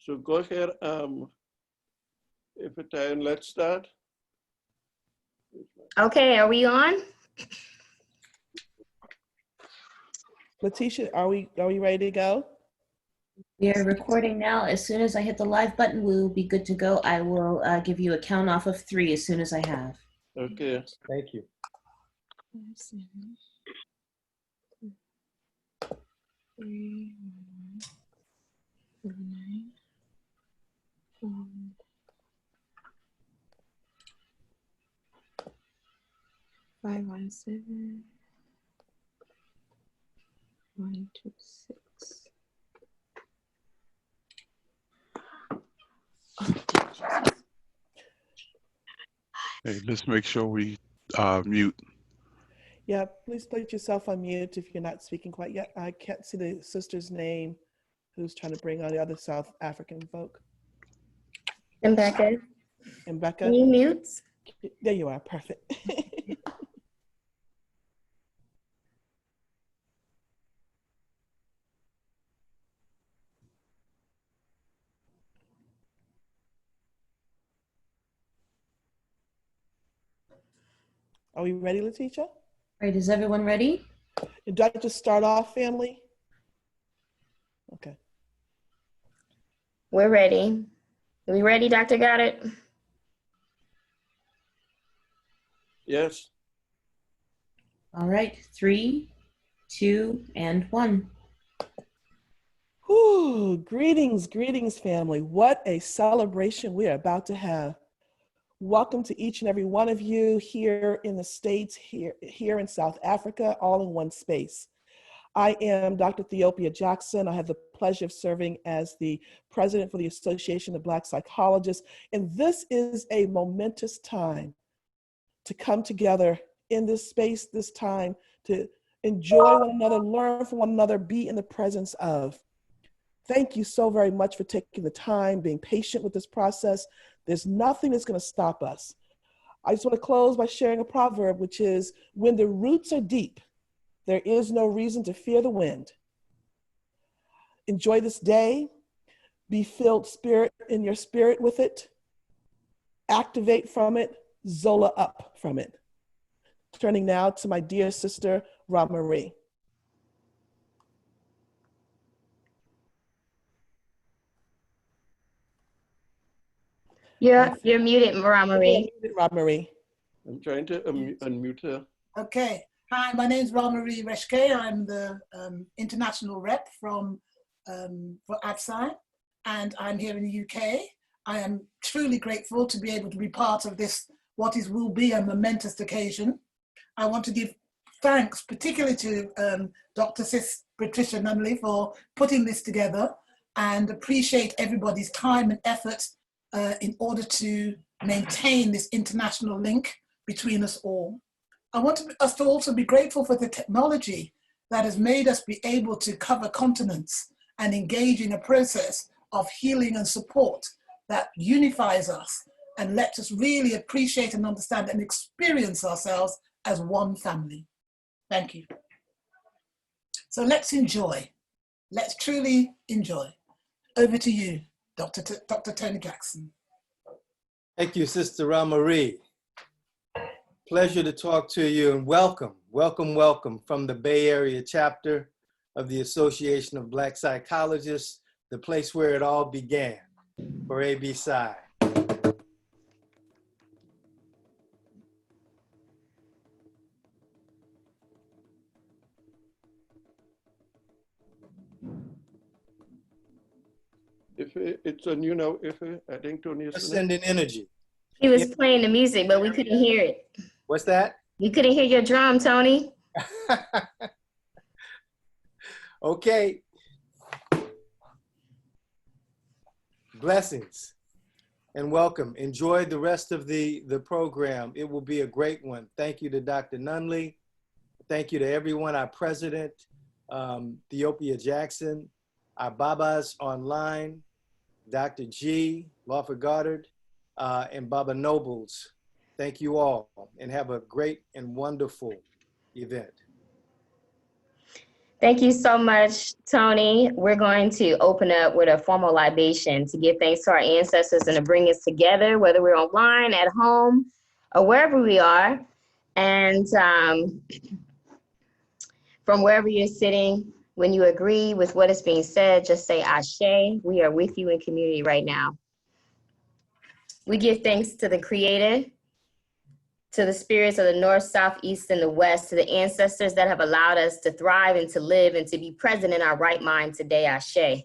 So go ahead, if it's and let's start. Okay, are we on? Letitia, are we ready to go? We are recording now. As soon as I hit the live button, we will be good to go. I will give you a count off of 3 as soon as I have. Okay. Thank you. 5, 7, 3, 9, 5, 1, 7, 1, 2, 6. Hey, let's make sure we mute. Yeah, please place yourself on mute if you're not speaking quite yet. I can't see the sister's name who's trying to bring on the other South African folk. And Becca, And Becca? can you mute? There you are, perfect. Are we ready, Letitia? All right, is everyone ready? Do I just start off, family? Okay. We're ready. Are we ready, Dr. Goddard? Yes. All right, 3, 2, and 1. Whew, greetings, greetings, family. What a celebration we are about to have. Welcome to each and every one of you here in the States, here in South Africa, all in one space. I am Dr. Theopia Jackson. I have the pleasure of serving as the president for the Association of Black Psychologists. And this is a momentous time to come together in this space, this time to enjoy one another, learn from one another, be in the presence of. Thank you so very much for taking the time, being patient with this process. There's nothing that's going to stop us. I just want to close by sharing a proverb, which is, when the roots are deep, there is no reason to fear the wind. Enjoy this day. Be filled in your spirit with it. Activate from it. Zola up from it. Turning now to my dear sister, Ra Marie. You're muted, Ra Marie. Ra Marie. I'm trying to unmute her. Okay. Hi, my name is Ra Marie Reshke. I'm the international rep for ABSI, and I'm here in the UK. I am truly grateful to be able to be part of this, will be a momentous occasion. I want to give thanks particularly to Dr. Sis Patricia Nunley for putting this together, and appreciate everybody's time and effort in order to maintain this international link between us all. I want us to also be grateful for the technology that has made us be able to cover continents and engage in a process of healing and support that unifies us and lets us really appreciate and understand and experience ourselves as one family. Thank you. So let's enjoy. Let's truly enjoy. Over to you, Dr. Tony Jackson. Thank you, Sister Ra Marie. Pleasure to talk to you, and welcome, welcome, welcome from the Bay Area chapter of the Association of Black Psychologists, the place where it all began for ABSI. If it's on you now, if I think Tony is Sending energy. He was playing the music, but we couldn't hear it. What's that? We couldn't hear your drum, Tony. Okay. Blessings and welcome. Enjoy the rest of the program. It will be a great one. Thank you to Dr. Nunley. Thank you to everyone, our president, Theopia Jackson, our Babas online, Dr. G, Lawford Goddard, and Baba Nobles. Thank you all, and have a great and wonderful event. Thank you so much, Tony. We're going to open up with a formal libation to give thanks to our ancestors and to bring us together, whether we're online, at home, or wherever we are. And from wherever you're sitting, when you agree with what is being said, just say Ashe. We are with you in community right now. We give thanks to the Creator, to the spirits of the north, south, east, and the west, to the ancestors that have allowed us to thrive and to live and to be present in our right mind today, Ashe.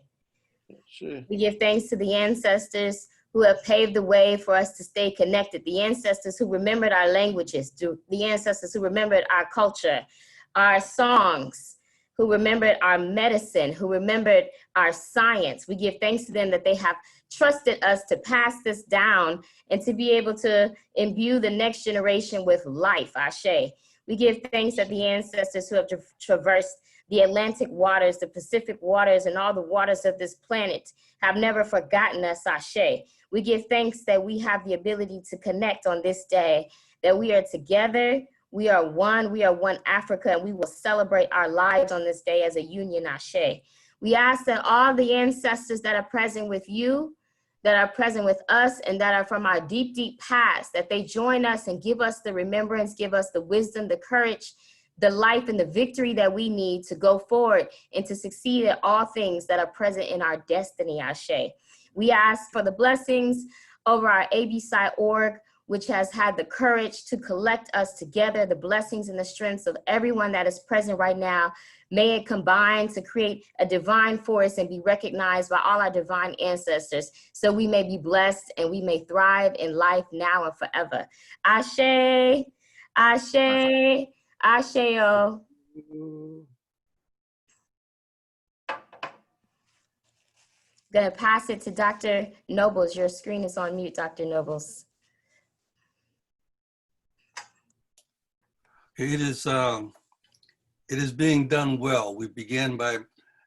Sure. We give thanks to the ancestors who have paved the way for us to stay connected, the ancestors who remembered our languages, the ancestors who remembered our culture, our songs, who remembered our medicine, who remembered our science. We give thanks to them that they have trusted us to pass this down and to be able to imbue the next generation with life, Ashe. We give thanks that the ancestors who have traversed the Atlantic waters, the Pacific waters, and all the waters of this planet have never forgotten us, Ashe. We give thanks that we have the ability to connect on this day, that we are together, we are one Africa, and we will celebrate our lives on this day as a union, Ashe. We ask that all the ancestors that are present with you, that are present with us, and that are from our deep, deep past, that they join us and give us the remembrance, give us the wisdom, the courage, the life, and the victory that we need to go forward and to succeed at all things that are present in our destiny, Ashe. We ask for the blessings over our ABSI.org, which has had the courage to collect us together, the blessings and the strengths of everyone that is present right now. May it combine to create a divine force and be recognized by all our divine ancestors, so we may be blessed and we may thrive in life now and forever. Ashe, Ashe, Ashe-o. Gonna pass it to Dr. Nobles. Your screen is on mute, Dr. Nobles. It is being done well. We began by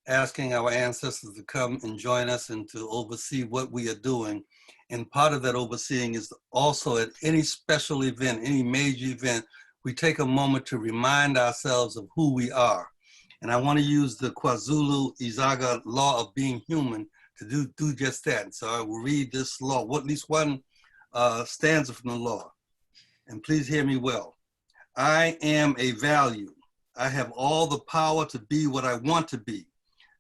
asking our ancestors to come and join us and to oversee what we are doing. And part of that overseeing is also at any special event, any major event, we take a moment to remind ourselves of who we are. And I want to use the KwaZulu Izaga law of being human to do just that. So I will read this law, at least one stanza from the law. And please hear me well. I am a value. I have all the power to be what I want to be.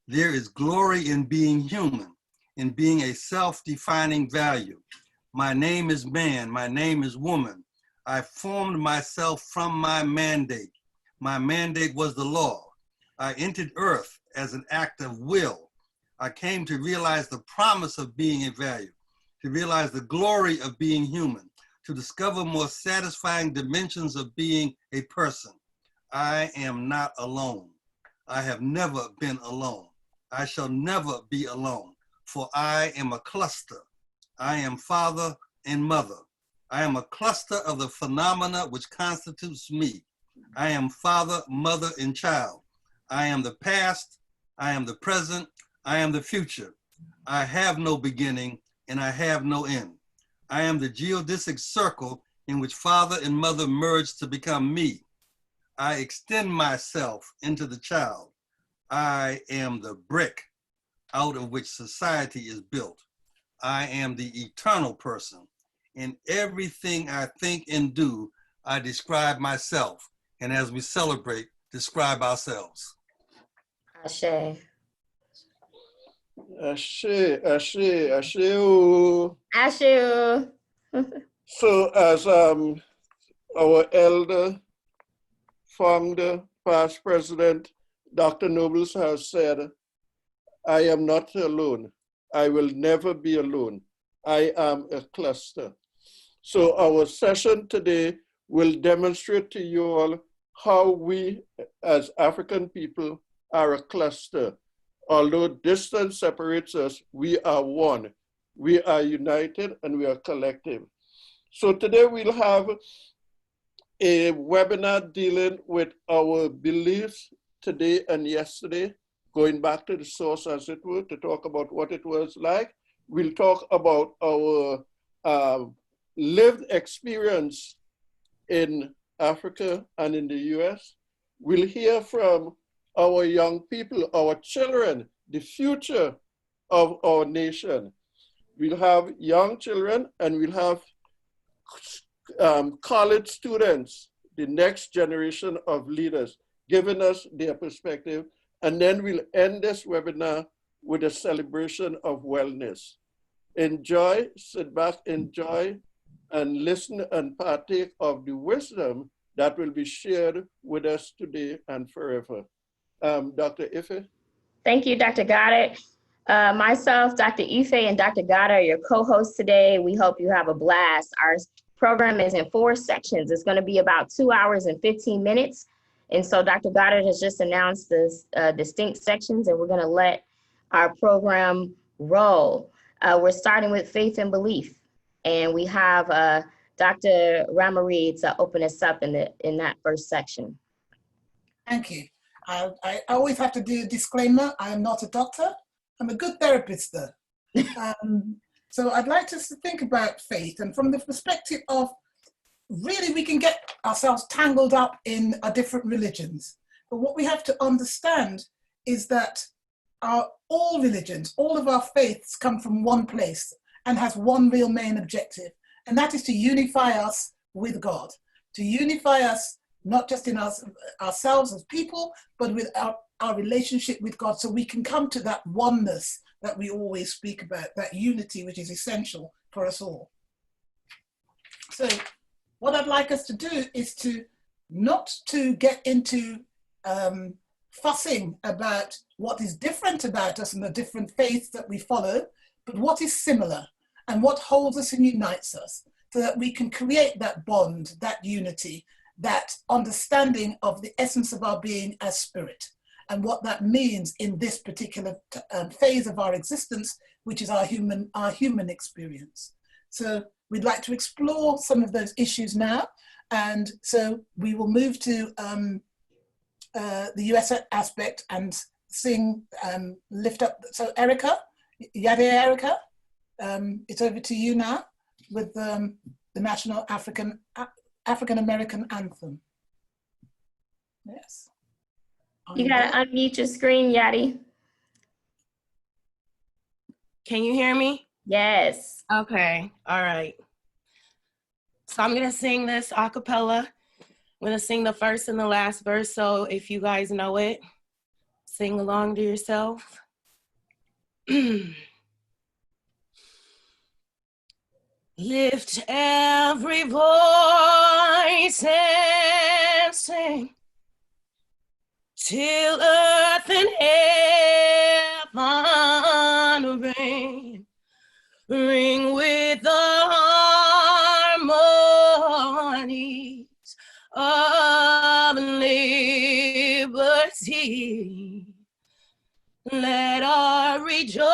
There is glory in being human, in being a self-defining value. My name is man, my name is woman. I formed myself from my mandate. My mandate was the law. I entered earth as an act of will. I came to realize the promise of being a value, to realize the glory of being human, to discover more satisfying dimensions of being a person. I am not alone. I have never been alone. I shall never be alone, for I am a cluster. I am father and mother. I am a cluster of the phenomena which constitutes me. I am father, mother, and child. I am the past. I am the present. I am the future. I have no beginning and I have no end. I am the geodesic circle in which father and mother merge to become me. I extend myself into the child. I am the brick out of which society is built. I am the eternal person. In everything I think and do, I describe myself. And as we celebrate, describe ourselves. Ashe. Ashe, Ashe, Ashe. Ashe. So as our elder, founder, past president, Dr. Nobles has said, I am not alone. I will never be alone. I am a cluster. So our session today will demonstrate to you all how we as African people are a cluster. Although distance separates us, we are one. We are united and we are collective. So today we'll have a webinar dealing with our beliefs today and yesterday, going back to the source as it were, to talk about what it was like. We'll talk about our lived experience in Africa and in the US. We'll hear from our young people, our children, the future of our nation. We'll have young children and we'll have college students, the next generation of leaders, giving us their perspective. And then we'll end this webinar with a celebration of wellness. Enjoy, sit back, enjoy, and listen and partake of the wisdom that will be shared with us today and forever. Dr. Ife? Thank you, Dr. Goddard. Myself, Dr. Ife, and Dr. Goddard are your co-hosts today. We hope you have a blast. Our program is in 4 sections. It's going to be about 2 hours and 15 minutes. And so Dr. Goddard has just announced the distinct sections, and we're going to let our program roll. We're starting with faith and belief, and we have Dr. Ramarie to open us up in that first section. Thank you. I always have to do a disclaimer. I am not a doctor. I'm a good therapist, though. So I'd like to think about faith, and from the perspective of really we can get ourselves tangled up in our different religions. But what we have to understand is that all religions, all of our faiths come from one place and has one real main objective, and that is to unify us with God, to unify us not just in ourselves as people, but with our relationship with God, so we can come to that oneness that we always speak about, that unity which is essential for us all. So what I'd like us to do is to not to get into fussing about what is different about us and the different faiths that we follow, but what is similar and what holds us and unites us, so that we can create that bond, that unity, that understanding of the essence of our being as spirit, and what that means in this particular phase of our existence, which is our human experience. So we'd like to explore some of those issues now. And so we will move to the US aspect and sing, lift up. So Erica, Yade Erica, it's over to you now with the National African American Anthem. Yes. You gotta unmute your screen, Yadi. Can you hear me? Yes. Okay, all right. So I'm gonna sing this a cappella. I'm gonna sing the first and the last verse, so if you guys know it, sing along to yourself. Lift every voice and sing, till earth and heaven ring, ring with the harmonies of liberty. Let our rejoicing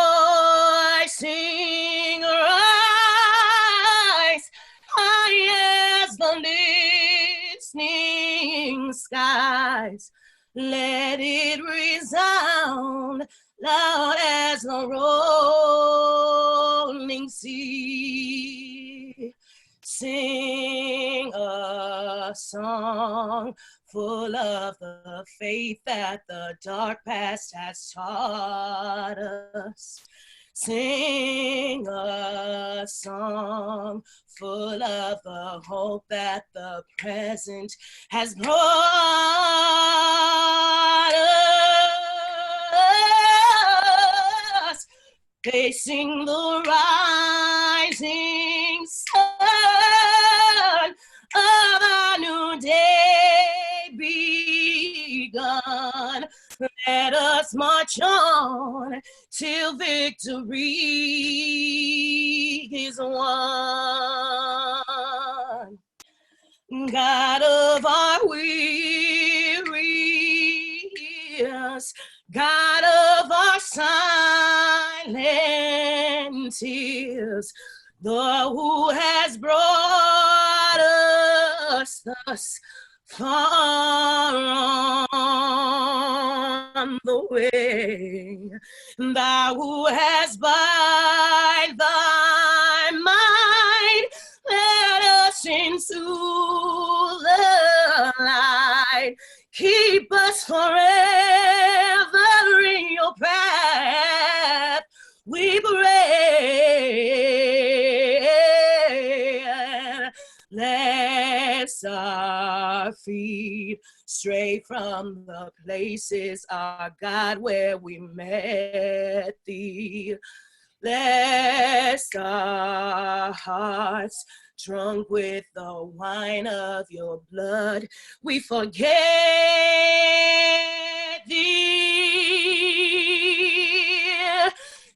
rise high as the listening skies. Let it resound loud as the rolling sea. Sing a song full of the faith that the dark past has taught us. Sing a song full of the hope that the present has brought us. Facing the rising sun of a new day begun. Let us march on till victory is won. God of our weariness, God of our silent tears, the who has brought us thus far on the way, thou who has by thy might led us into the light, keep us forever bless our feet straight from the places, our God, where we met thee. Bless our hearts, drunk with the wine of your blood. We forget thee,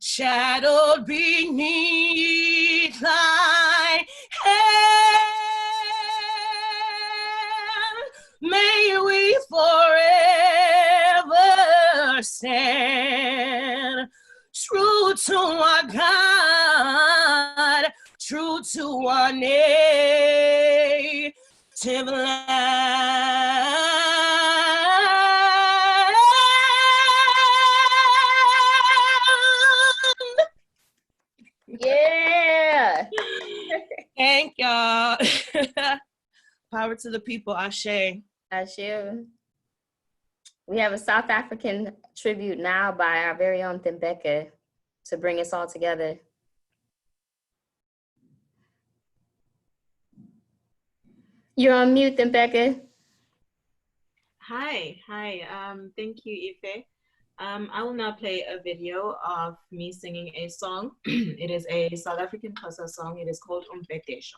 shadowed beneath thy hand. May we forever stand true to our God, true to our native land. Yeah. Thank y'all. Power to the people, Ashe. Ashe. We have a South African tribute now by our very own Thembeka to bring us all together. You're on mute, Thembeka. Hi. Thank you, Ife. I will now play a video of me singing a song. It is a South African Xhosa song. It is called Umbhedesho.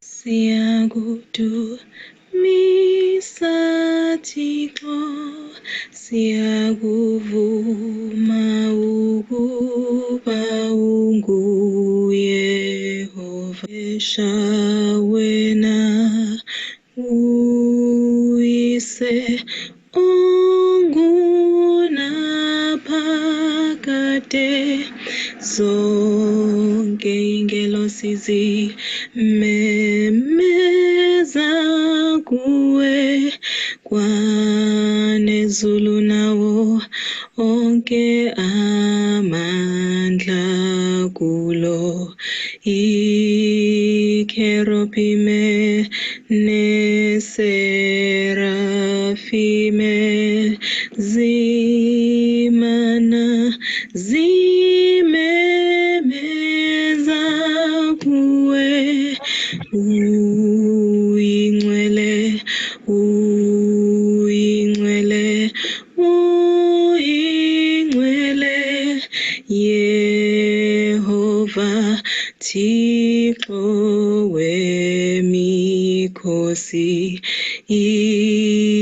Siyakudumisa Thixo, siyakuvuma ukuba unguYehova. Esha wena uyise ongunaphakade, zonke ingelosi zimemeza kuwe, kwanezulu nawo onke amandla kulo. Ikerubime neserafime zimana zimemeza kuwe, uyingcwele, uyingcwele, uyingcwele, Yehova Thixo wemikhosi.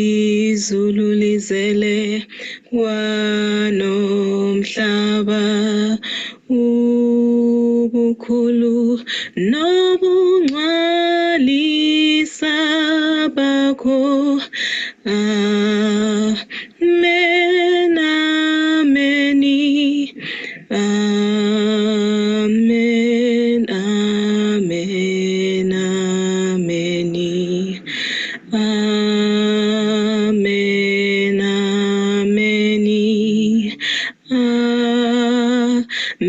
Izulu lizele kwanomhlaba, ubukhulu nobungcwalisa bakho. Amen, ameni, amen, amen, ameni, amen, ameni,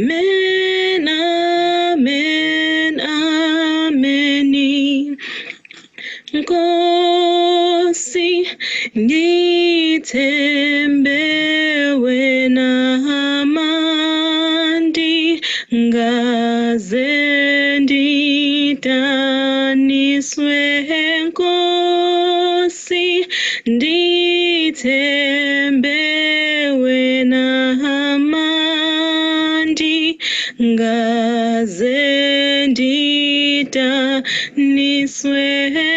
amen, amen, ameni. Nkosi ngithembe wena amandi, ngaze ndidaniswe. Nkosi ndithembe wena amandi, ngaze ndidaniswe.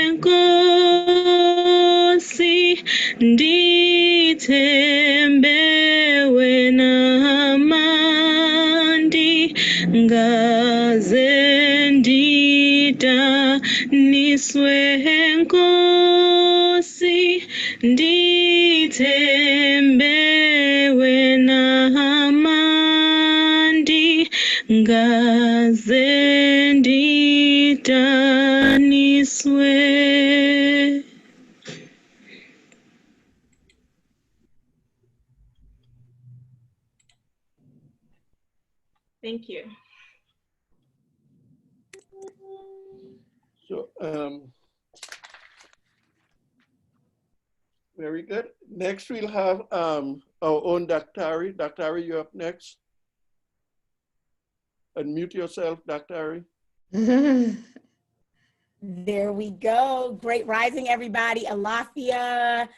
Nkosi ndithembe wena amandi, ngaze ndidaniswe. Nkosi ndithembe wena amandi, ngaze ndidaniswe. Thank you. So, very good. Next, we'll have our own Dr. Dr. you're up next. Unmute yourself, Dr. There we go. Great rising, everybody. Alafia,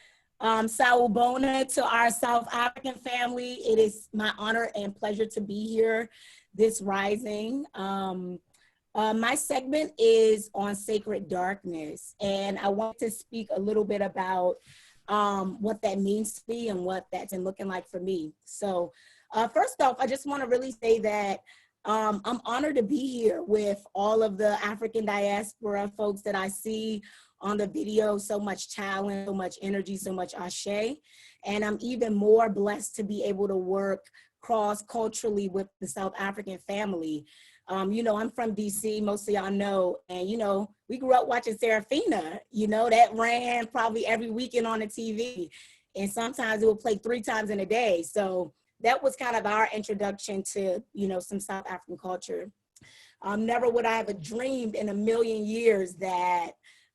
Sawubona to our South African family. It is my honor and pleasure to be here this rising. My segment is on sacred darkness, and I want to speak a little bit about what that means to me and what that's been looking like for me. So first off, I just want to really say that I'm honored to be here with all of the African diaspora folks that I see on the video. So much talent, so much energy, so much ashe. And I'm even more blessed to be able to work cross-culturally with the South African family. You know, I'm from DC, most of y'all know, and you know, we grew up watching Serafina, you know, that ran probably every weekend on the TV. And sometimes it would play 3 times in a day. So that was kind of our introduction to, you know, some South African culture. Never would I have dreamed in a million years that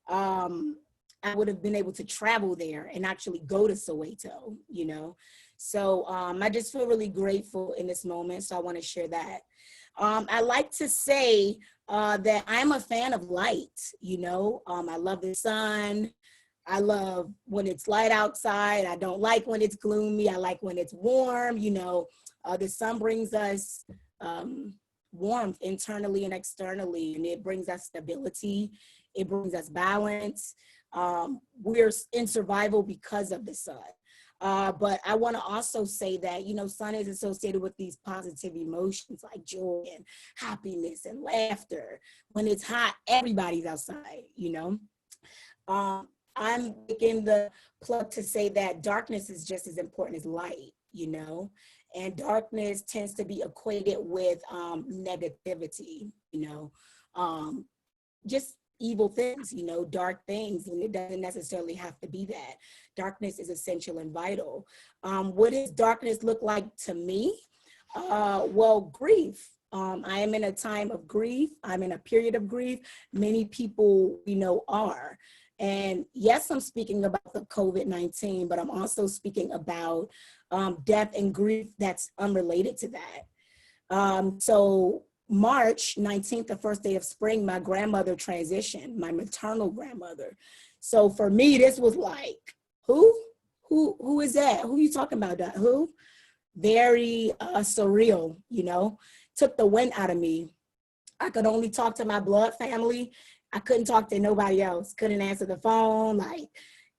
I would have been able to travel there and actually go to Soweto, you know. So I just feel really grateful in this moment. So I want to share that. I like to say that I'm a fan of light, you know. I love the sun. I love when it's light outside. I don't like when it's gloomy. I like when it's warm, you know. The sun brings us warmth internally and externally, and it brings us stability. It brings us balance. We're in survival because of the sun. But I want to also say that, you know, sun is associated with these positive emotions like joy and happiness and laughter. When it's hot, everybody's outside, you know. I'm making the plug to say that darkness is just as important as light, you know, and darkness tends to be equated with negativity, you know, just evil things, you know, dark things, and it doesn't necessarily have to be that. Darkness is essential and vital. What does darkness look like to me? Well, grief. I am in a time of grief. I'm in a period of grief. Many people, you know, are. And yes, I'm speaking about the COVID-19, but I'm also speaking about death and grief that's unrelated to that. So March 19th, the first day of spring, my grandmother transitioned, my maternal grandmother. So for me, this was like, who is that? Who you talking about? Who? Very surreal, you know, took the wind out of me. I could only talk to my blood family. I couldn't talk to nobody else, couldn't answer the phone, like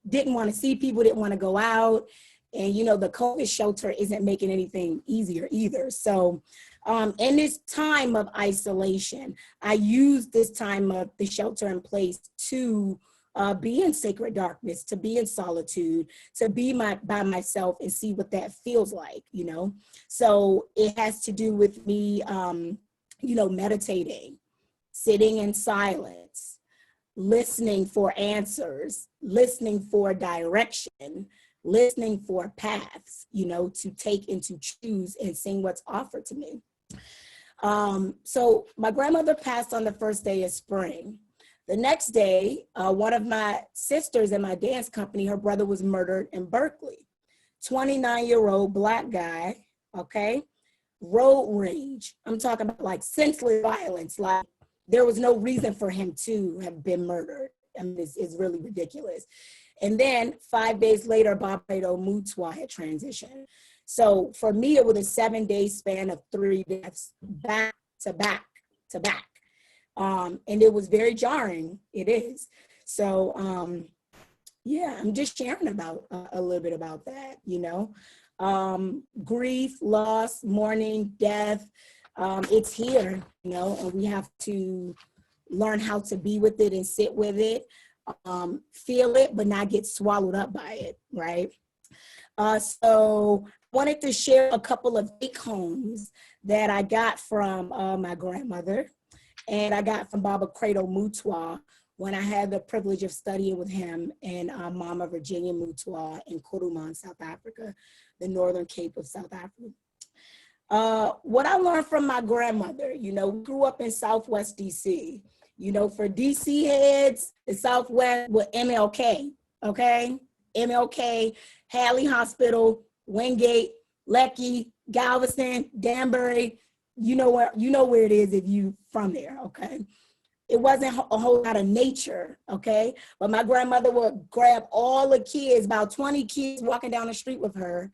didn't want to see people, didn't want to go out. And, you know, the COVID shelter isn't making anything easier either. So in this time of isolation, I used this time of the shelter in place to be in sacred darkness, to be in solitude, to be by myself and see what that feels like, you know. So it has to do with me, you know, meditating, sitting in silence, listening for answers, listening for direction, listening for paths, you know, to take and to choose and seeing what's offered to me. So my grandmother passed on the first day of spring. The next day, one of my sisters in my dance company, her brother was murdered in Berkeley. 29-year-old Black guy, okay? Road rage. I'm talking about like senseless violence, like there was no reason for him to have been murdered. I mean, it's really ridiculous. And then 5 days later, Baphedo Mutwa had transitioned. So for me, it was a 7-day span of 3 deaths back to back to back. And it was very jarring, it is. So yeah, I'm just sharing about a little bit about that, you know. Grief, loss, mourning, death, it's here, you know, and we have to learn how to be with it and sit with it, feel it, but not get swallowed up by it, right? So I wanted to share a couple of take homes that I got from my grandmother, and I got from Baphedo Mutwa when I had the privilege of studying with him and Mama Virginia Mutwa in Kuruman, South Africa, the Northern Cape of South Africa. What I learned from my grandmother, you know, we grew up in Southwest DC. You know, for DC heads, the Southwest with MLK, okay? MLK, Hadley Hospital, Wingate, Leckie, Galveston, Danbury. You know where it is if you from there, okay? It wasn't a whole lot of nature, okay? But my grandmother would grab all the kids, about 20 kids walking down the street with her,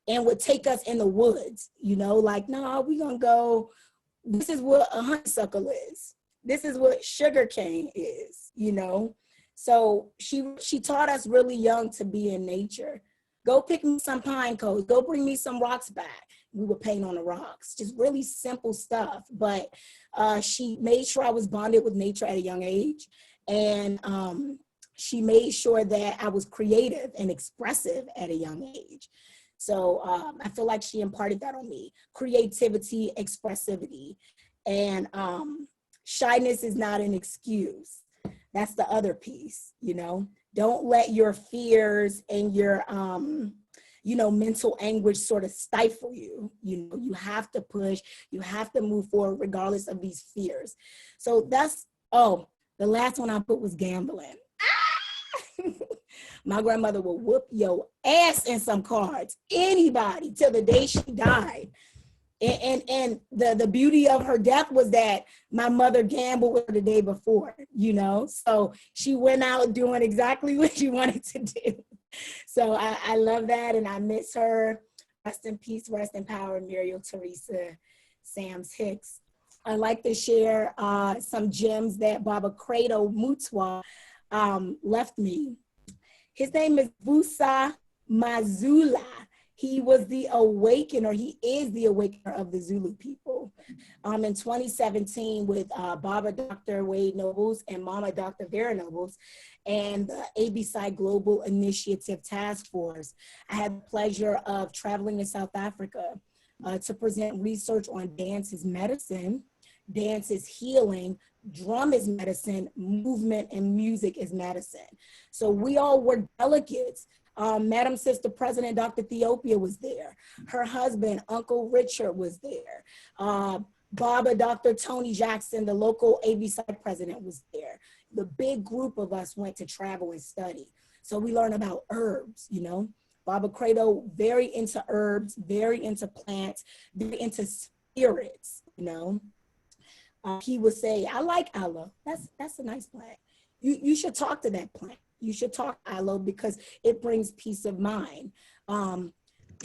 and would take us in the woods, you know, like, no, we're gonna go, this is what a honeysuckle is. This is what sugar cane is, you know? So she taught us really young to be in nature. Go pick me some pine cones, go bring me some rocks back. We would paint on the rocks, just really simple stuff. But she made sure I was bonded with nature at a young age. And she made sure that I was creative and expressive at a young age. So I feel like she imparted that on me, creativity, expressivity, and shyness is not an excuse. That's the other piece, you know. Don't let your fears and your, you know, mental anguish sort of stifle you. You know, you have to push, you have to move forward regardless of these fears. So that's, oh, the last one I put was gambling. My grandmother would whoop your ass in some cards, anybody, till the day she died. And the beauty of her death was that my mother gambled with her the day before, you know? So she went out doing exactly what she wanted to do. So I love that, and I miss her. Rest in peace, rest in power, Muriel Teresa Sams Hicks. I'd like to share some gems that Baba Credo Mutwa left me. His name is Vusa Mazula. He was the awakener, he is the awakener of the Zulu people. In 2017 with Baba Dr. Wade Nobles and Mama Dr. Vera Nobles and the ABSI Global Initiative Task Force, I had the pleasure of traveling to South Africa to present research on dance is medicine, dance is healing, drum is medicine, movement and music is medicine. So we all were delegates. Madam Sister President Dr. Theopia was there. Her husband, Uncle Richard, was there. Baba Dr. Tony Jackson, the local ABSI president, was there. The big group of us went to travel and study. So we learned about herbs, you know. Baba Credo, very into herbs, very into plants, very into spirits, you know. He would say, I like aloe. That's a nice plant. You should talk to that plant. You should talk aloe because it brings peace of mind. You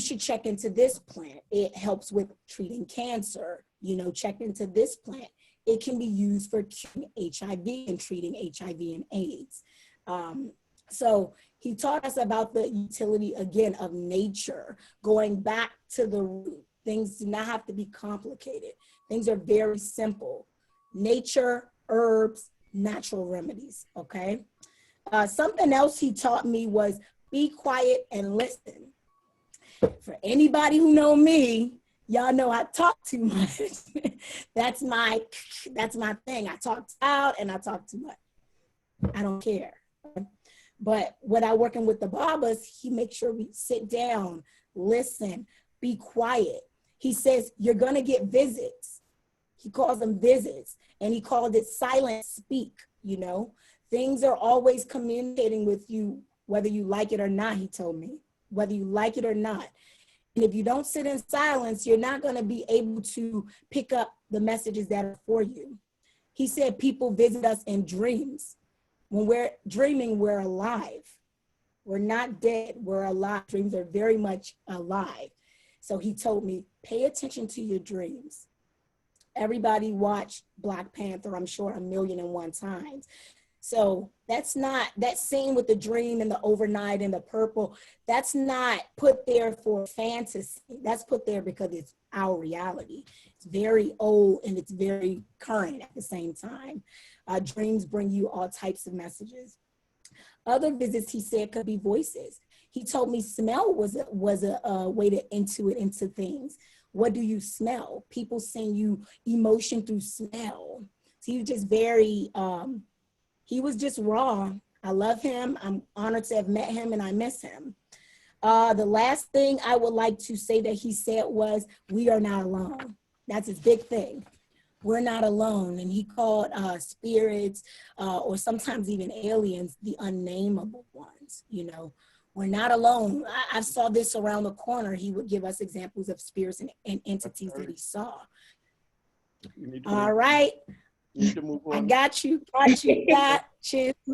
should check into this plant. It helps with treating cancer. You know, check into this plant. It can be used for curing HIV and treating HIV and AIDS. So he taught us about the utility, again, of nature, going back to the root. Things do not have to be complicated. Things are very simple. Nature, herbs, natural remedies, okay? Something else he taught me was be quiet and listen. For anybody who know me, y'all know I talk too much. That's my thing. I talk loud and I talk too much. I don't care. But when I working with the Babas, he makes sure we sit down, listen, be quiet. He says, you're gonna get visits. He calls them visits, and he called it silent speak, you know? Things are always communicating with you, whether you like it or not, he told me, whether you like it or not. And if you don't sit in silence, you're not gonna be able to pick up the messages that are for you. He said people visit us in dreams. When we're dreaming, we're alive. We're not dead, we're alive. Dreams are very much alive. So he told me, pay attention to your dreams. Everybody watched Black Panther, I'm sure 1,000,001 times. So that's not, that scene with the dream and the overnight and the purple, that's not put there for fantasy. That's put there because it's our reality. It's very old and it's very current at the same time. Dreams bring you all types of messages. Other visits, he said, could be voices. He told me smell was a way to intuit into things. What do you smell? People send you emotion through smell. So he was just very, he was just raw. I love him. I'm honored to have met him and I miss him. The last thing I would like to say that he said was, we are not alone. That's his big thing. We're not alone. And he called spirits or sometimes even aliens the unnameable ones, you know. We're not alone. I saw this around the corner. He would give us examples of spirits and entities that he saw. All right. I got you, got you.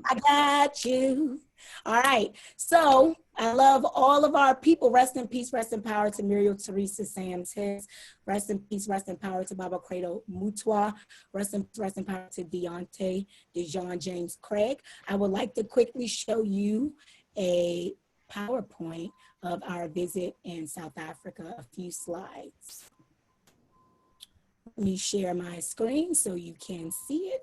I got you. All right. So I love all of our people. Rest in peace, rest in power to Muriel Teresa Sams Hicks. Rest in peace, rest in power to Baba Credo Mutwa. Rest in power to Deontay DeJean James Craig. I would like to quickly show you a PowerPoint of our visit in South Africa, a few slides. Let me share my screen so you can see it.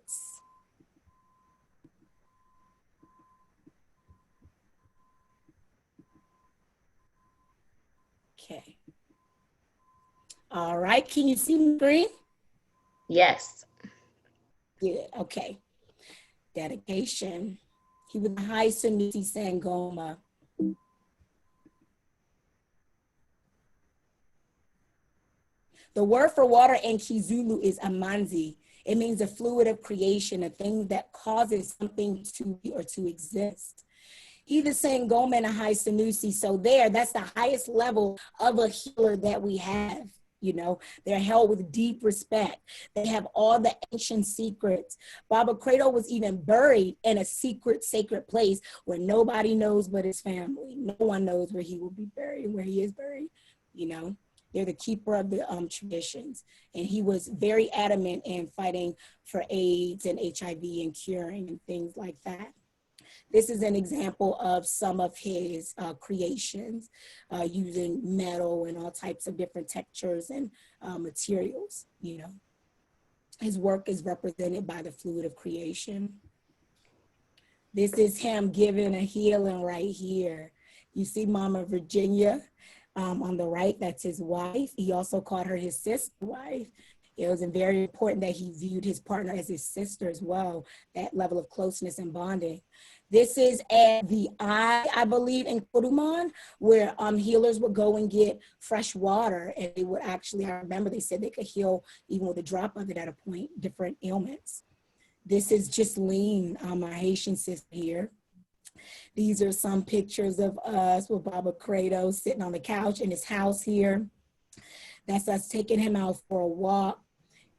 Okay. All right, can you see my screen? Yes. Good, okay. Dedication. He was a High Sanusi Sangoma. The word for water in Kizulu is amanzi. It means a fluid of creation, a thing that causes something to be or to exist. He's the Sangoma and a High Sanusi. So that's the highest level of a healer that we have. You know, they're held with deep respect. They have all the ancient secrets. Baba Credo was even buried in a secret, sacred place where nobody knows but his family. No one knows where he will be buried and where he is buried, you know. They're the keeper of the traditions. And he was very adamant in fighting for AIDS and HIV and curing and things like that. This is an example of some of his creations using metal and all types of different textures and materials, you know. His work is represented by the fluid of creation. This is him giving a healing right here. You see Mama Virginia on the right, that's his wife. He also called her his sister wife. It was very important that he viewed his partner as his sister as well, that level of closeness and bonding. This is at the eye, I believe, in Kuruman, where healers would go and get fresh water, and they would actually, I remember they said they could heal even with a drop of it at a point, different ailments. This is just Lean, my Haitian sister here. These are some pictures of us with Baba Credo sitting on the couch in his house here. That's us taking him out for a walk.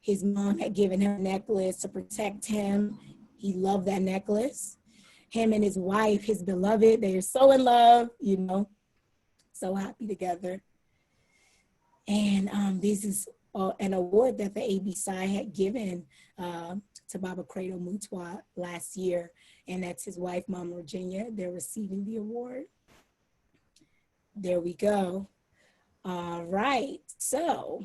His mom had given him a necklace to protect him. He loved that necklace. Him and his wife, his beloved, they are so in love, you know, so happy together. And this is an award that the ABSI had given to Baba Credo Mutwa last year. And that's his wife, Mama Virginia. They're receiving the award. There we go. All right, so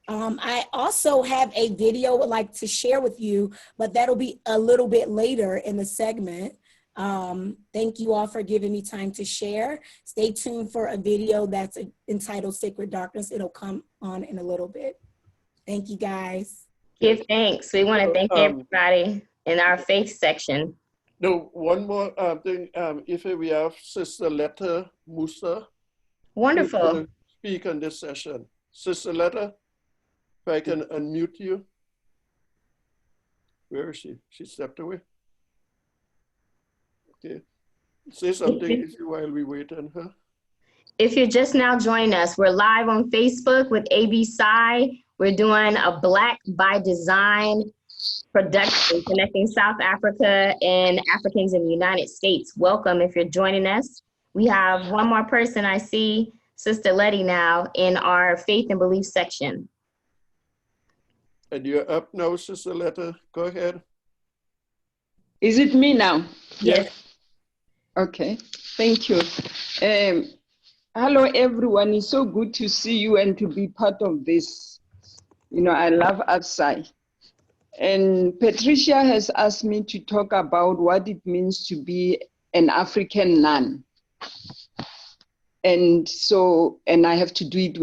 I also have a video I'd like to share with you, but that'll be a little bit later in the segment. Thank you all for giving me time to share. Stay tuned for a video that's entitled Sacred Darkness. It'll come on in a little bit. Thank you, guys. Give thanks. We want to thank everybody in our faith section. No, one more thing. If we have Sister Letta Musa. Wonderful. Speak on this session. Sister Letta, if I can unmute you. Where is she? She stepped away. Okay. Say something while we wait on her. If you're just now joining us, we're live on Facebook with ABSI. We're doing a Black by Design production connecting South Africa and Africans in the United States. Welcome if you're joining us. We have one more person I see, Sister Letty now, in our faith and belief section. And you're up now, Sister Letta. Go ahead. Is it me now? Yes. Okay, thank you. Hello, everyone. It's so good to see you and to be part of this. You know, I love ABSI. And Patricia has asked me to talk about what it means to be an African nun. And so, and I have to do it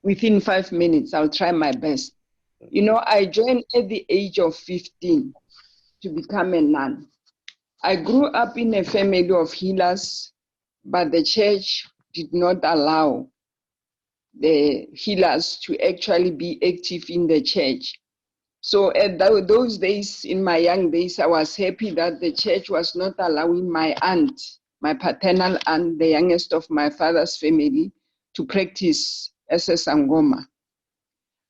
within 5 minutes. I'll try my best. You know, I joined at the age of 15 to become a nun. I grew up in a family of healers, but the church did not allow the healers to actually be active in the church. So at those days, in my young days, I was happy that the church was not allowing my aunt, my paternal aunt, the youngest of my father's family, to practice as a Sangoma.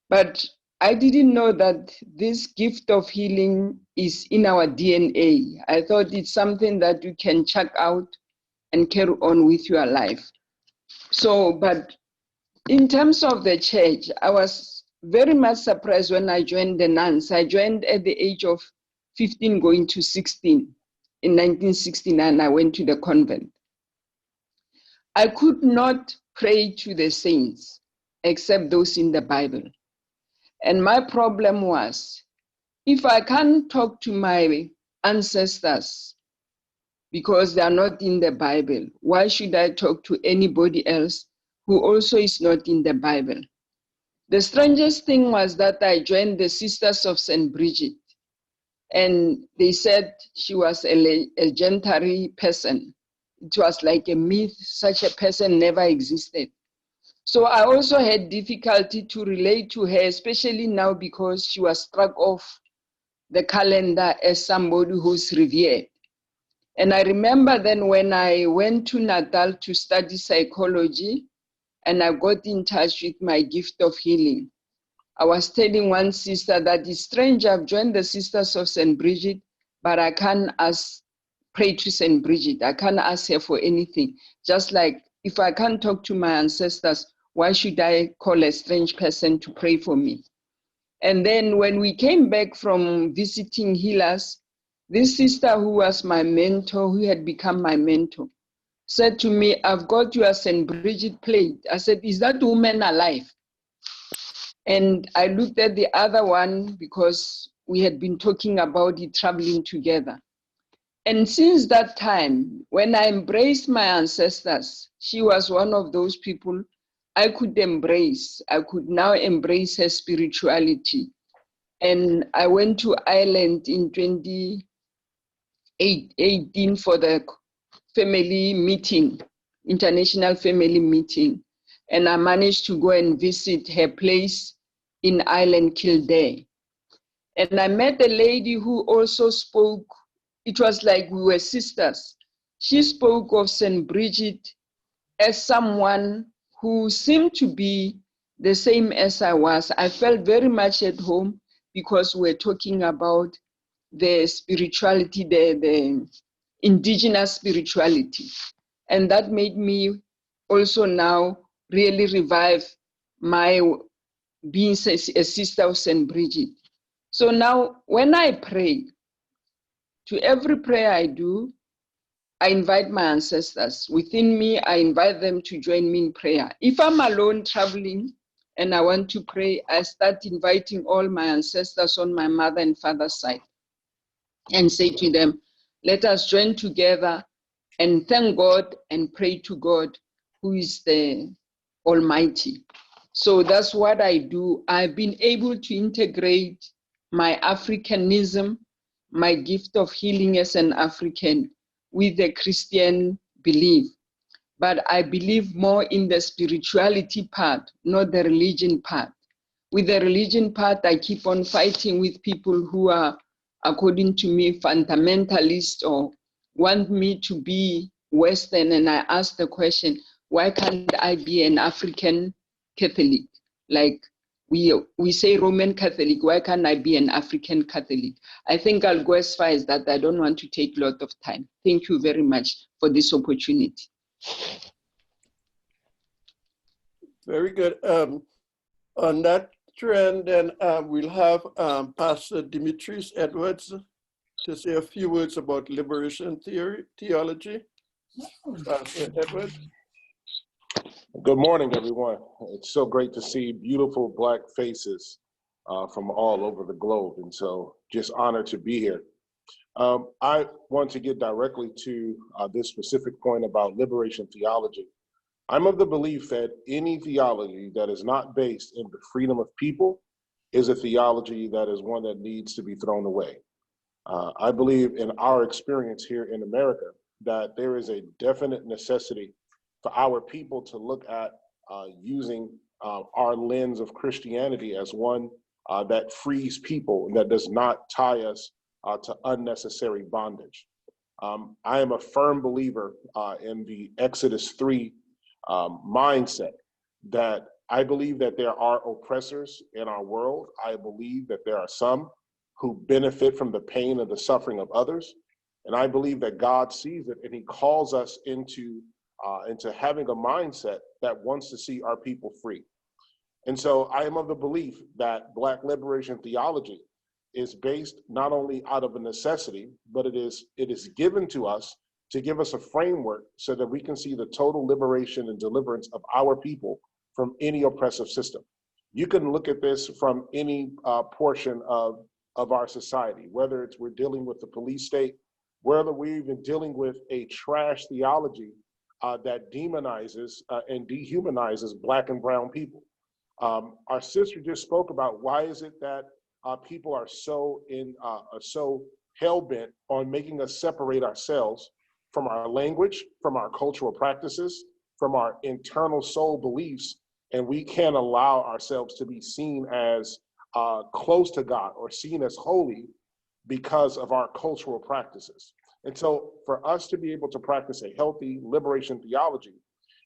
But I didn't know that this gift of healing is in our DNA. I thought it's something that you can check out and carry on with your life. So, but in terms of the church, I was very much surprised when I joined the nuns. I joined at the age of 15 going to 16. In 1969, I went to the convent. I could not pray to the saints except those in the Bible. And my problem was, if I can't talk to my ancestors because they are not in the Bible, why should I talk to anybody else who also is not in the Bible? The strangest thing was that I joined the Sisters of St. Bridget, and they said she was a legendary person. It was like a myth, such a person never existed. So I also had difficulty to relate to her, especially now because she was struck off the calendar as somebody who's revered. And I remember then when I went to Natal to study psychology, and I got in touch with my gift of healing, I was telling one sister that it's strange, I've joined the Sisters of St. Bridget, but I can't pray to St. Bridget. I can't ask her for anything. Just like if I can't talk to my ancestors, why should I call a strange person to pray for me? And then when we came back from visiting healers, this sister who was my mentor, who had become my mentor, said to me, I've got your St. Bridget plate. I said, is that woman alive? And I looked at the other one because we had been talking about it, traveling together. And since that time, when I embraced my ancestors, she was one of those people I could embrace. I could now embrace her spirituality. And I went to Ireland in 2018 for the family meeting, international family meeting. And I managed to go and visit her place in Ireland, Kildare. And I met a lady who also spoke, it was like we were sisters. She spoke of St. Bridget as someone who seemed to be the same as I was. I felt very much at home because we're talking about the spirituality, the indigenous spirituality. And that made me also now really revive my being a sister of St. Bridget. So now when I pray, to every prayer I do, I invite my ancestors. Within me, I invite them to join me in prayer. If I'm alone traveling and I want to pray, I start inviting all my ancestors on my mother and father's side and say to them, let us join together and thank God and pray to God, who is the Almighty. So that's what I do. I've been able to integrate my Africanism, my gift of healing as an African, with the Christian belief. But I believe more in the spirituality part, not the religion part. With the religion part, I keep on fighting with people who are, according to me, fundamentalist or want me to be Western. And I ask the question, why can't I be an African Catholic? Like we say Roman Catholic, why can't I be an African Catholic? I think I'll go as far as that. I don't want to take a lot of time. Thank you very much for this opportunity. Very good. On that trend, then we'll have Pastor Demetrius Edwards to say a few words about liberation theology. Pastor Edwards. Good morning, everyone. It's so great to see beautiful Black faces from all over the globe, and so just honored to be here. I want to get directly to this specific point about liberation theology. I'm of the belief that any theology that is not based in the freedom of people is a theology that is one that needs to be thrown away. I believe in our experience here in America that there is a definite necessity for our people to look at using our lens of Christianity as one that frees people and that does not tie us to unnecessary bondage. I am a firm believer in the Exodus 3 mindset, that I believe that there are oppressors in our world. I believe that there are some who benefit from the pain and the suffering of others. And I believe that God sees it and he calls us into having a mindset that wants to see our people free. And so I am of the belief that Black liberation theology is based not only out of a necessity, but it is given to us to give us a framework so that we can see the total liberation and deliverance of our people from any oppressive system. You can look at this from any portion of our society, whether it's we're dealing with the police state, whether we're even dealing with a trash theology that demonizes and dehumanizes Black and brown people. Our sister just spoke about why is it that people are so hell-bent on making us separate ourselves from our language, from our cultural practices, from our internal soul beliefs, and we can't allow ourselves to be seen as close to God or seen as holy because of our cultural practices. And so for us to be able to practice a healthy liberation theology,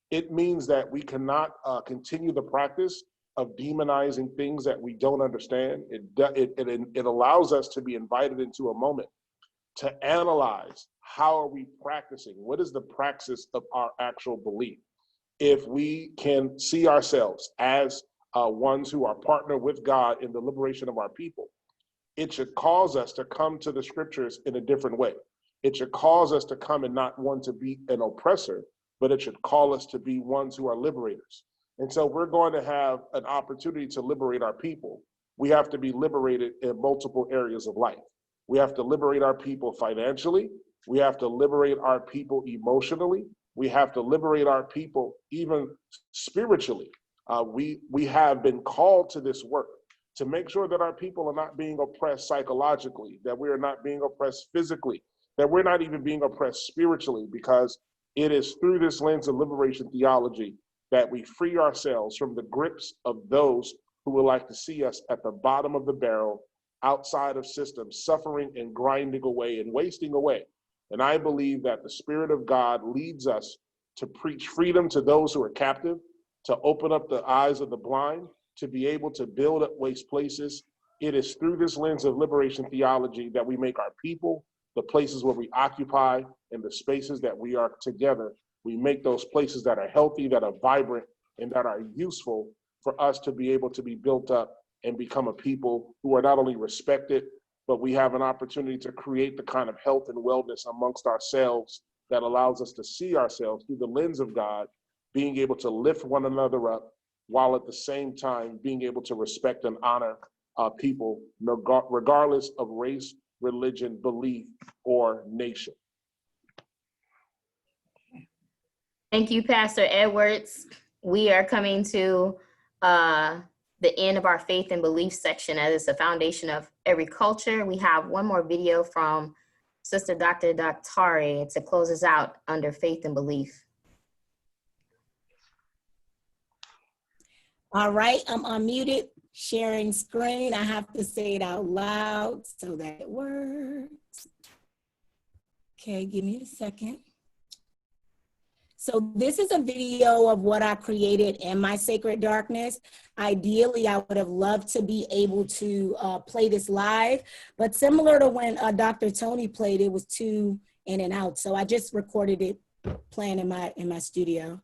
it means that we cannot continue the practice of demonizing things that we don't understand. It allows us to be invited into a moment to analyze how are we practicing? What is the praxis of our actual belief? If we can see ourselves as ones who are partnered with God in the liberation of our people, it should cause us to come to the scriptures in a different way. It should cause us to come and not want to be an oppressor, but it should call us to be ones who are liberators. And so we're going to have an opportunity to liberate our people. We have to be liberated in multiple areas of life. We have to liberate our people financially. We have to liberate our people emotionally. We have to liberate our people even spiritually. We have been called to this work to make sure that our people are not being oppressed psychologically, that we are not being oppressed physically, that we're not even being oppressed spiritually, because it is through this lens of liberation theology that we free ourselves from the grips of those who would like to see us at the bottom of the barrel, outside of systems, suffering and grinding away and wasting away. And I believe that the Spirit of God leads us to preach freedom to those who are captive, to open up the eyes of the blind, to be able to build up waste places. It is through this lens of liberation theology that we make our people, the places where we occupy, and the spaces that we are together, we make those places that are healthy, that are vibrant, and that are useful for us to be able to be built up and become a people who are not only respected, but we have an opportunity to create the kind of health and wellness amongst ourselves that allows us to see ourselves through the lens of God, being able to lift one another up, while at the same time being able to respect and honor people regardless of race, religion, belief, or nation. Thank you, Pastor Edwards. We are coming to the end of our faith and belief section, as it's the foundation of every culture. We have one more video from Sister Dr. Daktari to close us out under faith and belief. All right, I'm unmuted, sharing screen. I have to say it out loud so that it works. Okay, give me a second. So this is a video of what I created in my Sacred Darkness. Ideally, I would have loved to be able to play this live, but similar to when Dr. Tony played, it was too in and out. So I just recorded it playing in my studio.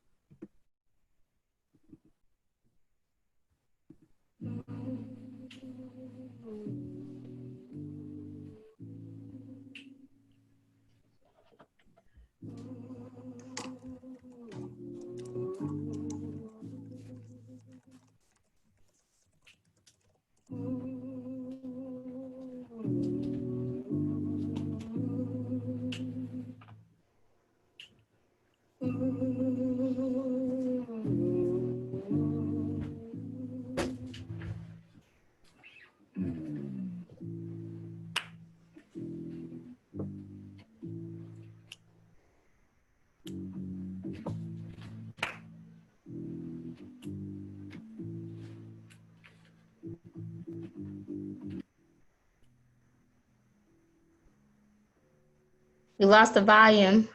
We lost the volume.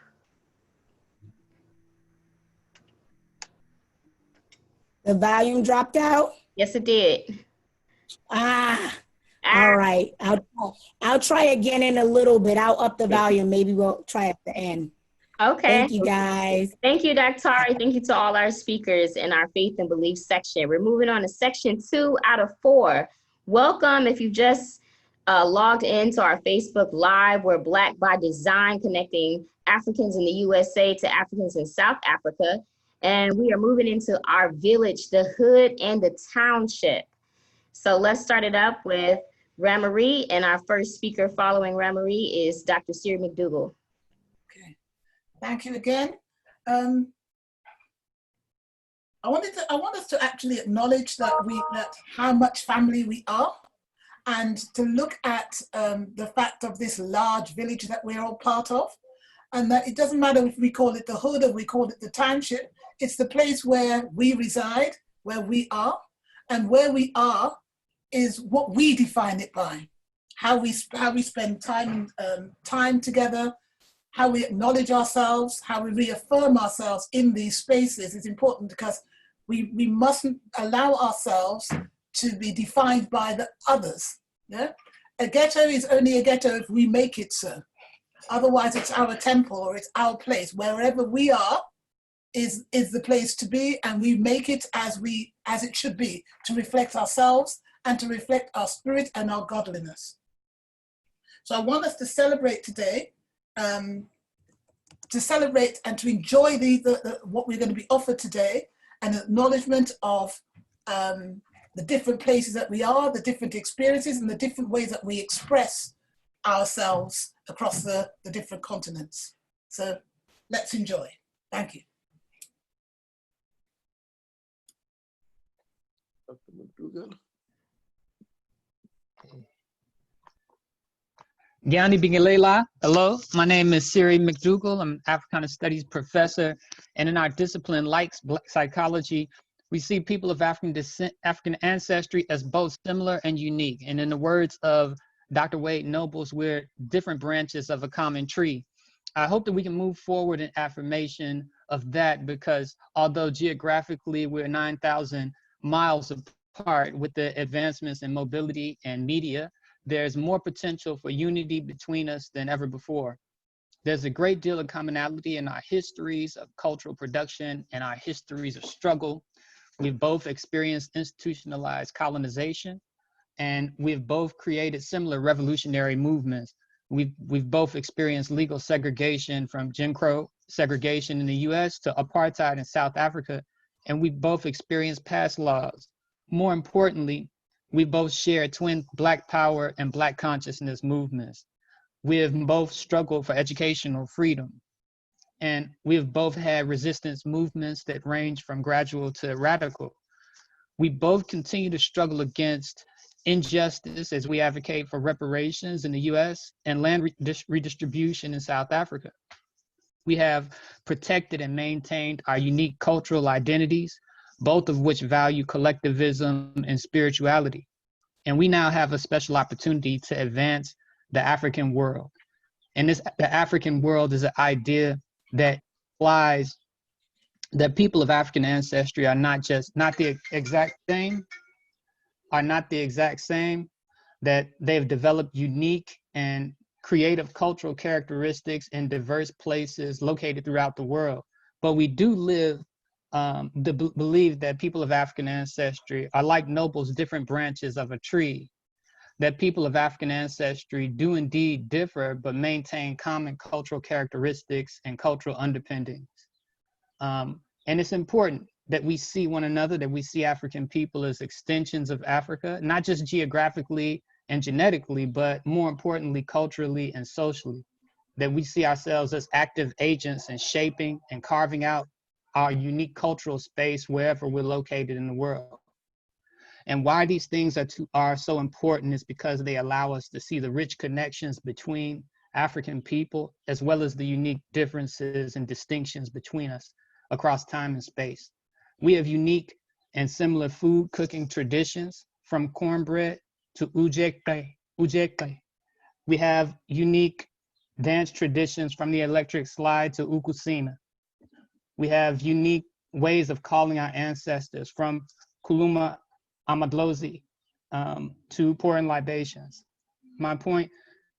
The volume dropped out? Yes, it did. All right. I'll try again in a little bit. I'll up the volume. Maybe we'll try at the end. Okay. Thank you, guys. Thank you, Dr. Tari. Thank you to all our speakers in our faith and belief section. We're moving on to section 2 out of 4. Welcome if you just logged into our Facebook Live. We're Black by Design, connecting Africans in the USA to Africans in South Africa. And we are moving into our village, the hood, and the township. So let's start it up with Ramarie, and our first speaker following Ramarie is Dr. Siri McDougall. Okay, thank you again. I want us to actually acknowledge that how much family we are, and to look at the fact of this large village that we're all part of, and that it doesn't matter if we call it the hood or we call it the township. It's the place where we reside, where we are, and where we are is what we define it by. How we spend time together, how we acknowledge ourselves, how we reaffirm ourselves in these spaces is important, because we mustn't allow ourselves to be defined by the others. Yeah? A ghetto is only a ghetto if we make it so. Otherwise, it's our temple or it's our place. Wherever we are is the place to be, and we make it as it should be, to reflect ourselves and to reflect our spirit and our godliness. So I want us to celebrate today, to celebrate and to enjoy what we're going to be offered today, an acknowledgement of the different places that we are, the different experiences, and the different ways that we express ourselves across the different continents. So let's enjoy. Thank you. Dr. McDougall. Gianni Bingalela. Hello, my name is Siri McDougall. I'm an Africana Studies professor, and in our discipline, like psychology, we see people of African descent, African ancestry as both similar and unique. And in the words of Dr. Wade Nobles, we're different branches of a common tree. I hope that we can move forward in affirmation of that, because although geographically we're 9,000 miles apart, with the advancements in mobility and media, there's more potential for unity between us than ever before. There's a great deal of commonality in our histories of cultural production and our histories of struggle. We've both experienced institutionalized colonization, and we've both created similar revolutionary movements. We've both experienced legal segregation, from Jim Crow segregation in the US to apartheid in South Africa, and we've both experienced past laws. More importantly, we both share twin Black power and Black consciousness movements. We have both struggled for educational freedom, and we have both had resistance movements that range from gradual to radical. We both continue to struggle against injustice as we advocate for reparations in the US and land redistribution in South Africa. We have protected and maintained our unique cultural identities, both of which value collectivism and spirituality. And we now have a special opportunity to advance the African world. And the African world is an idea that implies that people of African ancestry are not the exact same, that they've developed unique and creative cultural characteristics in diverse places located throughout the world. But we do believe that people of African ancestry are like Noble's different branches of a tree, that people of African ancestry do indeed differ, but maintain common cultural characteristics and cultural underpinnings. And it's important that we see one another, that we see African people as extensions of Africa, not just geographically and genetically, but more importantly, culturally and socially, that we see ourselves as active agents in shaping and carving out our unique cultural space wherever we're located in the world. And why these things are so important is because they allow us to see the rich connections between African people, as well as the unique differences and distinctions between us across time and space. We have unique and similar food cooking traditions, from cornbread to ujeke. We have unique dance traditions from the electric slide to ukusina. We have unique ways of calling our ancestors, from Kuluma Amadlozi to pouring libations. My point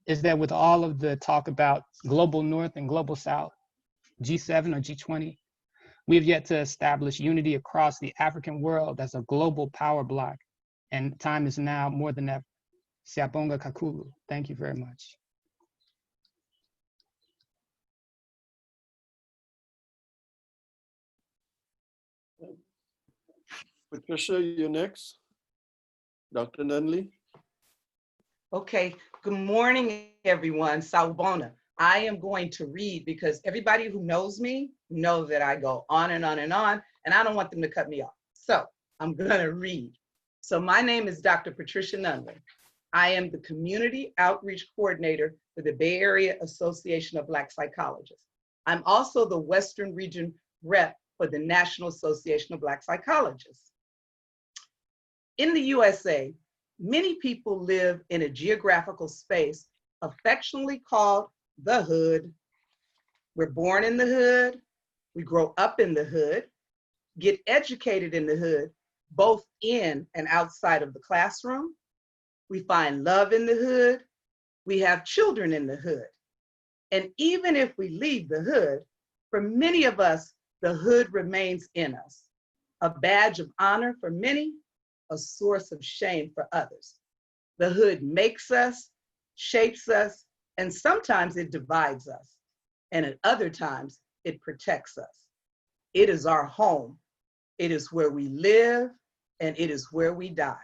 is that with all of the talk about global North and global South, G7 or G20, we have yet to establish unity across the African world as a global power block, and time is now more than ever. Siyabonga kakhulu. Thank you very much. Patricia, you're next. Dr. Nunley. Okay, good morning, everyone. Sawubona. I am going to read because everybody who knows me know that I go on and on and on, and I don't want them to cut me off. So I'm gonna read. So my name is Dr. Patricia Nunley. I am the Community Outreach Coordinator for the Bay Area Association of Black Psychologists. I'm also the Western Region Rep for the National Association of Black Psychologists. In the USA, many people live in a geographical space affectionately called the hood. We're born in the hood, we grow up in the hood, get educated in the hood, both in and outside of the classroom. We find love in the hood, we have children in the hood. And even if we leave the hood, for many of us, the hood remains in us, a badge of honor for many, a source of shame for others. The hood makes us, shapes us, and sometimes it divides us. And at other times, it protects us. It is our home. It is where we live, and it is where we die.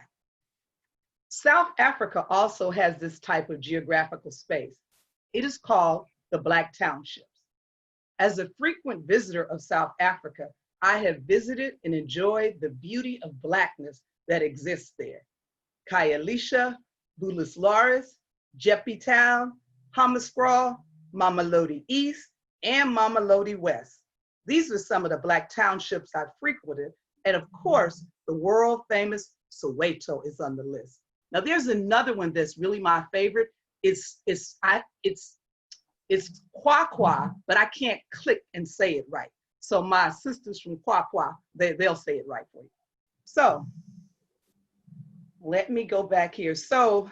South Africa also has this type of geographical space. It is called the Black Townships. As a frequent visitor of South Africa, I have visited and enjoyed the beauty of Blackness that exists there. Khayelitsha, Bulawayo, Jeppe Town, Hammanskraal, Mamelodi East, and Mamelodi West. These are some of the Black townships I've frequented, and of course, the world famous Soweto is on the list. Now there's another one that's really my favorite. It's Kwakwa, but I can't click and say it right. So my sisters from Kwakwa, they'll say it right for you. So let me go back here. So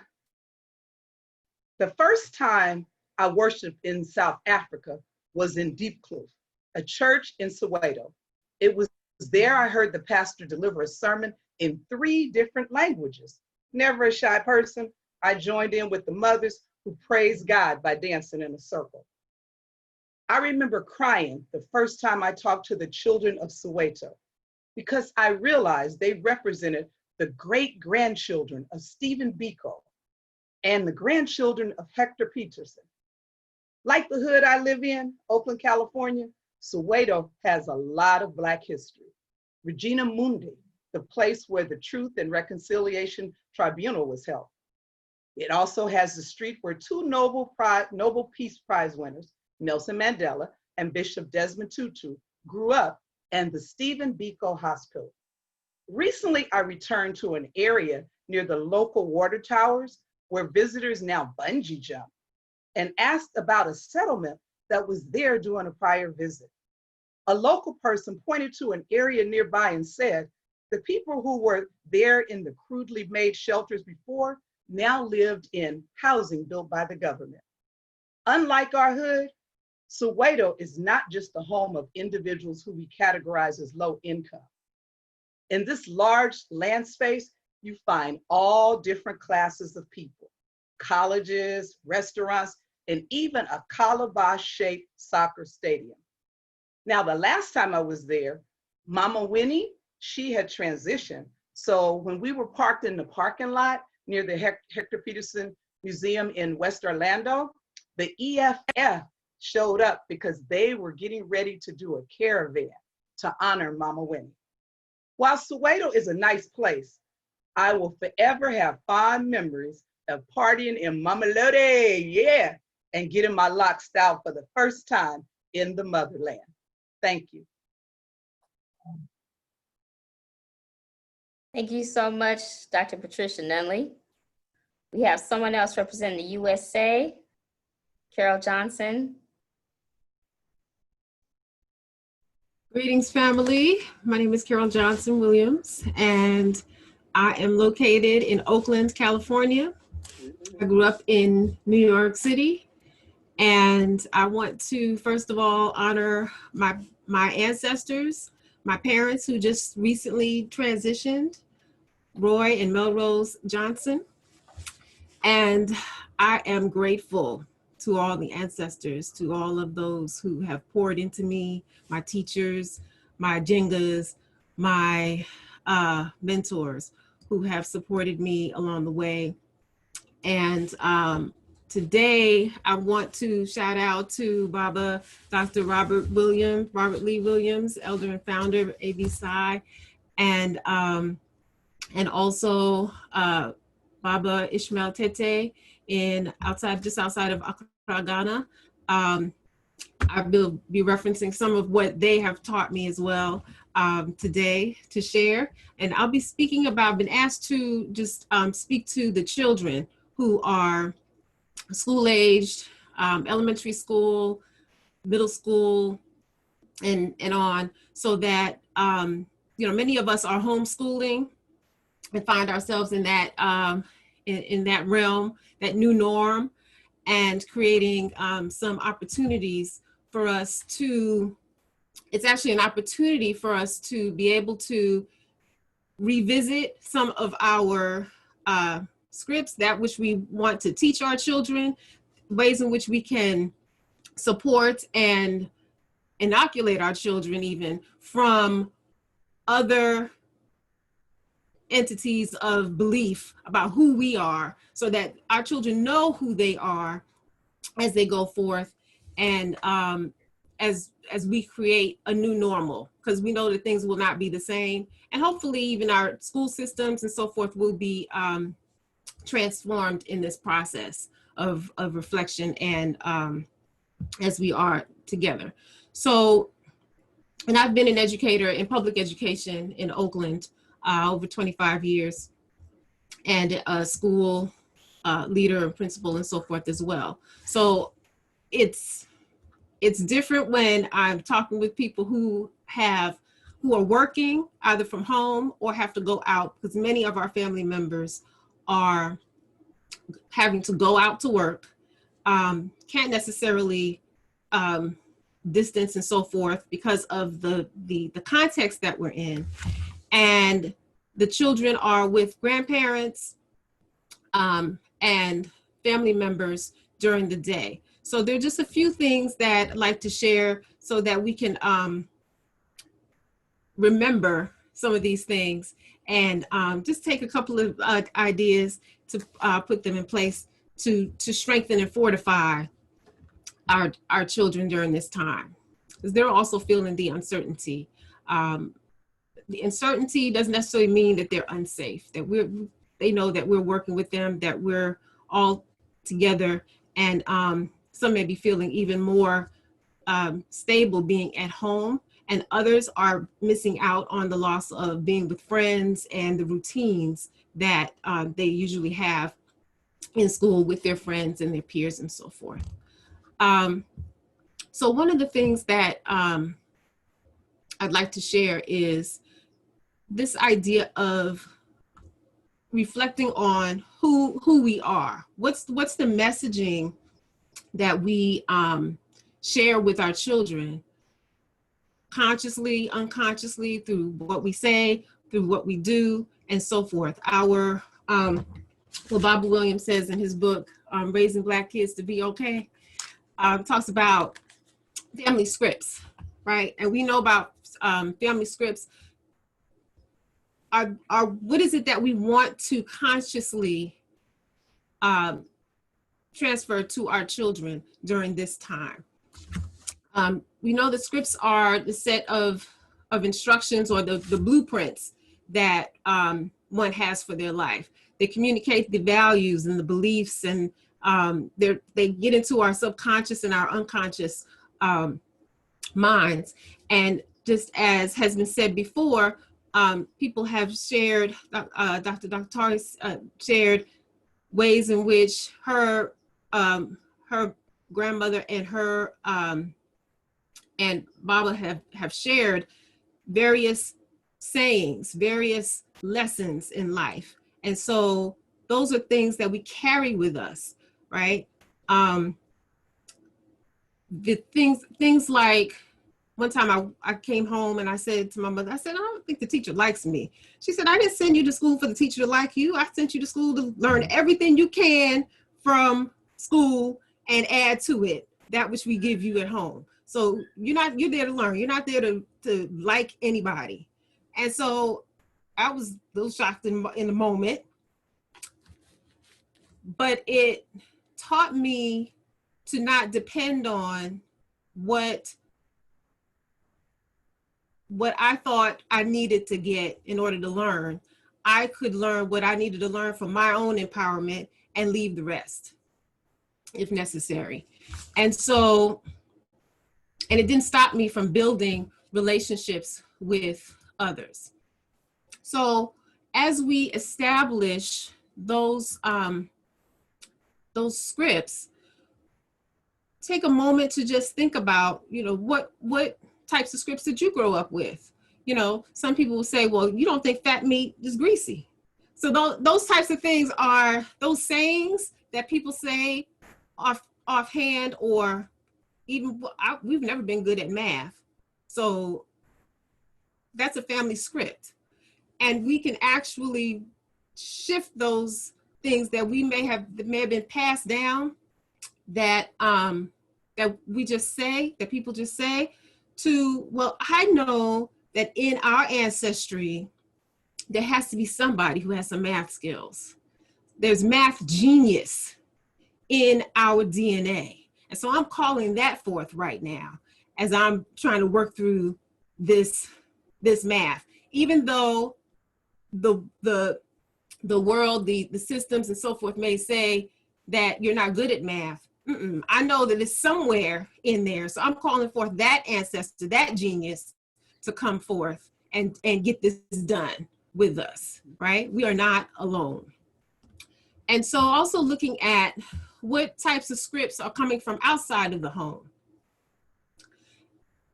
the first time I worshiped in South Africa was in Diepkloof, a church in Soweto. It was there I heard the pastor deliver a sermon in 3 different languages. Never a shy person, I joined in with the mothers who praised God by dancing in a circle. I remember crying the first time I talked to the children of Soweto because I realized they represented the great-grandchildren of Stephen Biko and the grandchildren of Hector Peterson. Like the hood I live in, Oakland, California, Soweto has a lot of Black history. Regina Mundi, the place where the Truth and Reconciliation Tribunal was held. It also has the street where 2 Nobel Peace Prize winners, Nelson Mandela and Bishop Desmond Tutu, grew up, and the Stephen Biko Hospital. Recently, I returned to an area near the local water towers where visitors now bungee jump, and asked about a settlement that was there during a prior visit. A local person pointed to an area nearby and said, the people who were there in the crudely made shelters before now lived in housing built by the government. Unlike our hood, Soweto is not just the home of individuals who we categorize as low income. In this large land space, you find all different classes of people, colleges, restaurants, and even a calabash-shaped soccer stadium. Now, the last time I was there, Mama Winnie, she had transitioned. So when we were parked in the parking lot near the Hector Peterson Museum in West Orlando, the EFF showed up because they were getting ready to do a caravan to honor Mama Winnie. While Soweto is a nice place, I will forever have fond memories of partying in Mamelodi, yeah, and getting my locks out for the first time in the motherland. Thank you. Thank you so much, Dr. Patricia Nunley. We have someone else representing the USA. Carol Johnson. Greetings, family. My name is Carol Johnson Williams, and I am located in Oakland, California. I grew up in New York City, and I want to, first of all, honor my ancestors, my parents who just recently transitioned, Roy and Melrose Johnson. And I am grateful to all the ancestors, to all of those who have poured into me, my teachers, my Jengas, my mentors who have supported me along the way. And today I want to shout out to Baba, Dr. Robert Lee Williams, elder and founder of AB Psi, and also Baba Ishmael Tete just outside of Accra, Ghana. I will be referencing some of what they have taught me as well today to share. And I'll be speaking about, been asked to just speak to the children who are school-aged, elementary school, middle school, and on, so that, many of us are homeschooling and find ourselves in that in that realm, that new norm, and creating some opportunities for us to, it's actually an opportunity for us to be able to revisit some of our scripts, that which we want to teach our children, ways in which we can support and inoculate our children even from other entities of belief about who we are, so that our children know who they are as they go forth, and as we create a new normal, because we know that things will not be the same, and hopefully even our school systems and so forth will be transformed in this process of reflection and as we are together. So, and I've been an educator in public education in Oakland over 25 years, and a school leader and principal and so forth as well. So it's different when I'm talking with people who are working either from home or have to go out, because many of our family members are having to go out to work, can't necessarily distance and so forth because of the context that we're in. And the children are with grandparents and family members during the day. So there are just a few things that I'd like to share so that we can remember some of these things, and just take a couple of ideas to put them in place to strengthen and fortify our children during this time, because they're also feeling the uncertainty. The uncertainty doesn't necessarily mean that they're unsafe, that they know that we're working with them, that we're all together, and some may be feeling even more stable being at home, and others are missing out on the loss of being with friends and the routines that they usually have in school with their friends and their peers and so forth. So one of the things that I'd like to share is this idea of reflecting on who we are. What's the messaging that we share with our children, consciously, unconsciously, through what we say, through what we do, and so forth. What Baba Williams says in his book, Raising Black Kids to Be Okay, talks about family scripts, right? And we know about family scripts. What is it that we want to consciously transfer to our children during this time? We know the scripts are the set of instructions, or the blueprints that one has for their life. They communicate the values and the beliefs, and they get into our subconscious and our unconscious minds. And just as has been said before, people have shared, Dr. Torres shared ways in which her grandmother and her and Baba have shared various sayings, various lessons in life. And so those are things that we carry with us, right? The things like, one time I came home and I said to my mother, I said, I don't think the teacher likes me. She said, I didn't send you to school for the teacher to like you. I sent you to school to learn everything you can from school and add to it that which we give you at home. So you're there to learn. You're not there to like anybody. And so I was a little shocked in the moment, but it taught me to not depend on what I thought I needed to get in order to learn. I could learn what I needed to learn for my own empowerment and leave the rest if necessary. And so, and it didn't stop me from building relationships with others. So as we establish those scripts, take a moment to just think about, what types of scripts did you grow up with? Some people will say, well, you don't think fat meat is greasy. So those types of things are those sayings that people say offhand, or even, we've never been good at math. So that's a family script. And we can actually shift those things that may have been passed down that we just say, that people just say, to, well, I know that in our ancestry, there has to be somebody who has some math skills. There's math genius in our DNA. And so I'm calling that forth right now as I'm trying to work through this math. Even though the world, the systems and so forth may say that you're not good at math, I know that it's somewhere in there. So I'm calling forth that ancestor, that genius, to come forth and get this done with us, right? We are not alone. And so also looking at what types of scripts are coming from outside of the home,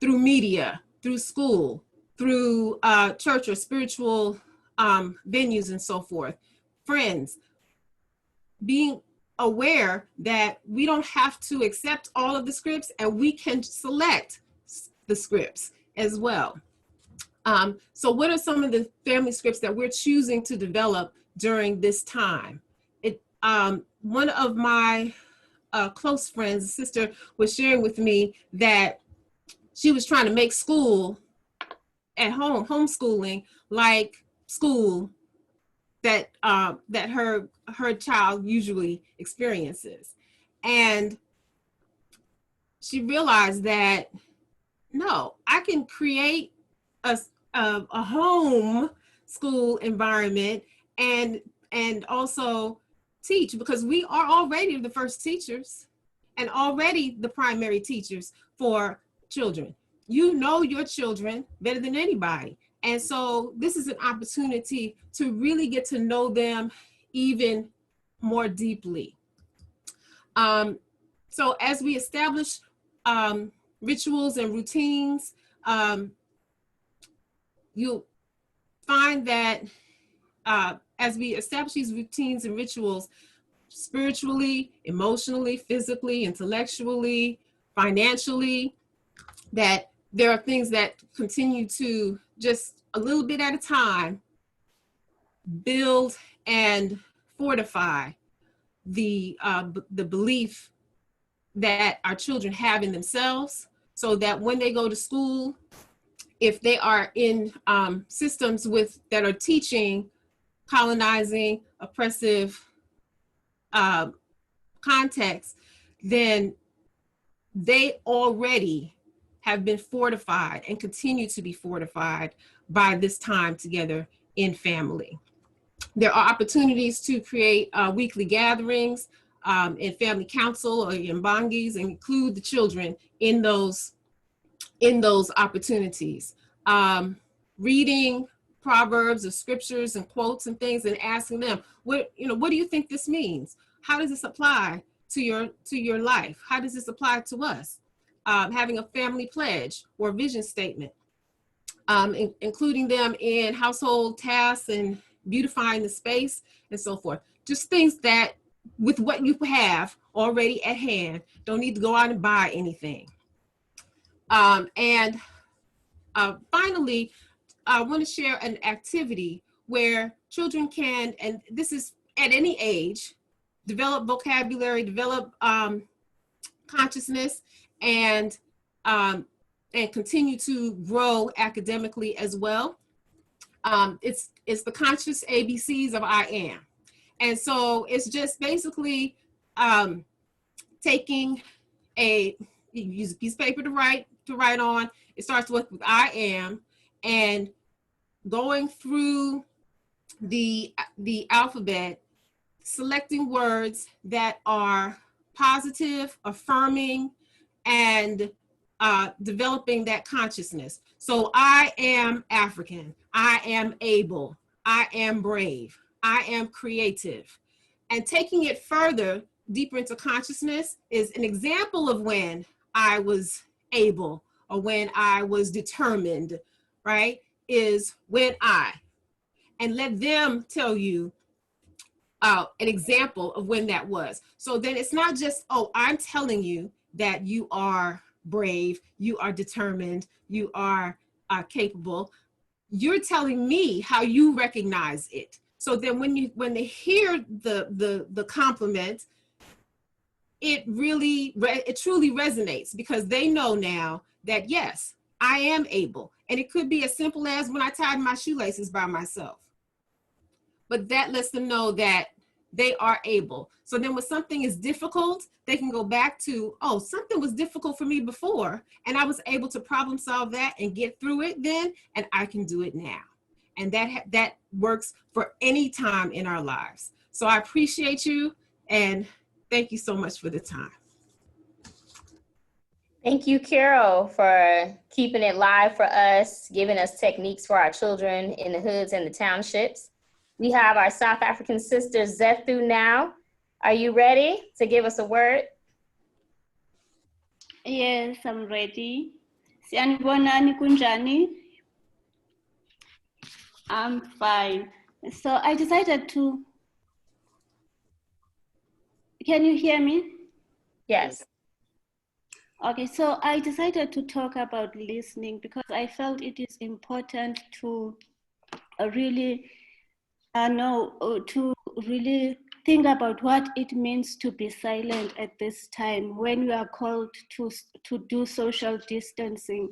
through media, through school, through church or spiritual venues and so forth, friends, being aware that we don't have to accept all of the scripts and we can select the scripts as well. So what are some of the family scripts that we're choosing to develop during this time? One of my close friends, a sister, was sharing with me that she was trying to make school at home, homeschooling, like school that her child usually experiences. And she realized that, no, I can create a home school environment and also teach, because we are already the first teachers and already the primary teachers for children. You know your children better than anybody. And so this is an opportunity to really get to know them even more deeply. So as we establish rituals and routines, you'll find that as we establish these routines and rituals, spiritually, emotionally, physically, intellectually, financially, that there are things that continue to, just a little bit at a time, build and fortify the belief that our children have in themselves, so that when they go to school, if they are in systems that are teaching colonizing, oppressive contexts, then they already have been fortified and continue to be fortified by this time together in family. There are opportunities to create weekly gatherings in family council or Mbangis, and include the children in those opportunities. Reading proverbs or scriptures and quotes and things, and asking them, what do you think this means? How does this apply to your life? How does this apply to us? Having a family pledge or vision statement, including them in household tasks and beautifying the space and so forth. Just things that with what you have already at hand, don't need to go out and buy anything. Finally, I want to share an activity where children can, and this is at any age, develop vocabulary, develop consciousness, and continue to grow academically as well. It's the conscious ABCs of I am. And so it's just basically taking you use a piece of paper to write on. It starts with I am, and going through the alphabet, selecting words that are positive, affirming, and developing that consciousness. So I am African, I am able, I am brave, I am creative. And taking it further, deeper into consciousness is an example of when I was able or when I was determined, right? Is when and let them tell you an example of when that was. So then it's not just, oh, I'm telling you that you are brave, you are determined, you are capable. You're telling me how you recognize it. So then when they hear the compliment, it truly resonates, because they know now that yes, I am able. And it could be as simple as when I tied my shoelaces by myself. But that lets them know that they are able. So then when something is difficult, they can go back to, oh, something was difficult for me before, and I was able to problem solve that and get through it then, and I can do it now. And that works for any time in our lives. So I appreciate you, and thank you so much for the time. Thank you, Carol, for keeping it live for us, giving us techniques for our children in the hoods and the townships. We have our South African sister, Zethu, now. Are you ready to give us a word? Yes, I'm ready. Siyanibonani kunjani? I'm fine. So I decided to, can you hear me? Yes. Okay, so I decided to talk about listening because I felt it is important to really think about what it means to be silent at this time when we are called to do social distancing.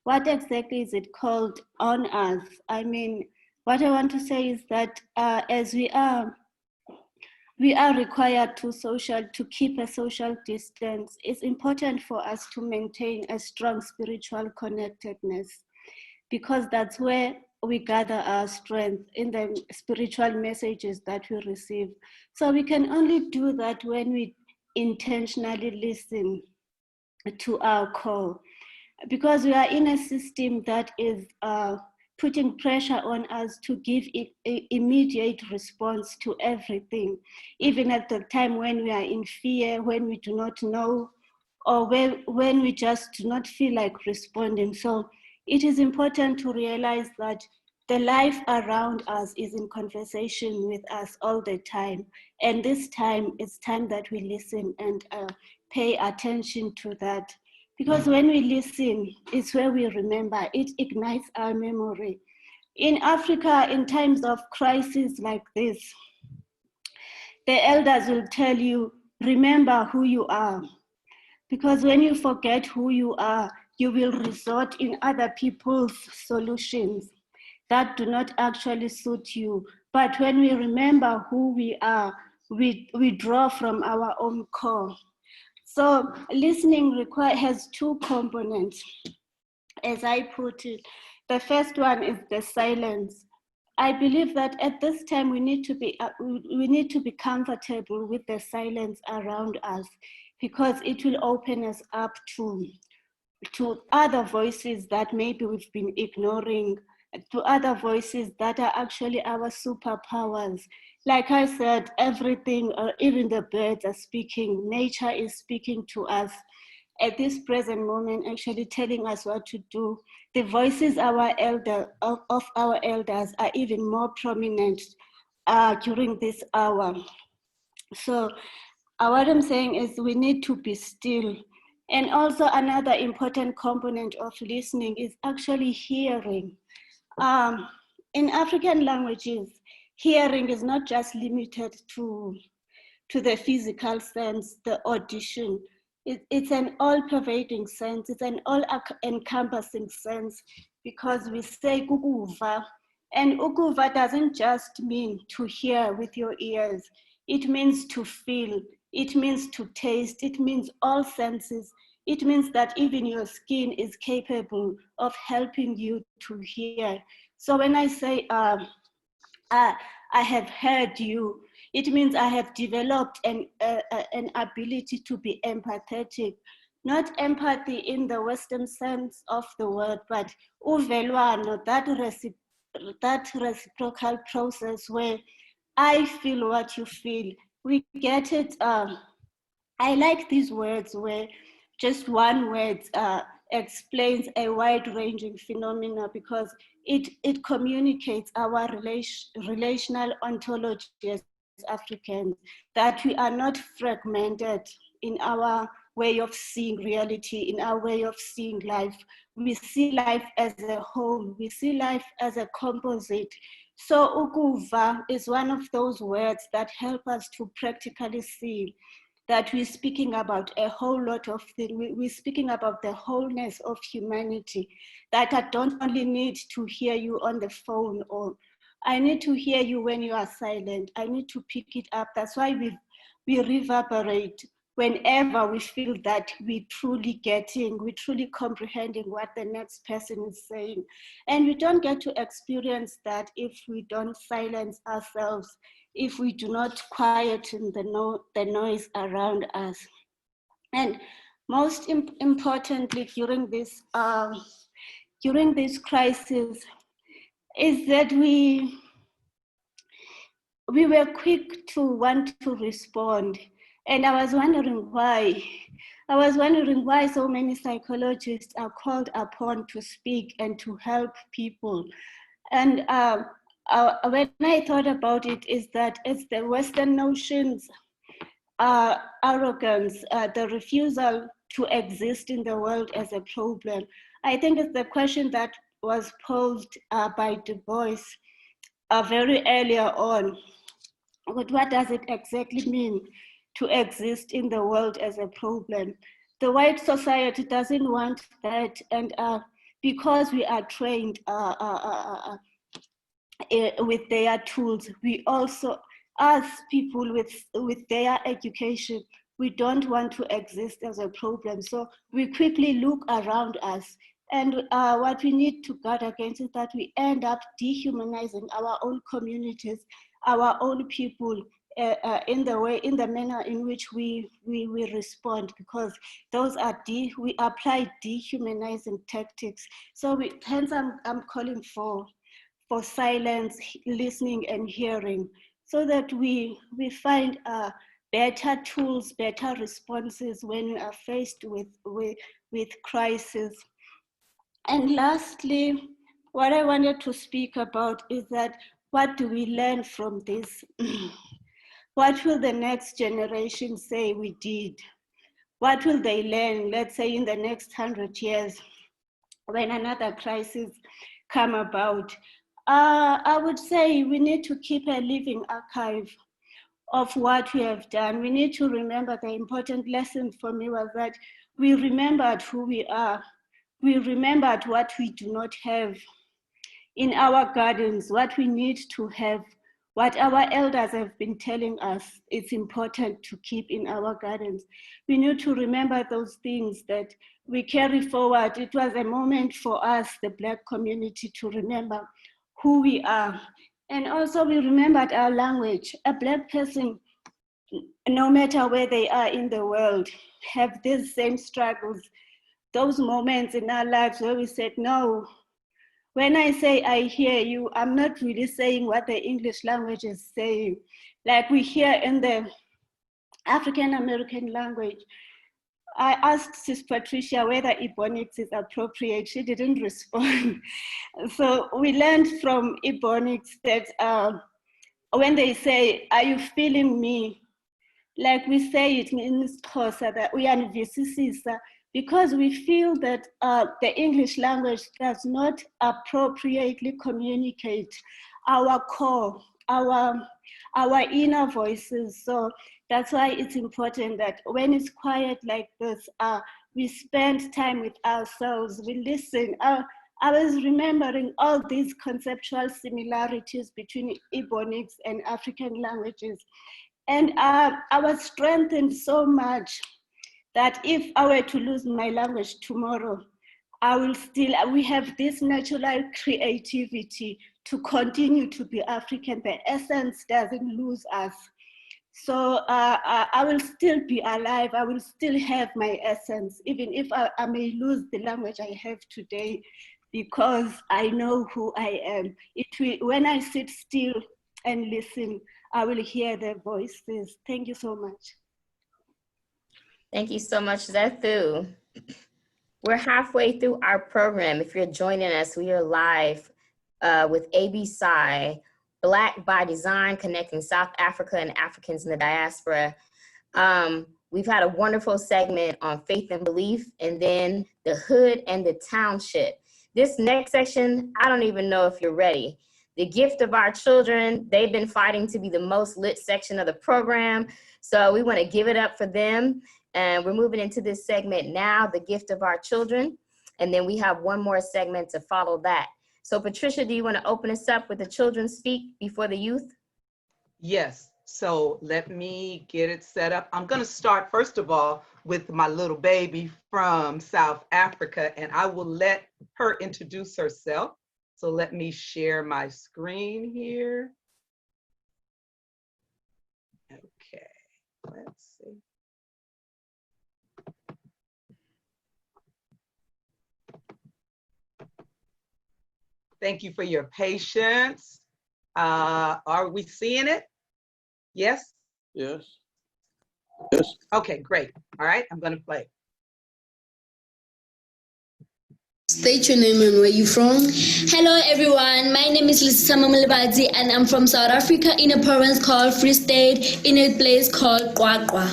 What exactly is it called on us? I mean, what I want to say is that as we are required to keep a social distance, it's important for us to maintain a strong spiritual connectedness, because that's where we gather our strength in the spiritual messages that we receive. So we can only do that when we intentionally listen to our call, because we are in a system that is putting pressure on us to give immediate response to everything, even at the time when we are in fear, when we do not know, or when we just do not feel like responding. So it is important to realize that the life around us is in conversation with us all the time. And this time, it's time that we listen and pay attention to that. Because when we listen, it's where we remember. It ignites our memory. In Africa, in times of crisis like this, the elders will tell you, remember who you are. Because when you forget who you are, you will resort in other people's solutions that do not actually suit you. But when we remember who we are, we draw from our own core. So listening has two components, as I put it. The first one is the silence. I believe that at this time we need to be comfortable with the silence around us, because it will open us up to other voices that maybe we've been ignoring, to other voices that are actually our superpowers. Like I said, everything, even the birds are speaking. Nature is speaking to us at this present moment, actually telling us what to do. The voices of our elders are even more prominent during this hour. So what I'm saying is we need to be still. And also another important component of listening is actually hearing. In African languages, hearing is not just limited to the physical sense, the audition. It's an all-pervading sense. It's an all-encompassing sense, because we say ukuva, and ukuva doesn't just mean to hear with your ears. It means to feel. It means to taste. It means all senses. It means that even your skin is capable of helping you to hear. So when I say I have heard you, it means I have developed an ability to be empathetic. Not empathy in the Western sense of the word, but uvelwano, that reciprocal process where I feel what you feel. We get it. I like these words where just one word explains a wide-ranging phenomena, because it communicates our relational ontology as Africans, that we are not fragmented in our way of seeing reality, in our way of seeing life. We see life as a whole. We see life as a composite. So ukuva is one of those words that help us to practically see that we're speaking about a whole lot of things. We're speaking about the wholeness of humanity, that I don't only need to hear you on the phone, or I need to hear you when you are silent. I need to pick it up. That's why we reverberate whenever we feel that we're truly comprehending what the next person is saying. And we don't get to experience that if we don't silence ourselves, if we do not quieten the noise around us. And most importantly, during this crisis, is that we were quick to want to respond. And I was wondering why. I was wondering why so many psychologists are called upon to speak and to help people. And when I thought about it, is that it's the Western notions, arrogance, the refusal to exist in the world as a problem. I think it's the question that was posed by Du Bois very earlier on. But what does it exactly mean to exist in the world as a problem? The white society doesn't want that, and because we are trained with their tools, we also, as people with their education, we don't want to exist as a problem. So we quickly look around us. And what we need to guard against is that we end up dehumanizing our own communities, our own people, in the manner in which we respond, because those are we apply dehumanizing tactics. So hence I'm calling for silence, listening, and hearing, so that we find better tools, better responses when we are faced with crisis. And lastly, what I wanted to speak about is that what do we learn from this? What will the next generation say we did? What will they learn, let's say in the next 100 years, when another crisis come about? I would say we need to keep a living archive of what we have done. We need to remember. The important lesson for me was that we remembered who we are. We remembered what we do not have in our gardens, what we need to have, what our elders have been telling us it's important to keep in our gardens. We need to remember those things that we carry forward. It was a moment for us, the Black community, to remember who we are. And also we remembered our language. A Black person, no matter where they are in the world, have these same struggles, those moments in our lives where we said, no, when I say I hear you, I'm not really saying what the English language is saying. Like we hear in the African American language. I asked Sis Patricia whether Ebonics is appropriate. She didn't respond. So we learned from Ebonics that when they say, "Are you feeling me?" Like we say it in Xhosa, that we are visisisa, because we feel that the English language does not appropriately communicate our core, our inner voices. So that's why it's important that when it's quiet like this, we spend time with ourselves, we listen. I was remembering all these conceptual similarities between Ebonics and African languages. And I was strengthened so much that if I were to lose my language tomorrow, we have this natural creativity to continue to be African. The essence doesn't lose us. So I will still be alive. I will still have my essence, even if I may lose the language I have today, because I know who I am. When I sit still and listen, I will hear their voices. Thank you so much. Thank you so much, Zethu. We're halfway through our program. If you're joining us, we are live with ABSI, Black by Design, connecting South Africa and Africans in the diaspora. We've had a wonderful segment on faith and belief, and then the hood and the township. This next section, I don't even know if you're ready. The gift of our children, they've been fighting to be the most lit section of the program. So we want to give it up for them. And we're moving into this segment now, the gift of our children. And then we have one more segment to follow that. So Patricia, do you want to open us up with the children speak before the youth? Yes, so let me get it set up. I'm going to start, first of all, with my little baby from South Africa, and I will let her introduce herself. So let me share my screen here. Okay, let's see. Thank you for your patience. Are we seeing it? Yes? Yes. Yes. Okay, great. All right, I'm gonna play. State your name and where you from. Hello everyone, my name is Lisa Mamalibadzi and I'm from South Africa in a province called Free State in a place called QwaQwa.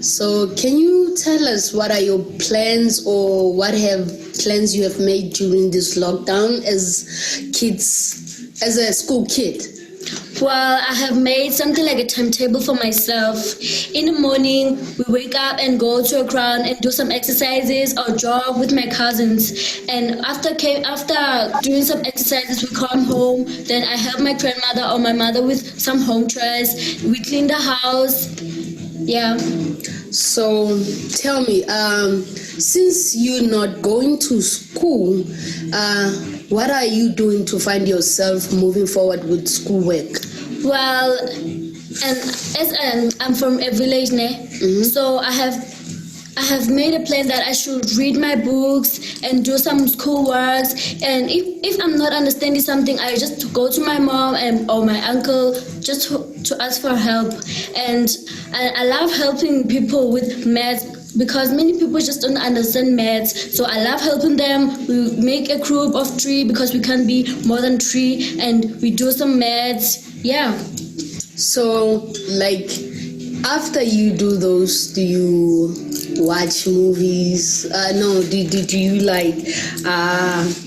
So can you tell us what are your plans or what have plans you have made during this lockdown as kids, as a school kid? Well, I have made something like a timetable for myself. In the morning, we wake up and go to a ground and do some exercises or jog with my cousins. And after doing some exercises, we come home. Then I help my grandmother or my mother with some home chores. We clean the house. Yeah. So tell me, since you're not going to school, what are you doing to find yourself moving forward with schoolwork? Well, and I'm from a village, so I have made a plan that I should read my books and do some school works. And if I'm not understanding something, I just go to my mom or my uncle just to ask for help. And I love helping people with maths because many people just don't understand maths. So I love helping them. We make a group of 3 because we can't be more than 3, and we do some maths. Yeah. So like after you do those, do you watch movies? No, do you like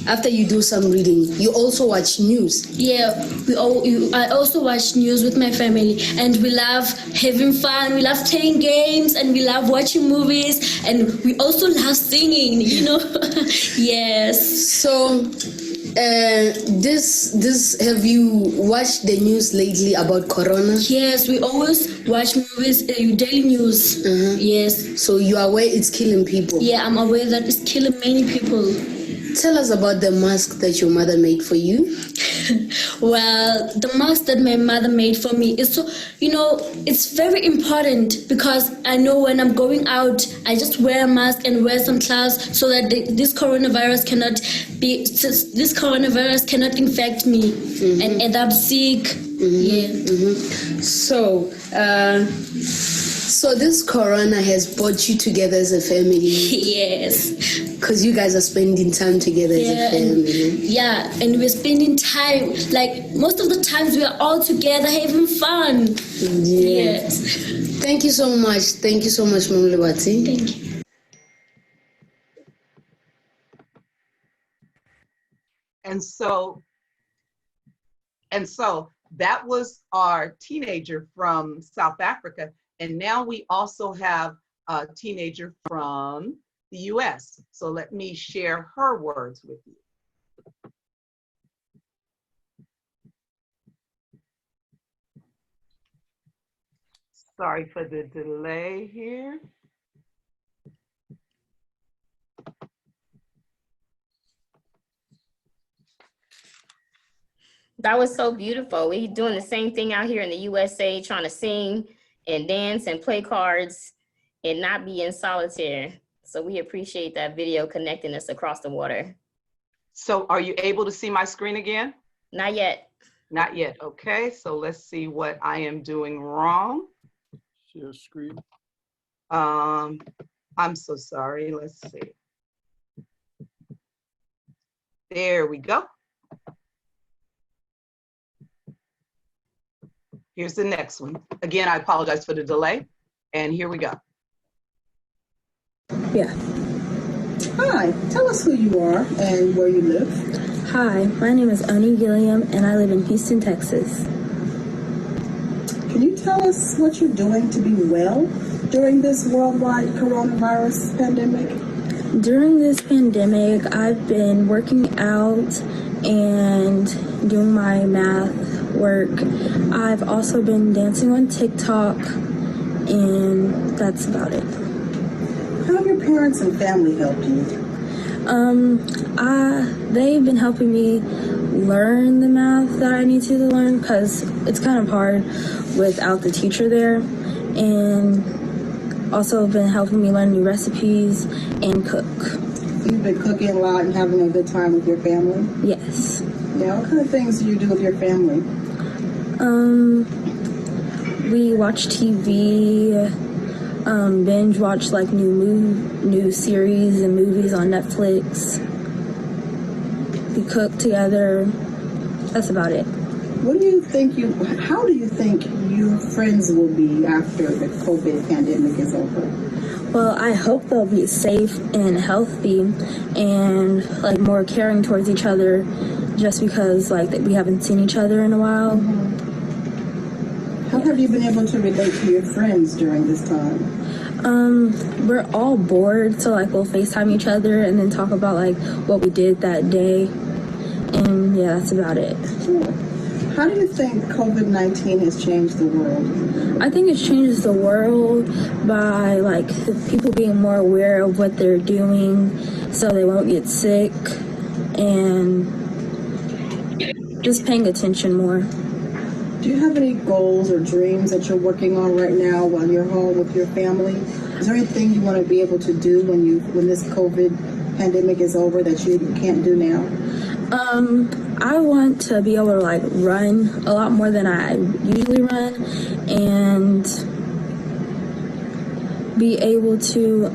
after you do some reading, you also watch news? Yeah, I also watch news with my family, and we love having fun. We love playing games, and we love watching movies, and we also love singing. Yes. So. Have you watched the news lately about Corona? Yes, we always watch movies, daily news. Yes. So you are aware it's killing people? Yeah, I'm aware that it's killing many people. Tell us about the mask that your mother made for you. Well, the mask that my mother made for me is so, it's very important because I know when I'm going out, I just wear a mask and wear some gloves so that this coronavirus cannot infect me and end up sick. So this corona has brought you together as a family. Yes. Because you guys are spending time together as a family. And we're spending time, like most of the times we are all together having fun. Yes. Thank you so much. Thank you so much, Mom Lebati. Thank you. And so that was our teenager from South Africa. And now we also have a teenager from the US. So let me share her words with you. Sorry for the delay here. That was so beautiful. We doing the same thing out here in the USA, trying to sing and dance and play cards and not be in solitaire. So we appreciate that video connecting us across the water. So are you able to see my screen again? Not yet. Not yet. Okay, so let's see what I am doing wrong. Share screen. I'm so sorry. Let's see. There we go. Here's the next one. Again, I apologize for the delay. And here we go. Yeah. Hi, tell us who you are and where you live. Hi, my name is Oni Gilliam and I live in Houston, Texas. Can you tell us what you're doing to be well during this worldwide coronavirus pandemic? During this pandemic, I've been working out and doing my math work. I've also been dancing on TikTok, and that's about it. How have your parents and family helped you? They've been helping me learn the math that I need to learn because it's kind of hard without the teacher there, and also been helping me learn new recipes and cook. You've been cooking a lot and having a good time with your family? Yes. Yeah, what kind of things do you do with your family? We watch TV, binge watch like new series and movies on Netflix. We cook together. That's about it. How do you think your friends will be after the COVID pandemic is over? Well, I hope they'll be safe and healthy and like more caring towards each other, just because like we haven't seen each other in a while. How have you been able to relate to your friends during this time? We're all bored, so like we'll FaceTime each other and then talk about like what we did that day. And yeah, that's about it. Sure. How do you think COVID-19 has changed the world? I think it changes the world by like people being more aware of what they're doing so they won't get sick and just paying attention more. Do you have any goals or dreams that you're working on right now while you're home with your family? Is there anything you want to be able to do when this COVID pandemic is over that you can't do now? I want to be able to like run a lot more than I usually run and be able to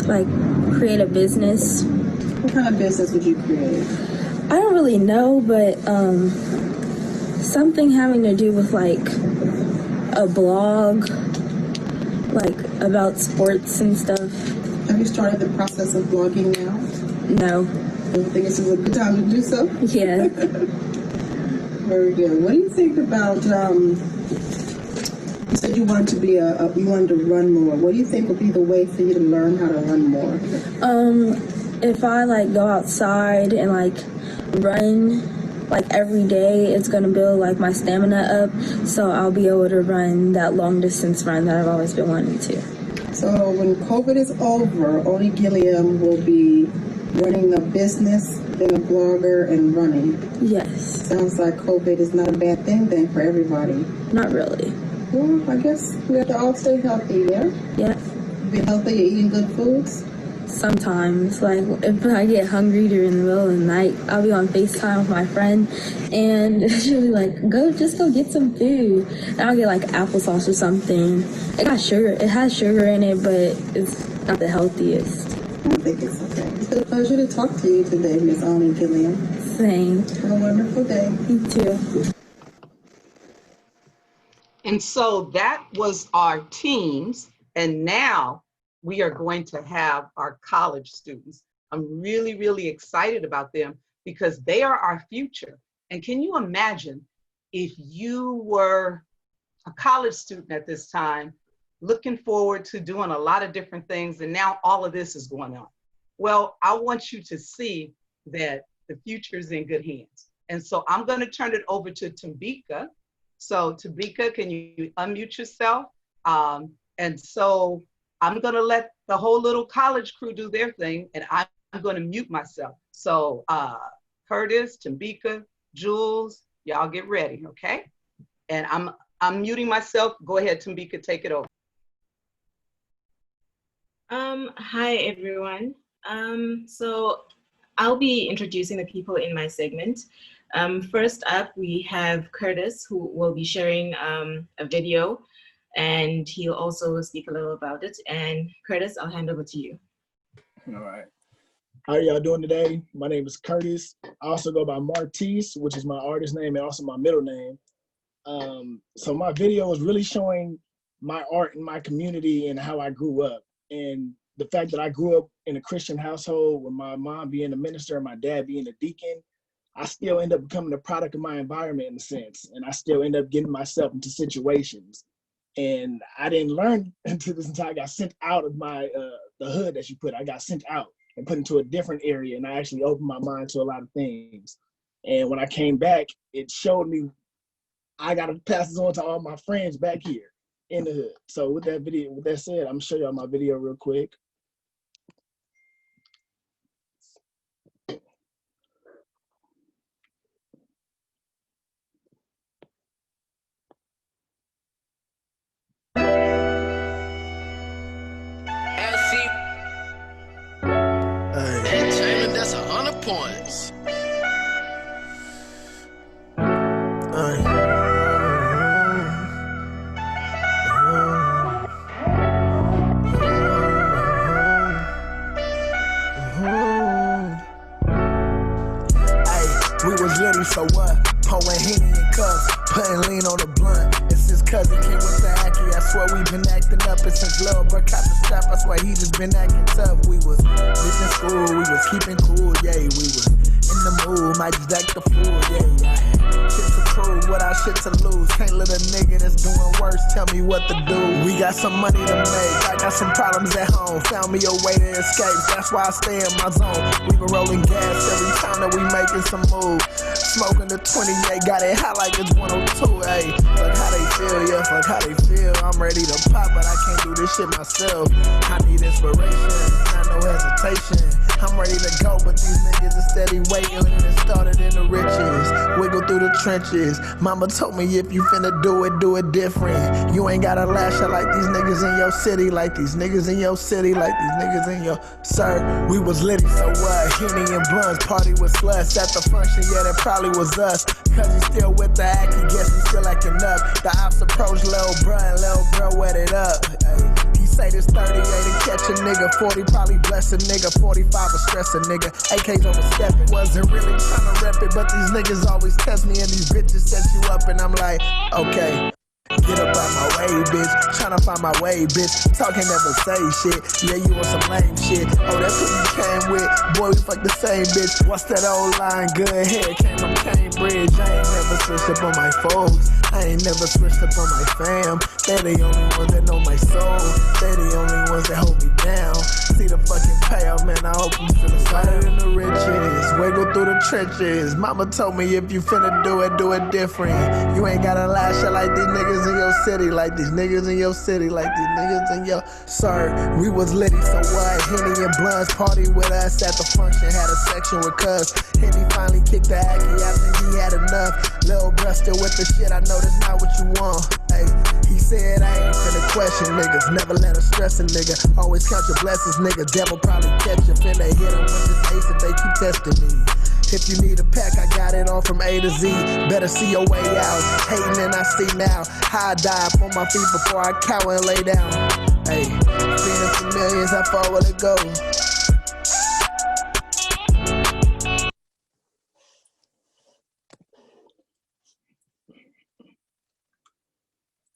like create a business. What kind of business would you create? I don't really know, but something having to do with like a blog, like about sports and stuff. Have you started the process of blogging now? No. You think this is a good time to do so? Yeah. Very good. What do you think about, you said you wanted to be you wanted to run more. What do you think would be the way for you to learn how to run more? If I like go outside and like run like every day, it's gonna build like my stamina up, so I'll be able to run that long distance run that I've always been wanting to. So when COVID is over, Oni Gilliam will be running a business, being a blogger, and running. Yes. Sounds like COVID is not a bad thing then for everybody. Not really. Well, I guess we have to all stay healthy, yeah? Yes. Be healthy, you're eating good foods? Sometimes, like if I get hungry during the middle of the night, I'll be on FaceTime with my friend and she'll be like, just go get some food. And I'll get like applesauce or something. It got sugar, it has sugar in it, but it's not the healthiest. I think it's okay. It's been a pleasure to talk to you today, Ms. Ani Gilliam. Same. Have a wonderful day. You too. And so that was our teams, and now we are going to have our college students. I'm really, really excited about them because they are our future. And can you imagine if you were a college student at this time, looking forward to doing a lot of different things, and now all of this is going on? Well, I want you to see that the future is in good hands. And so I'm going to turn it over to Tambika. So Tambika, can you unmute yourself? And so I'm going to let the whole little college crew do their thing, and I'm going to mute myself. So Curtis, Tambika, Jules, y'all get ready, okay? And I'm muting myself. Go ahead, Tambika, take it over. Hi, everyone. So I'll be introducing the people in my segment. First up, we have Curtis, who will be sharing a video, and he'll also speak a little about it. And Curtis, I'll hand over to you. All right. How are y'all doing today? My name is Curtis. I also go by Martise, which is my artist name and also my middle name. So my video is really showing my art in my community and how I grew up. And the fact that I grew up in a Christian household with my mom being a minister and my dad being a deacon, I still end up becoming a product of my environment in a sense. And I still end up getting myself into situations. And I didn't learn until I got sent out of my, the hood that you put. I got sent out and put into a different area. And I actually opened my mind to a lot of things. And when I came back, it showed me I got to pass this on to all my friends back here in the hood. So with that video, with that said, I'm gonna show y'all my video real quick. Entertainment, that's 100 points. We was litty, so what? Pouring Henny in cups, putting lean on the blunt. It's his cousin came with the Aki. I swear we been acting up, and since Lil Bro caught the strap, I swear he just been acting tough. We was missing school, we was keeping cool, yeah. We was in the mood, might just act the fool, yeah. I had shit to prove, without shit to lose. Can't let a nigga that's doing worse tell me what to do. We got some money to make, I got some problems at home. Found me a way to escape, that's why I stay in my zone. We been rolling gas every time that we making some moves. Smoking the 28, got it hot like it's 102, ayy. Fuck how they feel, yeah, fuck how they feel. I'm ready to pop, but I can't do this shit myself. I need inspiration, not no hesitation. I'm ready to go, but these niggas are steady waiting. And it started in the riches, wiggle through the trenches. Mama told me if you finna do it different. You ain't gotta lash out like these niggas in your city, like these niggas in your city, like these niggas in your sir. We was litty, so what? Henny and blunts, party with sluts at the function, yeah, that probably was us. Cause he still with the act, he guess he still acting up. The ops approach Lil Bro and Lil Bro wet it up. He say this 38 and catch a nigga, 40 probably bless a nigga, 45 will stress a nigga, AK's overstepping. Wasn't really trying to rep it, but these niggas always test me and these bitches set you up and I'm like, okay. Get up out my way, bitch. Tryna find my way, bitch. Talking never say shit. Yeah, you want some lame shit. Oh, that's who you came with. Boy, we fuck the same bitch. What's that old line? Good hair came from Cambridge. I ain't never switched up on my folks. I ain't never switched up on my fam. They the only ones that know my soul. They the only ones that hold me down. See the fucking payoff, man. I hope you feel excited in the riches. Wiggle through the trenches. Mama told me if you finna do it different. You ain't gotta lash out like these niggas in your city, like these niggas in your city, like these niggas in your sir. We was litty, so what? Henny and Blunts party with us at the function, had a section with cuz. Henny finally kicked the Aki after he had enough. Lil' bruh still with the shit, I know that's not what you want. Hey, he said I ain't finna question niggas, never let her stress a nigga. Always count your blessings, nigga. Devil probably catch you, finna hit him with this ace if they keep testing me. If you need a pack, I got it all from A to Z. Better see your way out. Hating and I see now. How I dive on my feet before I cower and lay down. Hey, feeling for millions, how far will it go?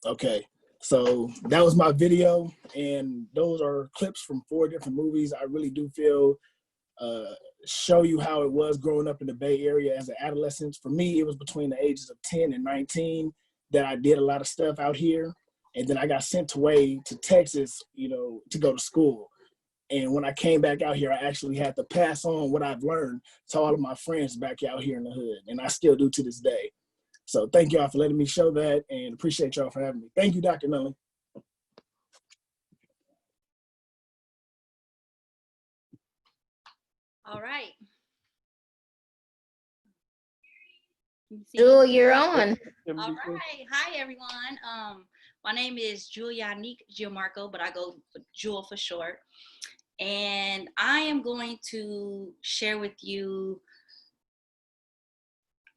Okay, so that was my video, and those are clips from 4 different movies. I really do feel show you how it was growing up in the Bay Area as an adolescent. For me, it was between the ages of 10 and 19 that I did a lot of stuff out here, and then I got sent away to Texas, you know, to go to school. And when I came back out here, I actually had to pass on what I've learned to all of my friends back out here in the hood, and I still do to this day. So thank y'all for letting me show that, and appreciate y'all for having me. Thank you, Dr. Nunley. All right. Jewel, you're on. All right. Hi, everyone. My name is Julianique Gianmarco, but I go for Jewel for short. And I am going to share with you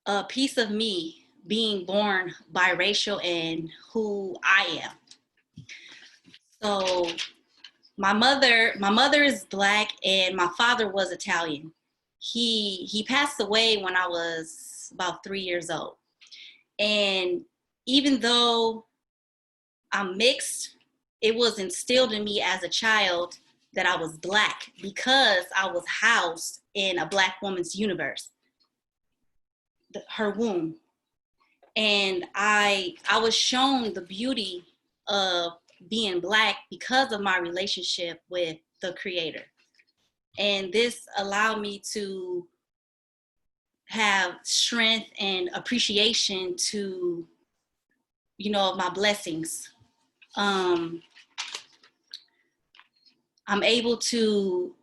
a piece of me being born biracial and who I am. So my mother is Black and my father was Italian. He passed away when I was about 3 years old. And even though I'm mixed, it was instilled in me as a child that I was Black because I was housed in a Black woman's universe, her womb. And I was shown the beauty of being Black because of my relationship with the Creator. And this allowed me to have strength and appreciation to, you know, my blessings. I'm able to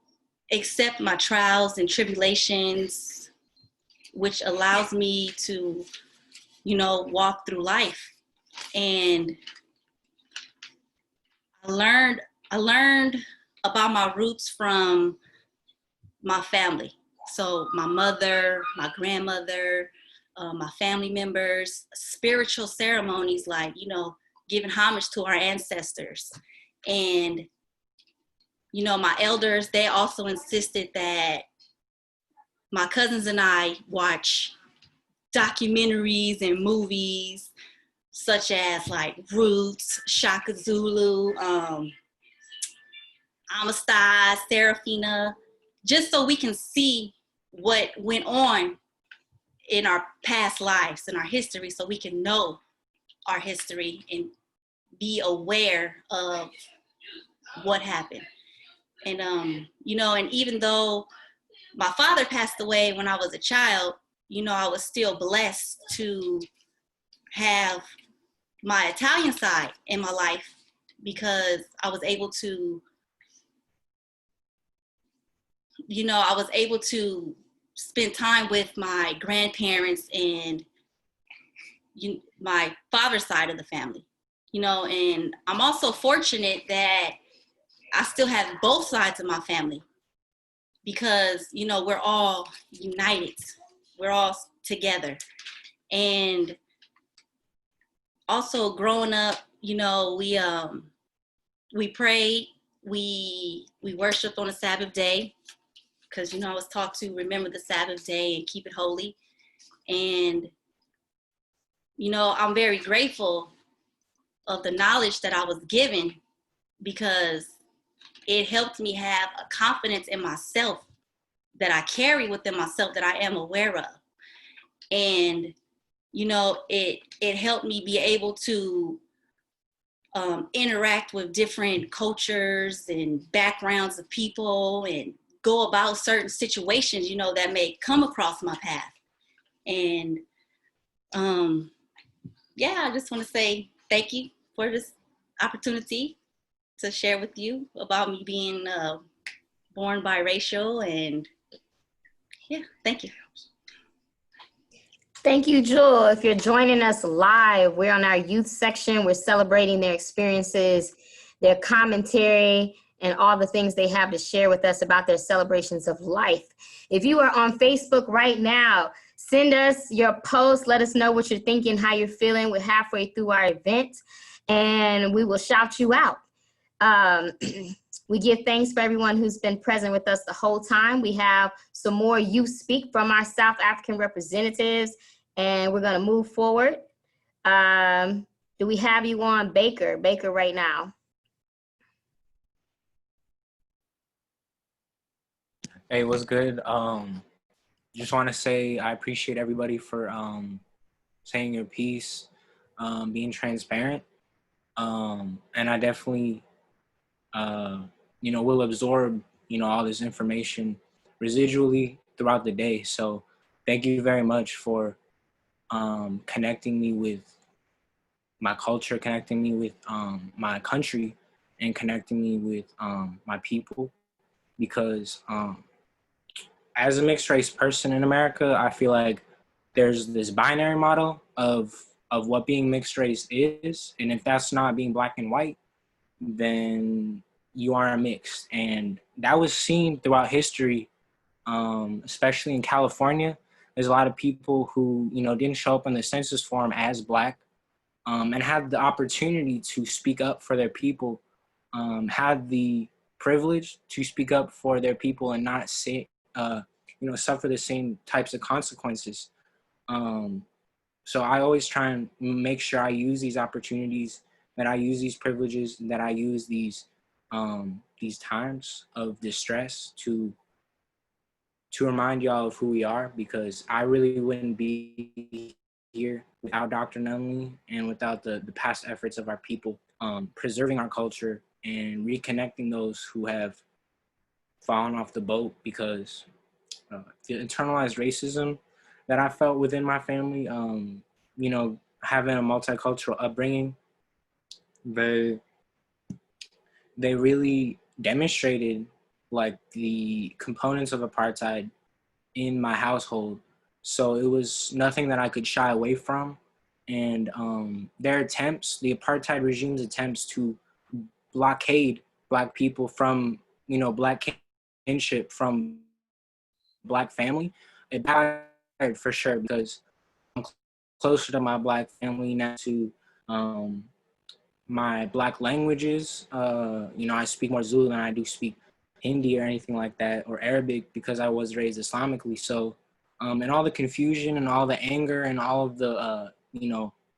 accept my trials and tribulations, which allows me to, you know, walk through life. And I learned about my roots from my family. So my mother, my grandmother, my family members, spiritual ceremonies like, you know, giving homage to our ancestors. And, you know, my elders, they also insisted that my cousins and I watch documentaries and movies such as like Roots, Shaka Zulu, Amistad, Serafina, just so we can see what went on in our past lives and our history, so we can know our history and be aware of what happened. And, you know, and even though my father passed away when I was a child, you know, I was still blessed to have my Italian side in my life because I was able to, you know, I was able to spend time with my grandparents and my father's side of the family, you know, and I'm also fortunate that I still have both sides of my family because, you know, we're all united. We're all together. And also growing up, you know, we prayed, we worshiped on the Sabbath day because, you know, I was taught to remember the Sabbath day and keep it holy. And, you know, I'm very grateful of the knowledge that I was given because it helped me have a confidence in myself that I carry within myself that I am aware of. And, you know, it helped me be able to interact with different cultures and backgrounds of people and go about certain situations, you know, that may come across my path. And yeah, I just want to say thank you for this opportunity to share with you about me being born biracial, and yeah, thank you. Thank you, Jewel. If you're joining us live, we're on our youth section. We're celebrating their experiences, their commentary, and all the things they have to share with us about their celebrations of life. If you are on Facebook right now, send us your post. Let us know what you're thinking, how you're feeling. We're halfway through our event, and we will shout you out. We give thanks for everyone who's been present with us the whole time. We have some more youth speak from our South African representatives, and we're going to move forward. Do we have you on Baker right now? Hey, what's good? Just want to say I appreciate everybody for saying your piece, being transparent, and I definitely, will absorb, all this information residually throughout the day. So thank you very much for connecting me with my culture, connecting me with my country, and connecting me with my people, because as a mixed race person in America, I feel like there's this binary model of what being mixed race is, and if that's not being black and white, then you aren't mixed. And that was seen throughout history, especially in California. There's a lot of people who, didn't show up on the census form as black, and had the opportunity to speak up for their people, had the privilege to speak up for their people and not say, suffer the same types of consequences. So I always try and make sure I use these opportunities, that I use these privileges, that I use these times of distress to remind y'all of who we are, because I really wouldn't be here without Dr. Nunley and without the past efforts of our people, preserving our culture and reconnecting those who have fallen off the boat, because the internalized racism that I felt within my family, having a multicultural upbringing, they really demonstrated like the components of apartheid in my household. So it was nothing that I could shy away from. And their attempts, the apartheid regime's attempts to blockade Black people from, Black kinship, from Black family, it backfired for sure, because I'm closer to my Black family now, to my Black languages. I speak more Zulu than I do speak Hindi or anything like that, or Arabic, because I was raised Islamically. So, and all the confusion and all the anger and all of the,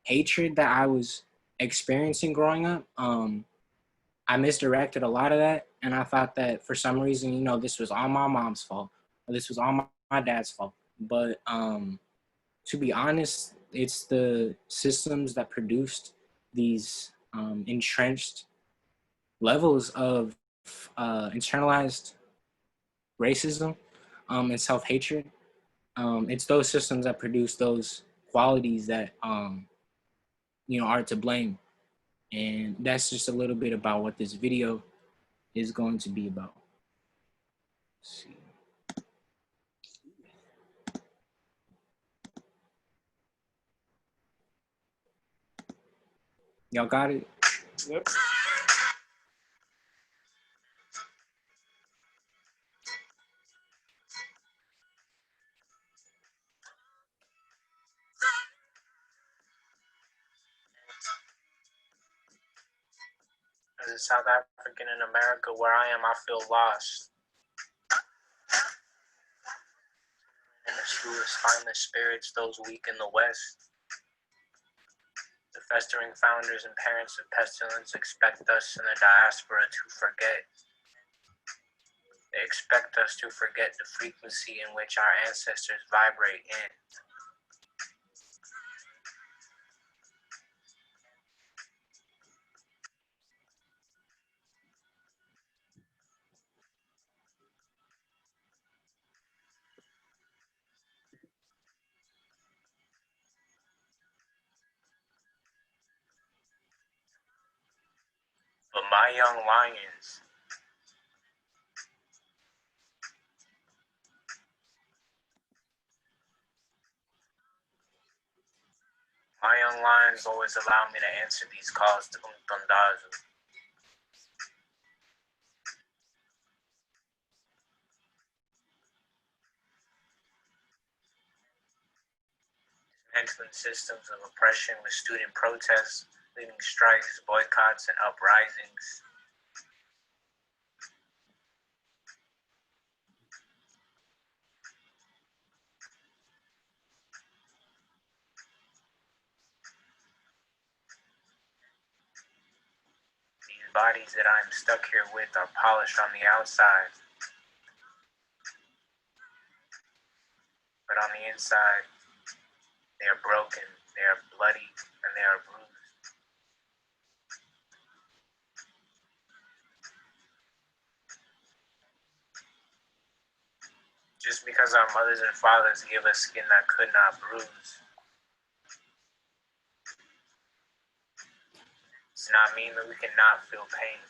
hatred that I was experiencing growing up, I misdirected a lot of that. And I thought that for some reason, this was all my mom's fault, or this was all my dad's fault. But to be honest, it's the systems that produced these entrenched levels of internalized racism and self-hatred. It's those systems that produce those qualities that are to blame. And that's just a little bit about what this video is going to be about. Let's see. Y'all got it? Yep. As a South African in America, where I am, I feel lost. In the truest, spineless spirits, those weak in the West. The festering founders and parents of pestilence expect us in the diaspora to forget. They expect us to forget the frequency in which our ancestors vibrate in. My Young Lions. My Young Lions always allow me to answer these calls to Umtandazo. Dismantling systems of oppression with student protests, leading strikes, boycotts, and uprisings. These bodies that I'm stuck here with are polished on the outside, but on the inside, they are broken, they are bloody, and they are bruised. Just because our mothers and fathers gave us skin that could not bruise, does not mean that we cannot feel pain.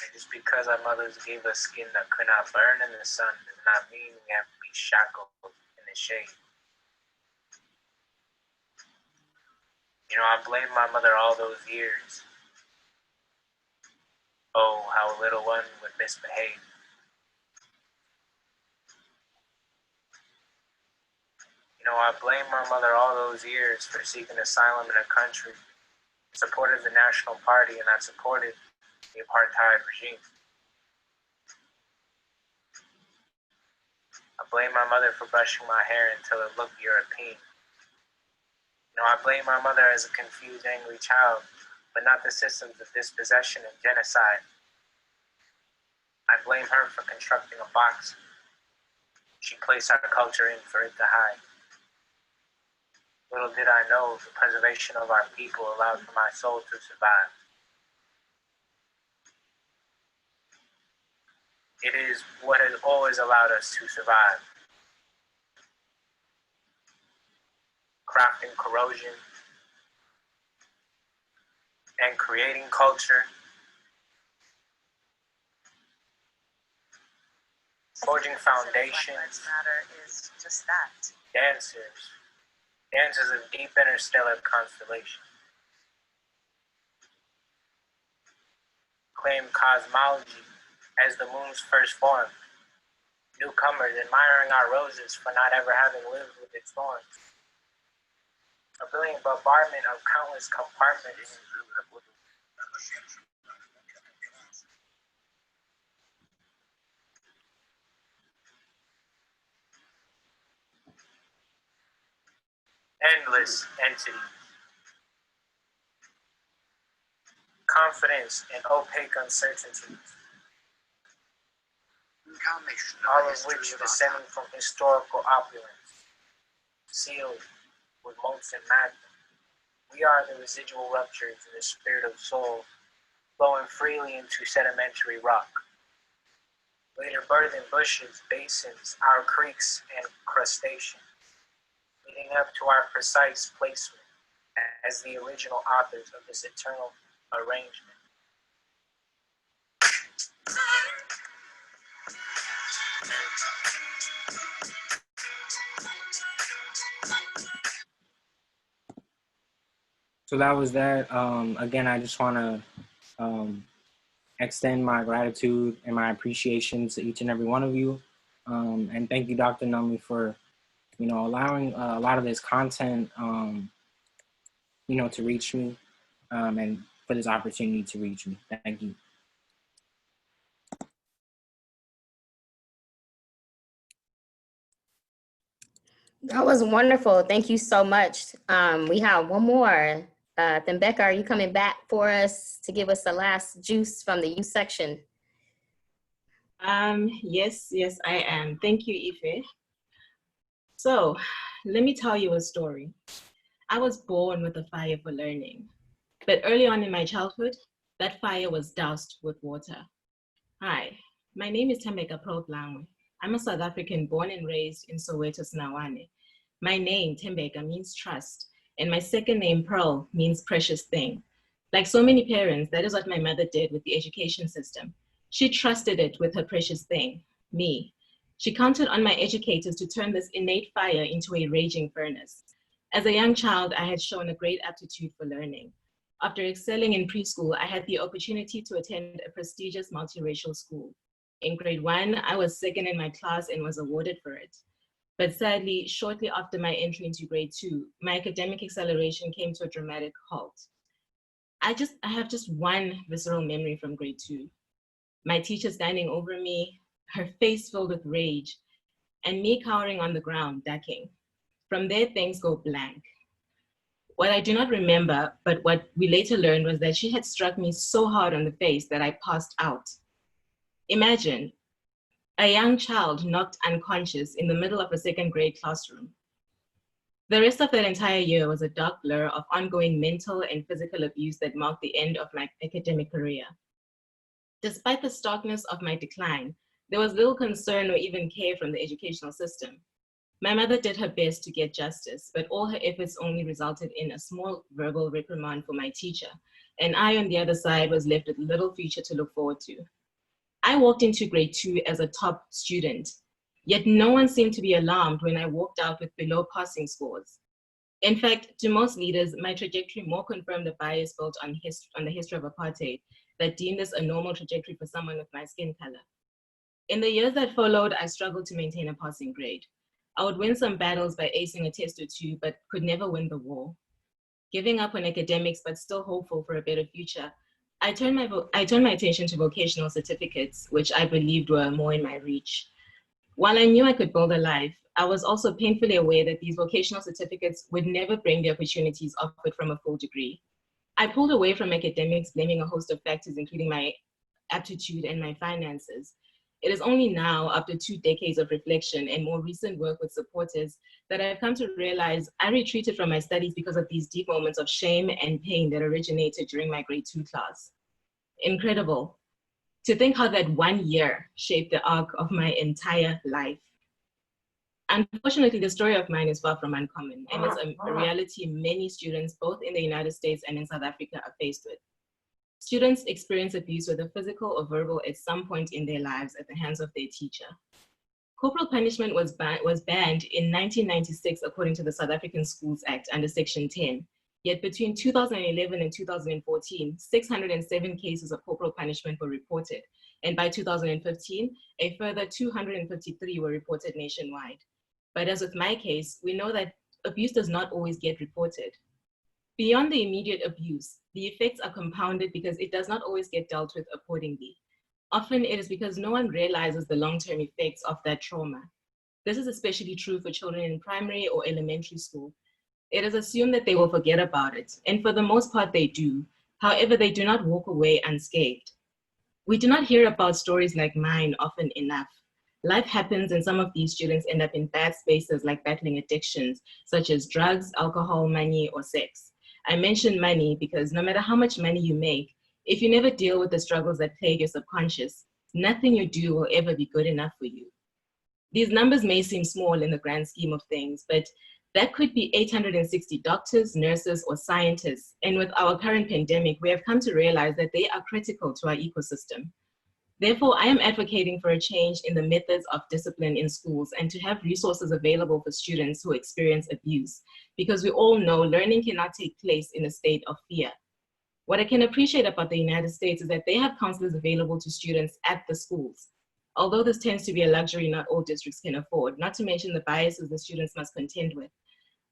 And just because our mothers gave us skin that could not burn in the sun does not mean we have to be shackled in the shade. You know, I blamed my mother all those years. Oh, how a little one would misbehave. You know, I blamed my mother all those years for seeking asylum in a country that supported the National Party and that supported the apartheid regime. I blame my mother for brushing my hair until it looked European. You know, I blame my mother as a confused, angry child, but not the systems of dispossession and genocide. I blame her for constructing a box she placed our culture in for it to hide. Little did I know the preservation of our people allowed for my soul to survive. It is what has always allowed us to survive. Crafting corrosion and creating culture, forging foundations. Matter is just that. Dancers of deep interstellar constellation. Claim cosmology as the moon's first form. Newcomers admiring our roses for not ever having lived with its thorns. A brilliant bombardment of countless compartments. Endless entities. Confidence and opaque uncertainties. All of which descending from historical opulence, sealed with molten magma. We are the residual ruptures in the spirit of soul, flowing freely into sedimentary rock. Later birthing bushes, basins, our creeks, and crustaceans, leading up to our precise placement as the original authors of this eternal arrangement. So that was that. Again, I just want to extend my gratitude and my appreciation to each and every one of you. And thank you, Dr. Numi, for, allowing a lot of this content, to reach me, and for this opportunity to reach me. Thank you. That was wonderful. Thank you so much. We have one more. Then Becca, are you coming back for us to give us the last juice from the youth section? Yes, I am. Thank you, Ife. So let me tell you a story. I was born with a fire for learning, but early on in my childhood, that fire was doused with water. Hi, my name is Thembeka Prof Langwe. I'm a South African born and raised in Soweto, Sinawane. My name, Tembeka, means trust, and my second name, Pearl, means precious thing. Like so many parents, that is what my mother did with the education system. She trusted it with her precious thing, me. She counted on my educators to turn this innate fire into a raging furnace. As a young child, I had shown a great aptitude for learning. After excelling in preschool, I had the opportunity to attend a prestigious multiracial school. In grade 1, I was second in my class and was awarded for it. But sadly, shortly after my entry into grade 2, my academic acceleration came to a dramatic halt. I have just one visceral memory from grade 2. My teacher standing over me, her face filled with rage, and me cowering on the ground, ducking. From there, things go blank. What I do not remember, but what we later learned, was that she had struck me so hard on the face that I passed out. Imagine a young child knocked unconscious in the middle of a second grade classroom. The rest of that entire year was a dark blur of ongoing mental and physical abuse that marked the end of my academic career. Despite the starkness of my decline, there was little concern or even care from the educational system. My mother did her best to get justice, but all her efforts only resulted in a small verbal reprimand for my teacher, and I, on the other side, was left with little future to look forward to. I walked into grade 2 as a top student, yet no one seemed to be alarmed when I walked out with below passing scores. In fact, to most leaders, my trajectory more confirmed the bias built on the history of apartheid that deemed this a normal trajectory for someone with my skin color. In the years that followed, I struggled to maintain a passing grade. I would win some battles by acing a test or two, but could never win the war. Giving up on academics, but still hopeful for a better future, I turned my attention to vocational certificates, which I believed were more in my reach. While I knew I could build a life, I was also painfully aware that these vocational certificates would never bring the opportunities offered from a full degree. I pulled away from academics, blaming a host of factors, including my aptitude and my finances. It is only now, after 2 decades of reflection and more recent work with supporters, that I've come to realize I retreated from my studies because of these deep moments of shame and pain that originated during my grade 2 class. Incredible to think how that 1 year shaped the arc of my entire life. Unfortunately, the story of mine is far from uncommon, and it's a reality many students, both in the United States and in South Africa, are faced with. Students experience abuse, whether physical or verbal, at some point in their lives at the hands of their teacher. Corporal punishment was banned in 1996 according to the South African Schools Act under Section 10. Yet between 2011 and 2014, 607 cases of corporal punishment were reported. And by 2015, a further 253 were reported nationwide. But as with my case, we know that abuse does not always get reported. Beyond the immediate abuse, the effects are compounded because it does not always get dealt with accordingly. Often it is because no one realizes the long-term effects of that trauma. This is especially true for children in primary or elementary school. It is assumed that they will forget about it, and for the most part they do. However, they do not walk away unscathed. We do not hear about stories like mine often enough. Life happens and some of these students end up in bad spaces like battling addictions, such as drugs, alcohol, money, or sex. I mention money because no matter how much money you make, if you never deal with the struggles that plague your subconscious, nothing you do will ever be good enough for you. These numbers may seem small in the grand scheme of things, but that could be 860 doctors, nurses, or scientists. And with our current pandemic, we have come to realize that they are critical to our ecosystem. Therefore, I am advocating for a change in the methods of discipline in schools and to have resources available for students who experience abuse, because we all know learning cannot take place in a state of fear. What I can appreciate about the United States is that they have counselors available to students at the schools. Although this tends to be a luxury not all districts can afford, not to mention the biases the students must contend with.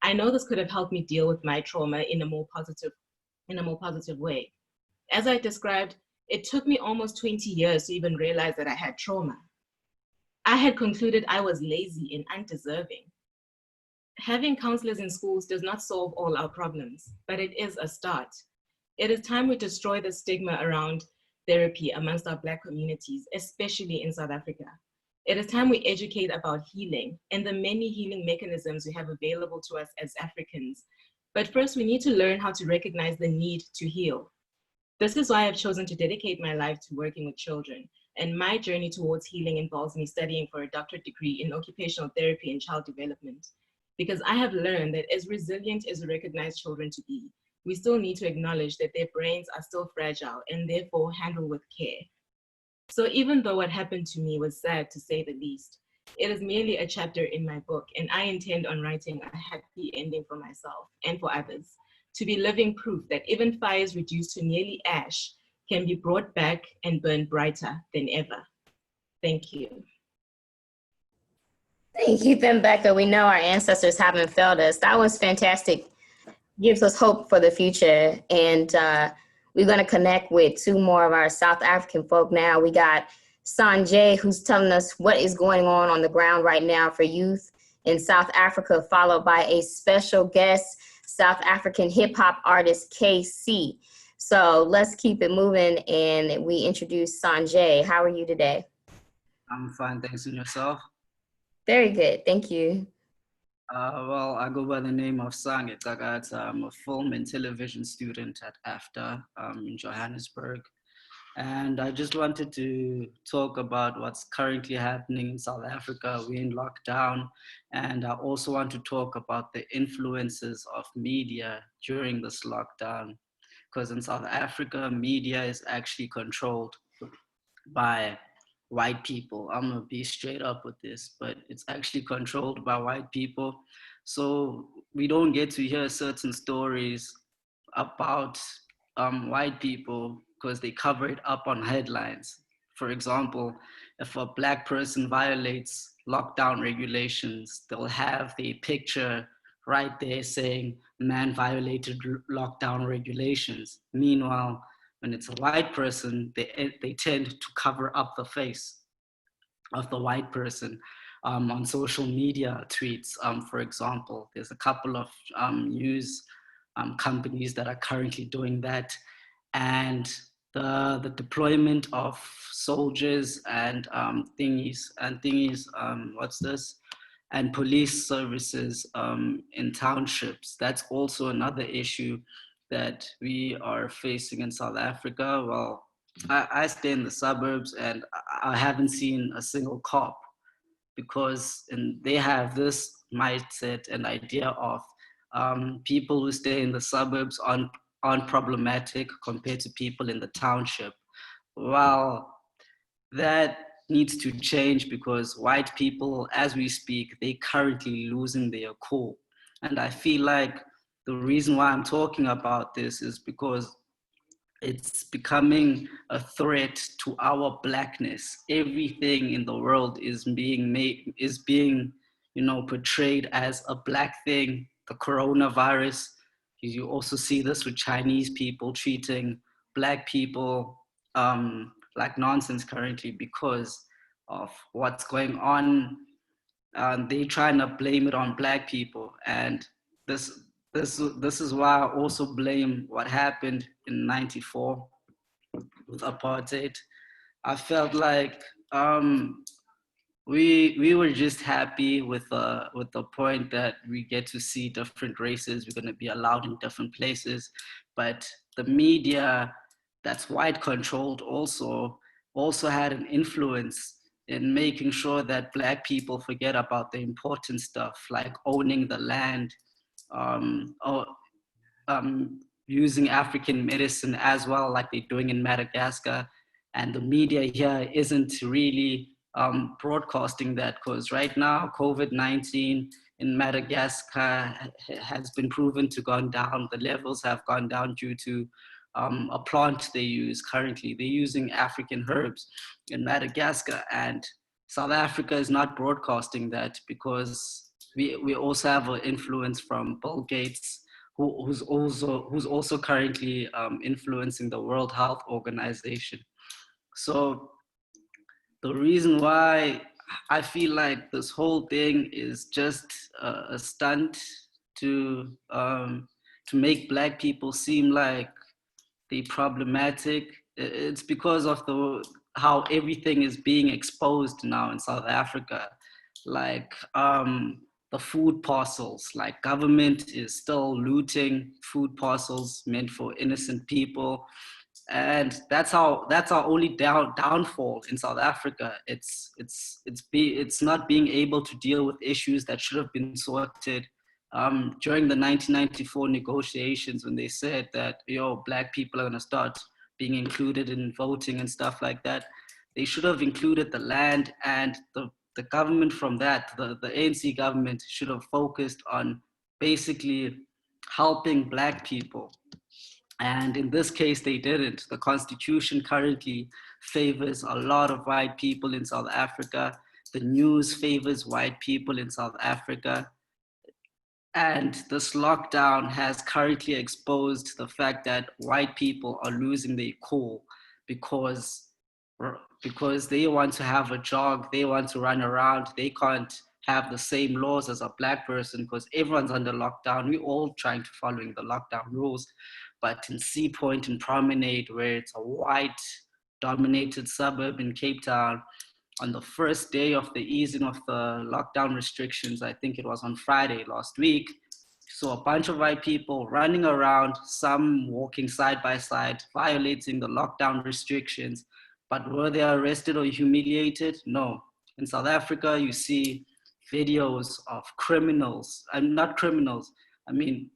I know this could have helped me deal with my trauma in a more positive way. As I described, it took me almost 20 years to even realize that I had trauma. I had concluded I was lazy and undeserving. Having counselors in schools does not solve all our problems, but it is a start. It is time we destroy the stigma around therapy amongst our Black communities, especially in South Africa. It is time we educate about healing and the many healing mechanisms we have available to us as Africans. But first, we need to learn how to recognize the need to heal. This is why I've chosen to dedicate my life to working with children, and my journey towards healing involves me studying for a doctorate degree in occupational therapy and child development. because I have learned that as resilient as we recognize children to be, we still need to acknowledge that their brains are still fragile and therefore handle with care. So even though what happened to me was sad to say the least, it is merely a chapter in my book, and I intend on writing a happy ending for myself and for others, to be living proof that even fires reduced to nearly ash can be brought back and burn brighter than ever. Thank you. Thank you, Thembeka. We know our ancestors haven't failed us. That was fantastic. Gives us hope for the future. And we're going to connect with two more of our South African folk now. We got Sanjay, who's telling us what is going on the ground right now for youth in South Africa, followed by a special guest, South African hip hop artist KC. So let's keep it moving, and we introduce Sanjay. How are you today? I'm fine, thanks. And yourself? Very good, thank you. Well, I go by the name of Sange Tagat. I'm a film and television student at AFDA in Johannesburg. And I just wanted to talk about what's currently happening in South Africa. We're in lockdown. And I also want to talk about the influences of media during this lockdown. Because in South Africa, media is actually controlled by white people. I'm gonna be straight up with this, but it's actually controlled by white people. So we don't get to hear certain stories about white people because they cover it up on headlines. For example, if a Black person violates lockdown regulations, they'll have the picture right there saying, man violated lockdown regulations. Meanwhile, when it's a white person, they tend to cover up the face of the white person on social media tweets. For example, there's a couple of news companies that are currently doing that. And the deployment of soldiers and and police services in townships. That's also another issue that we are facing in South Africa. Well, I stay in the suburbs and I haven't seen a single cop because they have this mindset and idea of people who stay in the suburbs aren't problematic compared to people in the township. Well, that needs to change because white people, as we speak, they're currently losing their cool. And I feel like the reason why I'm talking about this is because it's becoming a threat to our Blackness. Everything in the world is being, portrayed as a Black thing. The coronavirus, you also see this with Chinese people treating Black people like nonsense currently because of what's going on. They trying to blame it on Black people, and this is why I also blame what happened in '94 with apartheid. I felt like we were just happy with the point that we get to see different races. We're going to be allowed in different places, but the media that's white controlled also had an influence in making sure that Black people forget about the important stuff like owning the land, using African medicine as well, like they're doing in Madagascar. And the media here isn't really broadcasting that because right now COVID-19 in Madagascar has been proven to gone down. The levels have gone down due to a plant they use currently. They're using African herbs in Madagascar, and South Africa is not broadcasting that because we also have an influence from Bill Gates, who's also currently influencing the World Health Organization. So the reason why I feel like this whole thing is just a stunt to make Black people seem like they're problematic, it's because of how everything is being exposed now in South Africa. Like the food parcels, like government is still looting food parcels meant for innocent people. and that's our only downfall in South Africa. It's not being able to deal with issues that should have been sorted during the 1994 negotiations, when they said that Black people are going to start being included in voting and stuff like that. They should have included the land, and the government from that, the ANC government, should have focused on basically helping Black people. And in this case, they didn't. The constitution currently favors a lot of white people in South Africa. The news favors white people in South Africa. And this lockdown has currently exposed the fact that white people are losing their cool because they want to have a jog, they want to run around, they can't have the same laws as a Black person because everyone's under lockdown. We're all trying to follow the lockdown rules. But in Sea Point and Promenade, where it's a white-dominated suburb in Cape Town, on the first day of the easing of the lockdown restrictions, I think it was on Friday last week, saw a bunch of white people running around, some walking side by side, violating the lockdown restrictions. But were they arrested or humiliated? No. In South Africa, you see videos of criminals, not criminals, I mean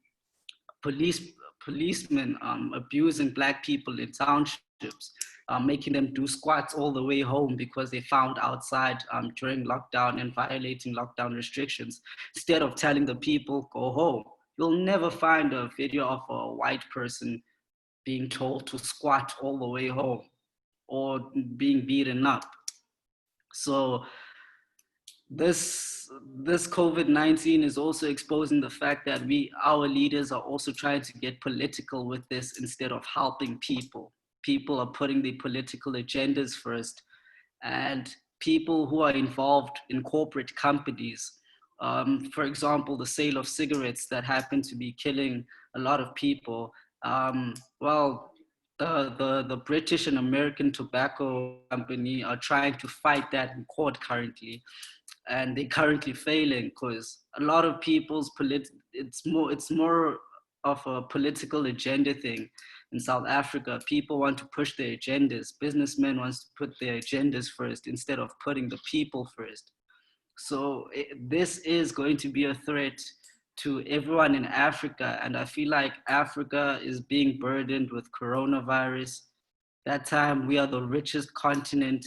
policemen abusing Black people in townships, making them do squats all the way home because they found outside during lockdown and violating lockdown restrictions. Instead of telling the people, go home, you'll never find a video of a white person being told to squat all the way home or being beaten up. So this COVID-19 is also exposing the fact that our leaders are also trying to get political with this instead of helping people. People are putting their political agendas first, and people who are involved in corporate companies, for example, the sale of cigarettes that happen to be killing a lot of people. The British and American Tobacco Company are trying to fight that in court currently, and they're currently failing because a lot of people's it's more of a political agenda thing in South Africa. People want to push their agendas. Businessmen want to put their agendas first instead of putting the people first. So this is going to be a threat to everyone in Africa. And I feel like Africa is being burdened with coronavirus. That time we are the richest continent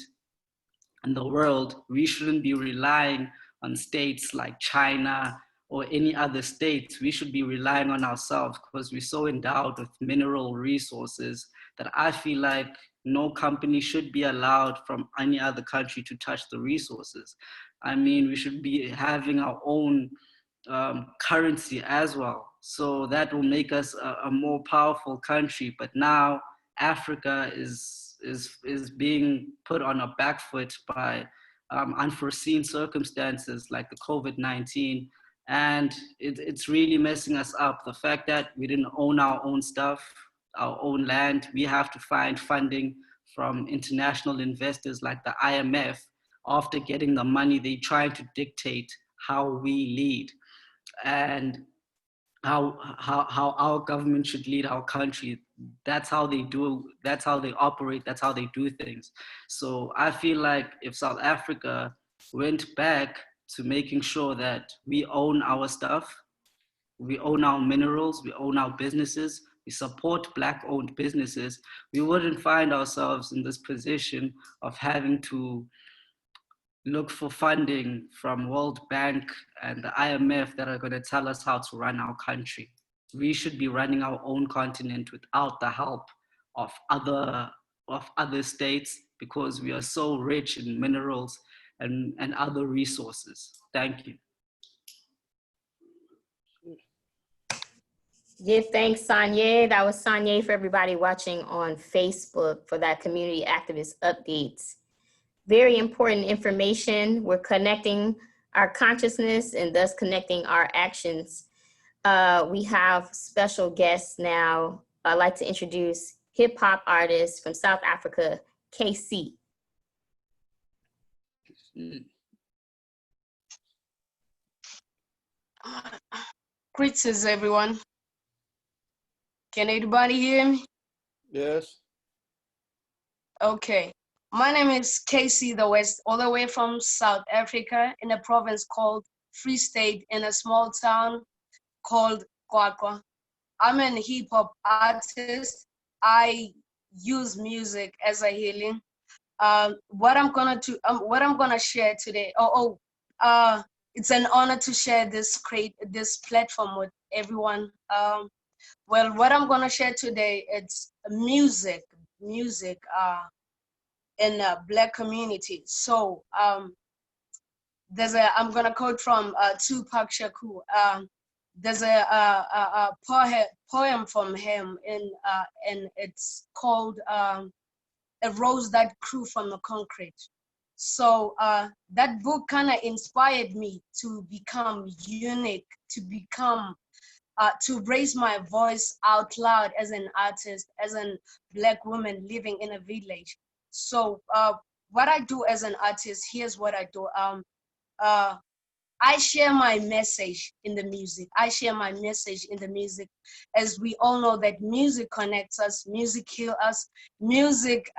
in the world. We shouldn't be relying on states like China or any other states. We should be relying on ourselves because we're so endowed with mineral resources that I feel like no company should be allowed from any other country to touch the resources. I mean, we should be having our own currency as well. So that will make us a more powerful country. But now Africa is being put on a back foot by unforeseen circumstances like the COVID-19. And it's really messing us up. The fact that we didn't own our own stuff, our own land, we have to find funding from international investors like the IMF. After getting the money, they try to dictate how we lead and how our government should lead our country. That's how they do, that's how they operate, that's how they do things. So I feel like if South Africa went back to making sure that we own our stuff, we own our minerals, we own our businesses, we support Black-owned businesses, we wouldn't find ourselves in this position of having to look for funding from World Bank and the IMF that are going to tell us how to run our country. We should be running our own continent without the help of other states because we are so rich in minerals and other resources. Thank you. Give thanks, Sanye. That was Sanye for everybody watching on Facebook for that community activist updates. Very important information. We're connecting our consciousness and thus connecting our actions. We have special guests now. I'd like to introduce hip hop artist from South Africa, KC. Greetings, everyone. Can everybody hear me? Yes. Okay. My name is Casey the West, all the way from South Africa in a province called Free State in a small town called Kwakwa. I'm an hip hop artist. I use music as a healing. What I'm gonna share today. It's an honor to share this platform with everyone. Well, what I'm gonna share today, it's music in a Black community. So I'm gonna quote from Tupac Shakur. There's a poem from him, and it's called "A Rose That Grew from the Concrete." So that book kind of inspired me to become unique, to raise my voice out loud as an artist, as a Black woman living in a village. So what I do as an artist, here's what I do. I share my message in the music. As we all know that music connects us, music heals us, music,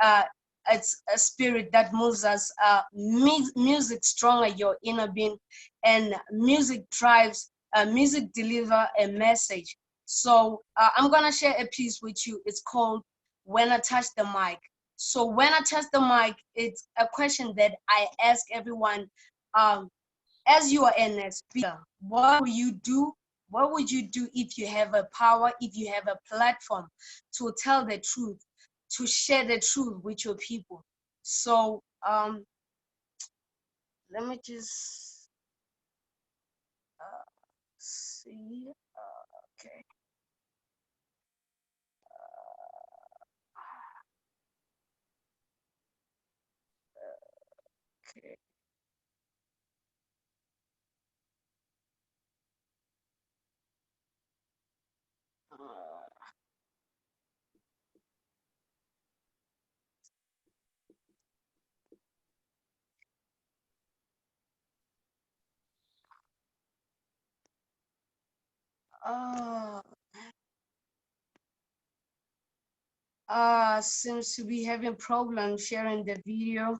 it's a spirit that moves us. Music stronger your inner being, and music drives, music deliver a message. So I'm gonna share a piece with you. It's called "When I Touch the Mic." So when I touch the mic, it's a question that I ask everyone. As you are a speaker, what will you do? What would you do if you have a power, if you have a platform to tell the truth, to share the truth with your people? So let me just see. Okay. Okay. Seems to be having problems sharing the video.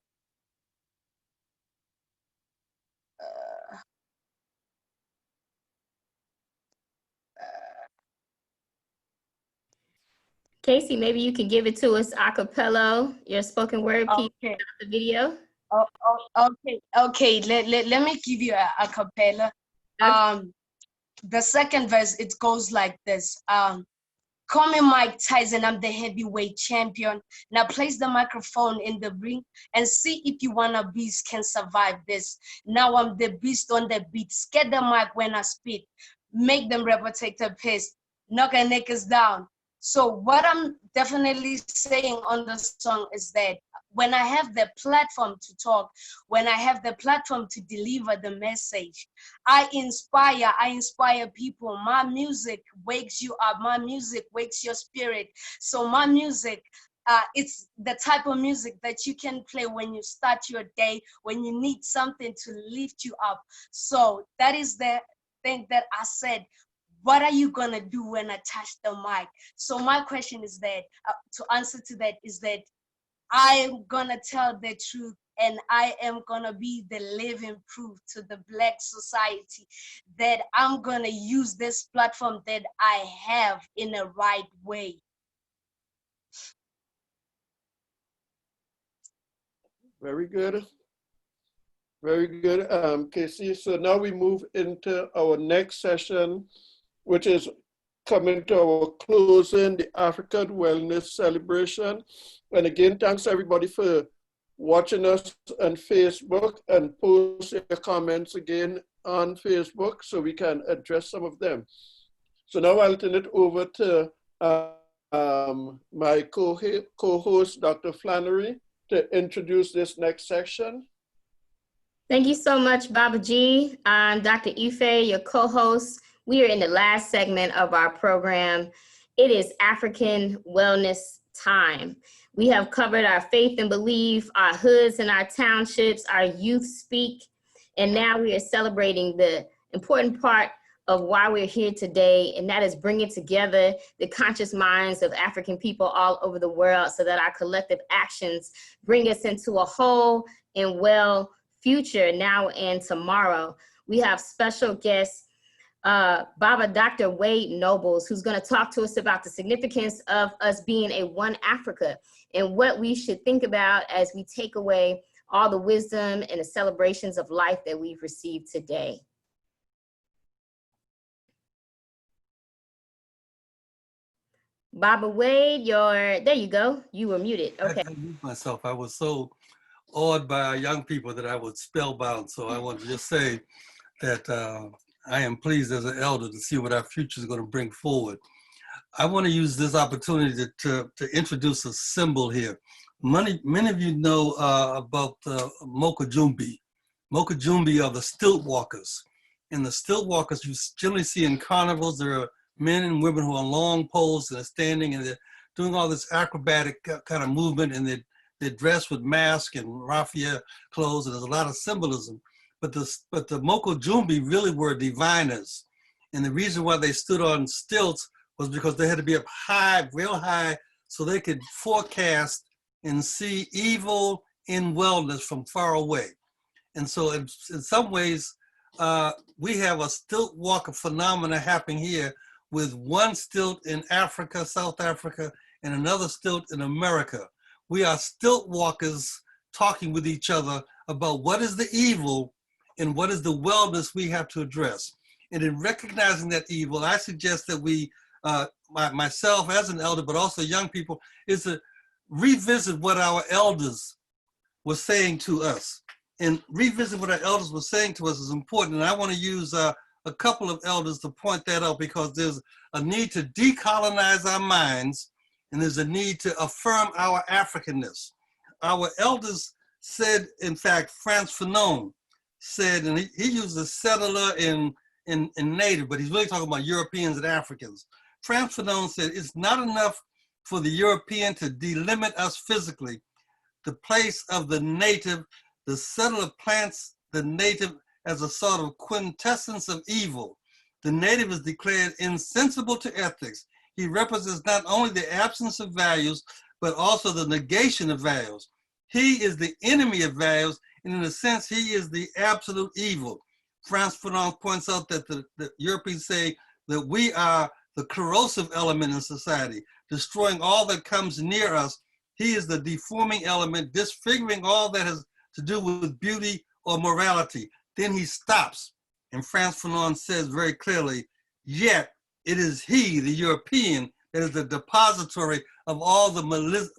Casey, maybe you can give it to us a cappella, your spoken word piece, Okay. the video. Okay. Let me give you a cappella. Okay. The second verse, it goes like this. Call me Mike Tyson, I'm the heavyweight champion. Now place the microphone in the ring and see if you wanna beast can survive this. Now I'm the beast on the beat. Scare the mic when I spit. Make them rapper take the piss. Knock a niggas down. So what I'm definitely saying on the song is that when I have the platform to talk, when I have the platform to deliver the message, I inspire people. My music wakes you up. My music wakes your spirit. So my music, it's the type of music that you can play when you start your day, when you need something to lift you up. So that is the thing that I said. What are you gonna do when I touch the mic? So my question is that, to answer to that is that I am gonna tell the truth, and I am gonna be the living proof to the Black society that I'm gonna use this platform that I have in the right way. Very good. Very good, Casey. So now we move into our next session, which is coming to our closing, the African Wellness Celebration. And again, thanks everybody for watching us on Facebook, and post your comments again on Facebook so we can address some of them. So now I'll turn it over to my co-host, Dr. Flannery, to introduce this next section. Thank you so much, Baba G. I'm Dr. Ife, your co-host. We are in the last segment of our program. It is African Wellness Time. We have covered our faith and belief, our hoods and our townships, our youth speak, and now we are celebrating the important part of why we're here today, and that is bringing together the conscious minds of African people all over the world so that our collective actions bring us into a whole and well future now and tomorrow. We have special guests, Baba Dr. Wade Nobles, who's going to talk to us about the significance of us being a one Africa and what we should think about as we take away all the wisdom and the celebrations of life that we've received today. Baba Wade, there you go. You were muted. Okay. I mute myself. I was so awed by our young people that I was spellbound. So I want to just say that I am pleased as an elder to see what our future is going to bring forward. I want to use this opportunity to introduce a symbol here. Many of you know about Moka Jumbi. Moka Jumbi are the stilt walkers. And the stilt walkers you generally see in carnivals. There are men and women who are on long poles and are standing and they're doing all this acrobatic kind of movement, and they're dressed with masks and raffia clothes, and there's a lot of symbolism. But the Moka Jumbi really were diviners. And the reason why they stood on stilts was because they had to be up high, real high, so they could forecast and see evil in wellness from far away. And so in some ways, we have a stilt walker phenomena happening here with one stilt in Africa, South Africa, and another stilt in America. We are stilt walkers talking with each other about what is the evil and what is the wellness we have to address. And in recognizing that evil, I suggest that we, myself as an elder, but also young people, is to revisit what our elders were saying to us. And revisit what our elders were saying to us is important. And I want to use a couple of elders to point that out, because there's a need to decolonize our minds, and there's a need to affirm our Africanness. Our elders said, in fact, Frantz Fanon said, and he used a settler in native, but he's really talking about Europeans and Africans. Frantz Fanon said, it's not enough for the European to delimit us physically. The place of the native, the settler plants the native as a sort of quintessence of evil. The native is declared insensible to ethics. He represents not only the absence of values, but also the negation of values. He is the enemy of values, and in a sense, he is the absolute evil. Frantz Fanon points out that the Europeans say that we are the corrosive element in society, destroying all that comes near us. He is the deforming element, disfiguring all that has to do with beauty or morality. Then he stops, and Frantz Fanon says very clearly, yet it is he, the European, that is the depository of all the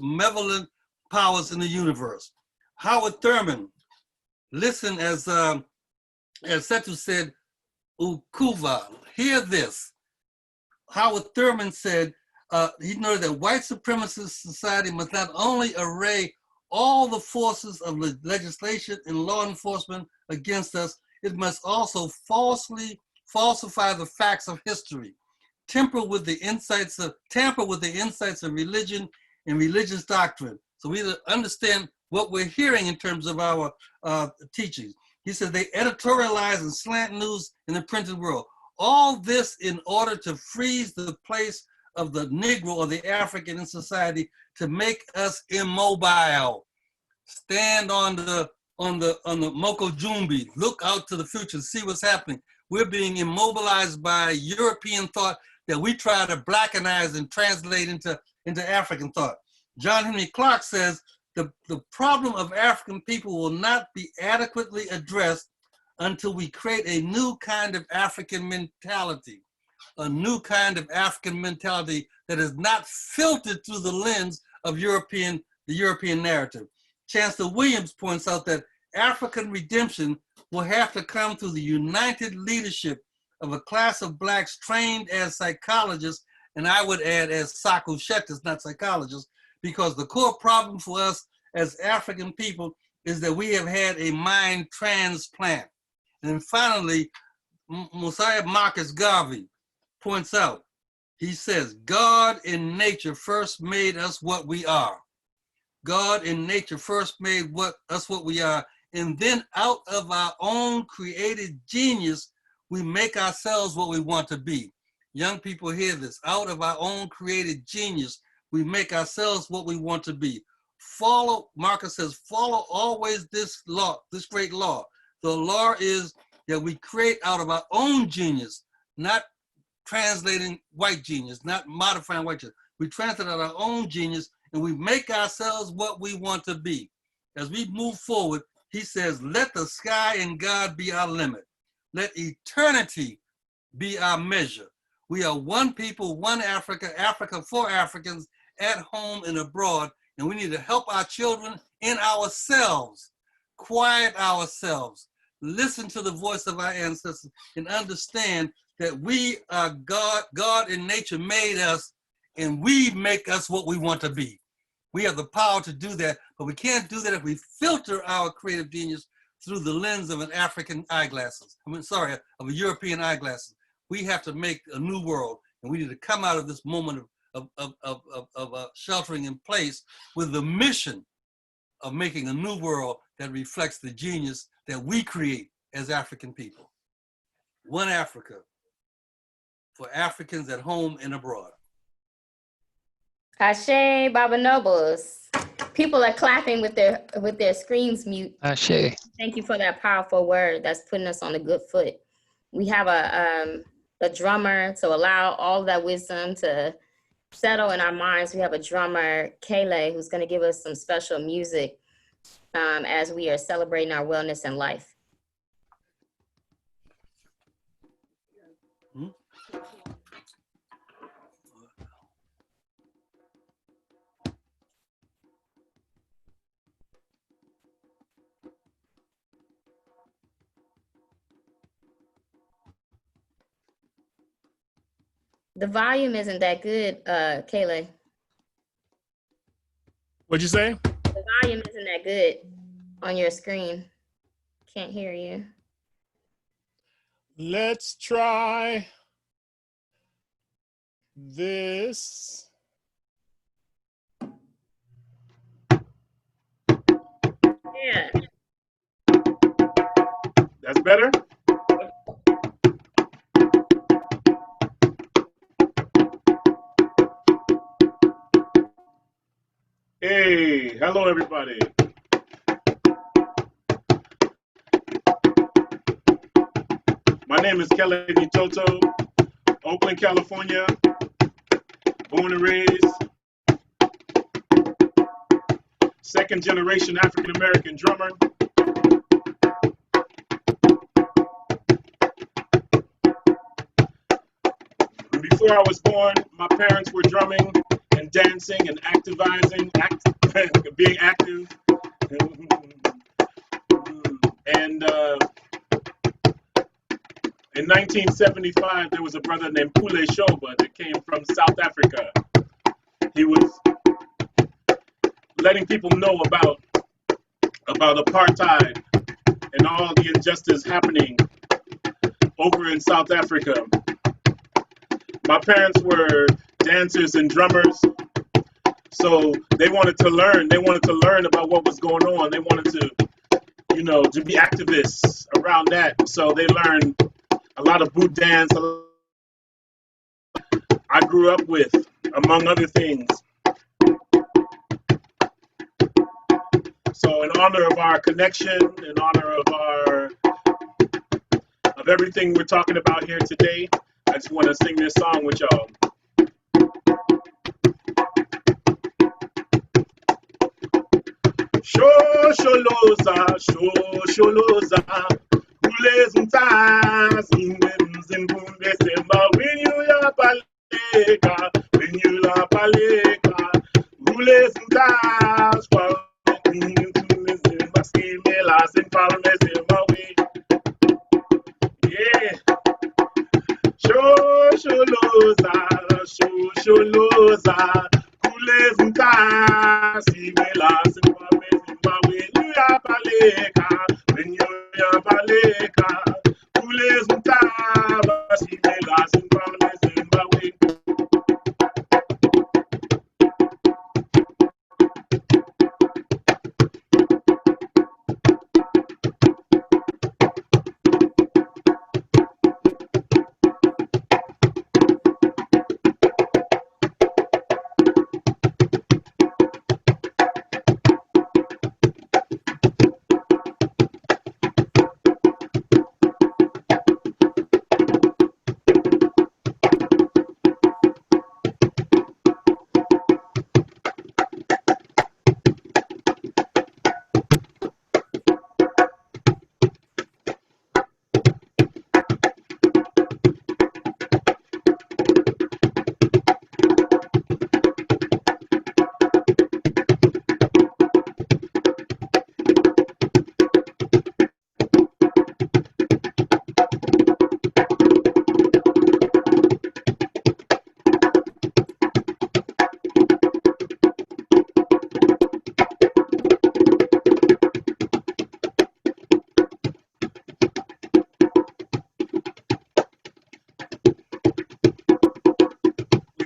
malevolent powers in the universe. Howard Thurman, listen as Setu said, Ukuva, hear this. Howard Thurman said, he noted that white supremacist society must not only array all the forces of legislation and law enforcement against us, it must also falsely falsify the facts of history, tamper with the insights of religion and religious doctrine. So we understand what we're hearing in terms of our teachings. He said they editorialize and slant news in the printed world. All this in order to freeze the place of the Negro or the African in society, to make us immobile. Stand on the Moka Jumbi, look out to the future, see what's happening. We're being immobilized by European thought that we try to blackenize and translate into African thought. John Henry Clarke says the problem of African people will not be adequately addressed until we create a new kind of African mentality, a new kind of African mentality that is not filtered through the lens of the European narrative. Chancellor Williams points out that African redemption will have to come through the united leadership of a class of Blacks trained as psychologists, and I would add as Saku-Shetas, not psychologists, because the core problem for us as African people is that we have had a mind transplant. And then finally, Mosiah Marcus Garvey points out, he says, God in nature first made us what we are. God in nature first made us what we are, and then out of our own created genius, we make ourselves what we want to be. Young people hear this. Out of our own created genius, we make ourselves what we want to be. Follow, Marcus says, follow always this law, this great law. The law is that we create out of our own genius, not translating white genius, not modifying white genius. We translate out our own genius and we make ourselves what we want to be. As we move forward, he says, let the sky and God be our limit. Let eternity be our measure. We are one people, one Africa, Africa for Africans, at home and abroad, and we need to help our children in ourselves, quiet ourselves, listen to the voice of our ancestors, and understand that we are God. God in nature made us, and we make us what we want to be. We have the power to do that, but we can't do that if we filter our creative genius through the lens of an African eyeglasses. Of a European eyeglasses. We have to make a new world, and we need to come out of this moment of sheltering in place with the mission of making a new world that reflects the genius that we create as African people. One Africa for Africans at home and abroad. Ashe, Baba Nobles. People are clapping with their screens mute. Ashe. Thank you for that powerful word. That's putting us on a good foot. We have a drummer to allow all that wisdom to settle in our minds. We have a drummer, Kele, who's going to give us some special music as we are celebrating our wellness and life. The volume isn't that good, Kayla. What'd you say? The volume isn't that good on your screen. Can't hear you. Let's try this. Yeah. That's better? Hey, hello everybody. My name is Kelly Toto, Oakland, California, born and raised, second generation African American drummer. Before I was born, my parents were drumming and dancing and activizing, being active. And in 1975, there was a brother named Pule Shoba that came from South Africa. He was letting people know about apartheid and all the injustice happening over in South Africa. My parents were dancers and drummers, so they wanted to learn. They wanted to learn about what was going on. They wanted to be activists around that. So they learned a lot of boot dance. I grew up with, among other things. So in honor of our connection, in honor of everything we're talking about here today, I just want to sing this song with y'all. Shosholoza, Ules Mtas, Zimbunde Semba, when you la paleka, Ules Mtas, Zimba, Skimelas, and Palme Zimba, yeah. Shosholoza, Ules Mtas, Zimelas, and Palme Zimba, when you la paleka, Ules Mtas, Zimelas, and Palme Zimba,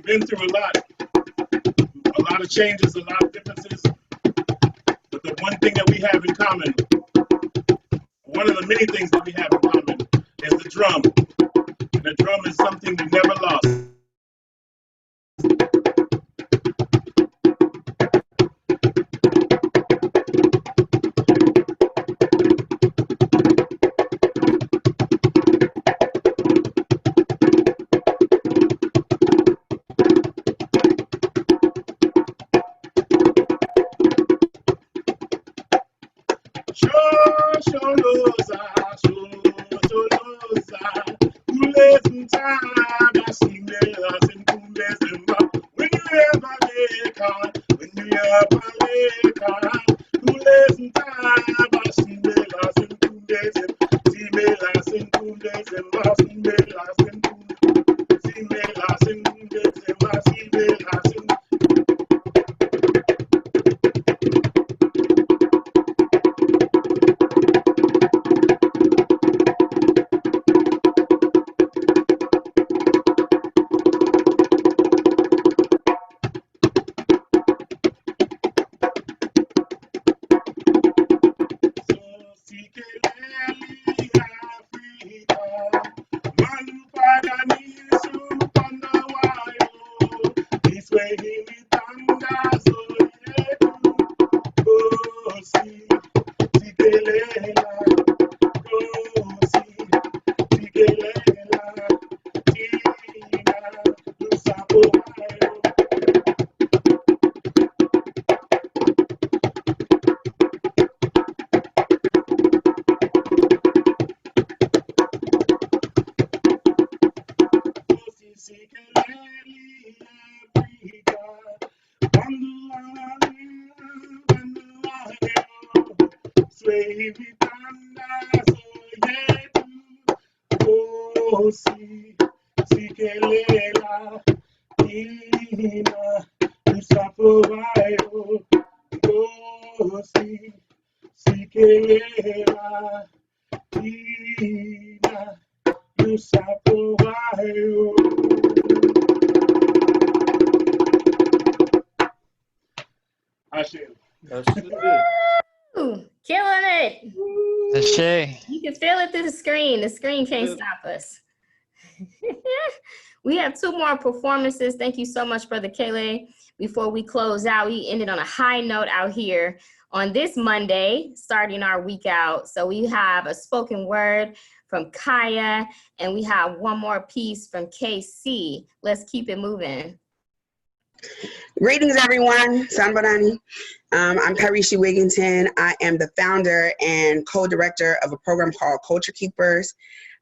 We've been through a lot of changes, a lot of differences. But the one thing that we have in common, one of the many things that we have in common, is the drum. And the drum is something we never lost. Ooh, killing it. Ashe. You can feel it through the screen. The screen can't stop us. We have two more performances. Thank you so much, Brother Kele. Before we close out, we ended on a high note out here on this Monday, starting our week out. So we have a spoken word from Kaya, and we have one more piece from KC. Let's keep it moving. Greetings, everyone. Sanbarani. I'm Karishi Wigginton. I am the founder and co-director of a program called Culture Keepers.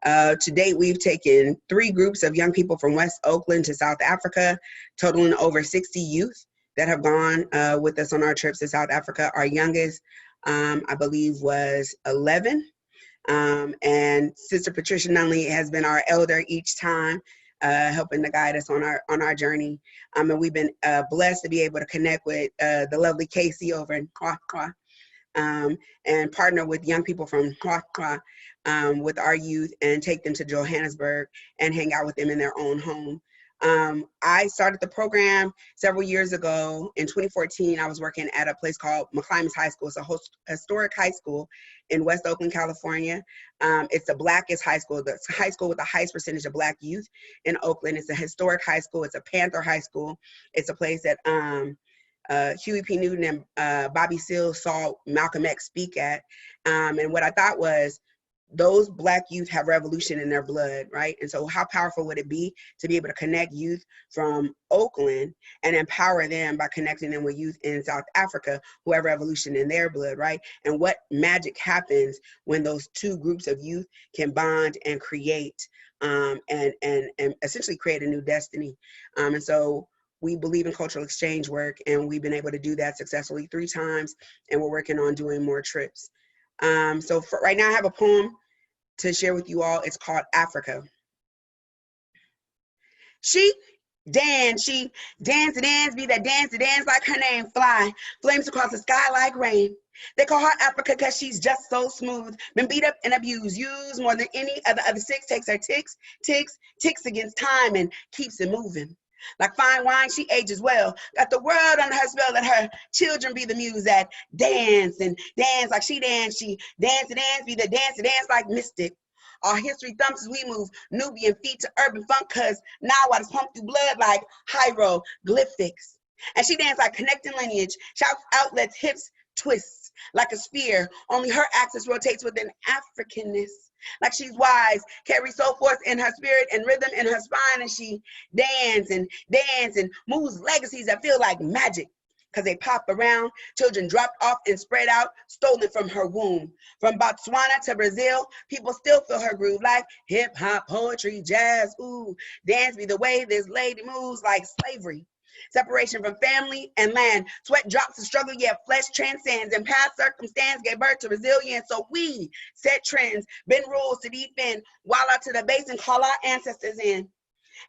To date, we've taken 3 groups of young people from West Oakland to South Africa, totaling over 60 youth that have gone with us on our trips to South Africa. Our youngest, I believe, was 11. And Sister Patricia Nunley has been our elder each time, helping to guide us on our journey. And we've been blessed to be able to connect with the lovely Casey over in Kwakwa, and partner with young people from Kwakwa with our youth and take them to Johannesburg and hang out with them in their own home. I started the program several years ago. In 2014, I was working at a place called McClymonds High School. It's a historic high school in West Oakland, California. It's the blackest high school. It's a high school with the highest percentage of Black youth in Oakland. It's a historic high school. It's a Panther high school. It's a place that Huey P. Newton and Bobby Seale saw Malcolm X speak at. And what I thought was, those Black youth have revolution in their blood, right? And so how powerful would it be to be able to connect youth from Oakland and empower them by connecting them with youth in South Africa who have revolution in their blood, right? And what magic happens when those two groups of youth can bond and create and essentially create a new destiny. And so we believe in cultural exchange work, and we've been able to do that successfully 3 times, and we're working on doing more trips. So for right now, I have a poem to share with you all. It's called Africa. She dance to dance, be that dance to dance like her name, fly, flames across the sky like rain. They call her Africa because she's just so smooth, been beat up and abused, used more than any of the other 6, takes her ticks against time and keeps it moving. Like fine wine, she ages well. Got the world under her spell, let her children be the muse that dance and dance like she dance. She dance and dance, be the dance and dance like Mystic. Our history thumps as we move Nubian feet to urban funk, cause now waters pump through blood like hieroglyphics. And she dance like connecting lineage, shouts, outlets, hips, twists like a sphere. Only her axis rotates with an Africanness. Like she's wise, carries soul force in her spirit and rhythm in her spine, and she dance and moves legacies that feel like magic. Cause they pop around, children dropped off and spread out, stolen from her womb. From Botswana to Brazil, people still feel her groove like hip hop, poetry, jazz, ooh. Dance be the way this lady moves like slavery. Separation from family and land, sweat drops to struggle, yet flesh transcends, and past circumstance gave birth to resilience. So we set trends, bend rules to defend, while out to the base and call our ancestors in.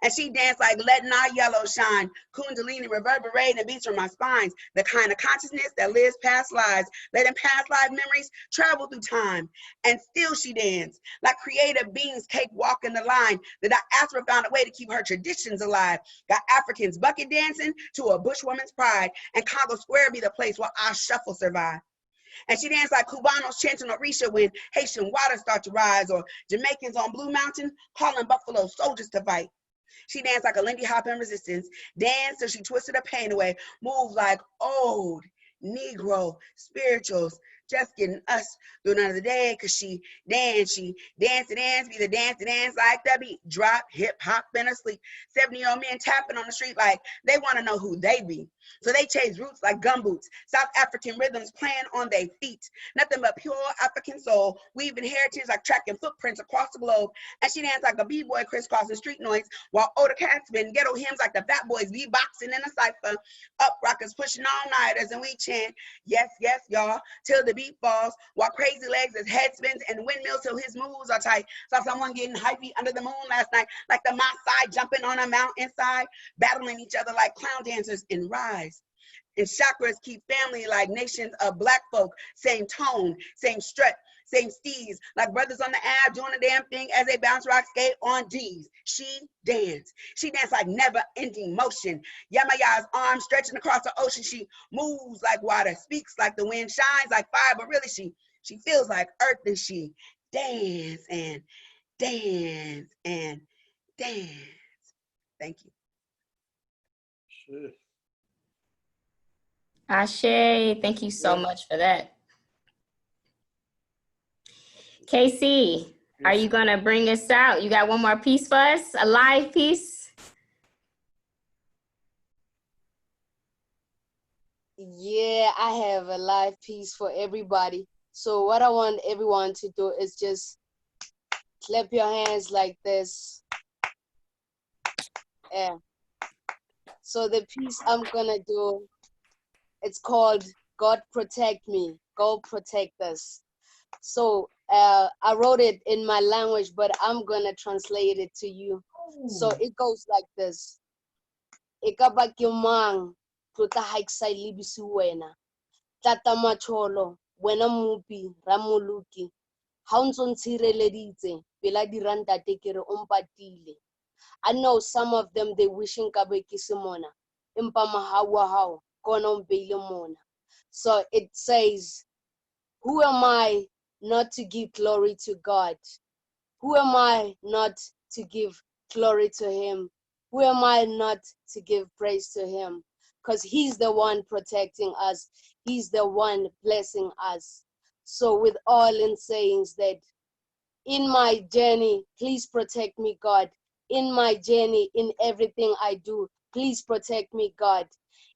And she danced like letting our yellow shine, kundalini reverberate and beats from my spines, the kind of consciousness that lives past lives, letting past life memories travel through time. And still she danced like creative beings cakewalking the line. The diaspora found a way to keep her traditions alive. Got Africans bucket dancing to a bushwoman's pride, and Congo Square be the place where our shuffle survive. And she danced like Cubanos chanting Orisha when Haitian waters start to rise, or Jamaicans on Blue Mountain calling Buffalo soldiers to fight. She danced like a Lindy Hop in resistance, danced till she twisted her pain away, moved like old Negro spirituals, just getting us through another day, cause she dance and dance, be the dance and dance like the beat, drop, hip hop in her sleep. 70-year-old men tapping on the street like they wanna know who they be. So they chase roots like gumboots, South African rhythms playing on their feet. Nothing but pure African soul, weaving heritage like tracking footprints across the globe. And she danced like a b-boy crisscrossing street noise, while older cats spin ghetto hymns like the fat boys beatboxing in a cipher. Up rockers pushing all-nighters and we chant, yes, yes, y'all, till the beat falls, while crazy legs as head spins and windmills till his moves are tight. Saw someone getting hypey under the moon last night, like the Maasai jumping on a mountainside, battling each other like clown dancers in rise. And chakras keep family like nations of black folk, same tone, same strut, same steez, like brothers on the ab doing the damn thing as they bounce rock skate on D's. She danced like never ending motion. Yamaya's arms stretching across the ocean. She moves like water, speaks like the wind, shines like fire, but really she feels like earth, and she dance and dance and dance. Thank you. Sure. Ashe, thank you so much for that. Casey, are you gonna bring us out? You got one more piece for us, a live piece? Yeah, I have a live piece for everybody. So what I want everyone to do is just clap your hands like this. Yeah. So the piece I'm gonna do, it's called God Protect Me, God Protect Us. So I wrote it in my language, but I'm gonna translate it to you. So it goes like this. Ikabak yung mang tuta haiksay libisi wena. Tata macholo, wena mupi, ramuluki. Haunson tsireleditse, pela diranta tekere umpatile. I know some of them, they wishing kabeki simona. Impa mahawa hao, kona umpele mona. So it says, who am I not to give glory to God? Who am I not to give glory to him? Who am I not to give praise to him? Because he's the one protecting us. He's the one blessing us. So with all in sayings that in my journey, please protect me, God. In my journey, in everything I do, please protect me, God.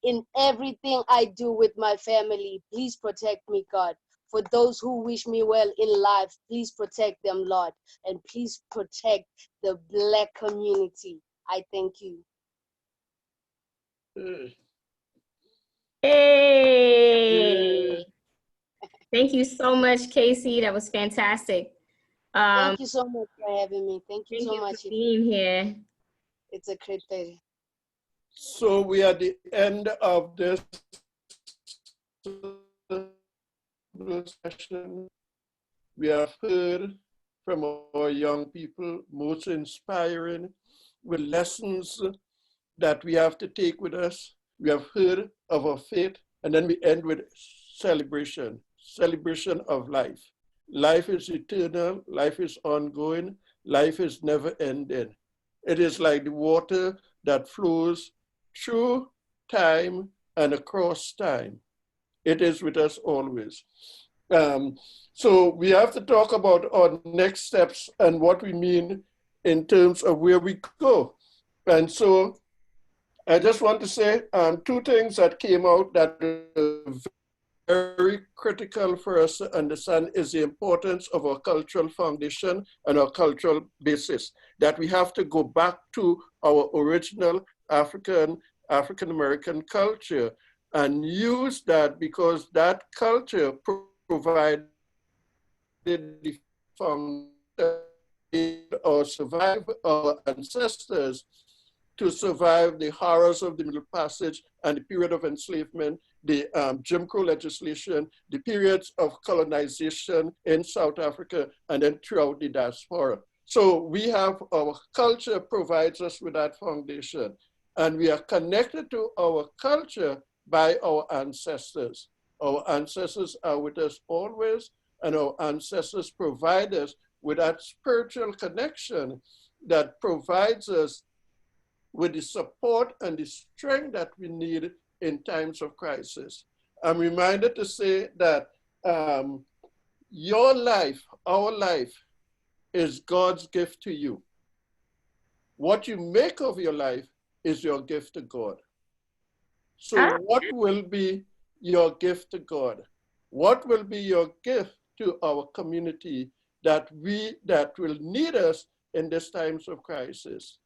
In everything I do with my family, please protect me, God. For those who wish me well in life, please protect them, Lord. And please protect the Black community. I thank you. Hey! Thank you so much, Casey. That was fantastic. Thank you so much for having me. Thank you so much for being here. It's a great pleasure. So we are at the end of this session. We have heard from our young people, most inspiring, with lessons that we have to take with us. We have heard of our faith, and then we end with celebration of life. Life is eternal, life is ongoing, life is never ending. It is like the water that flows through time and across time. It is with us always. So we have to talk about our next steps and what we mean in terms of where we go. And so I just want to say two things that came out that are very critical for us to understand is the importance of our cultural foundation and our cultural basis, that we have to go back to our original African-American culture and use that, because that culture provided the foundation or survive our ancestors to survive the horrors of the Middle Passage and the period of enslavement, the Jim Crow legislation, the periods of colonization in South Africa, and then throughout the diaspora. So we have, our culture provides us with that foundation, and we are connected to our culture by our ancestors. Our ancestors are with us always, and our ancestors provide us with that spiritual connection that provides us with the support and the strength that we need in times of crisis. I'm reminded to say that your life, our life, is God's gift to you. What you make of your life is your gift to God. So what will be your gift to God? What will be your gift to our community that will need us in these times of crisis?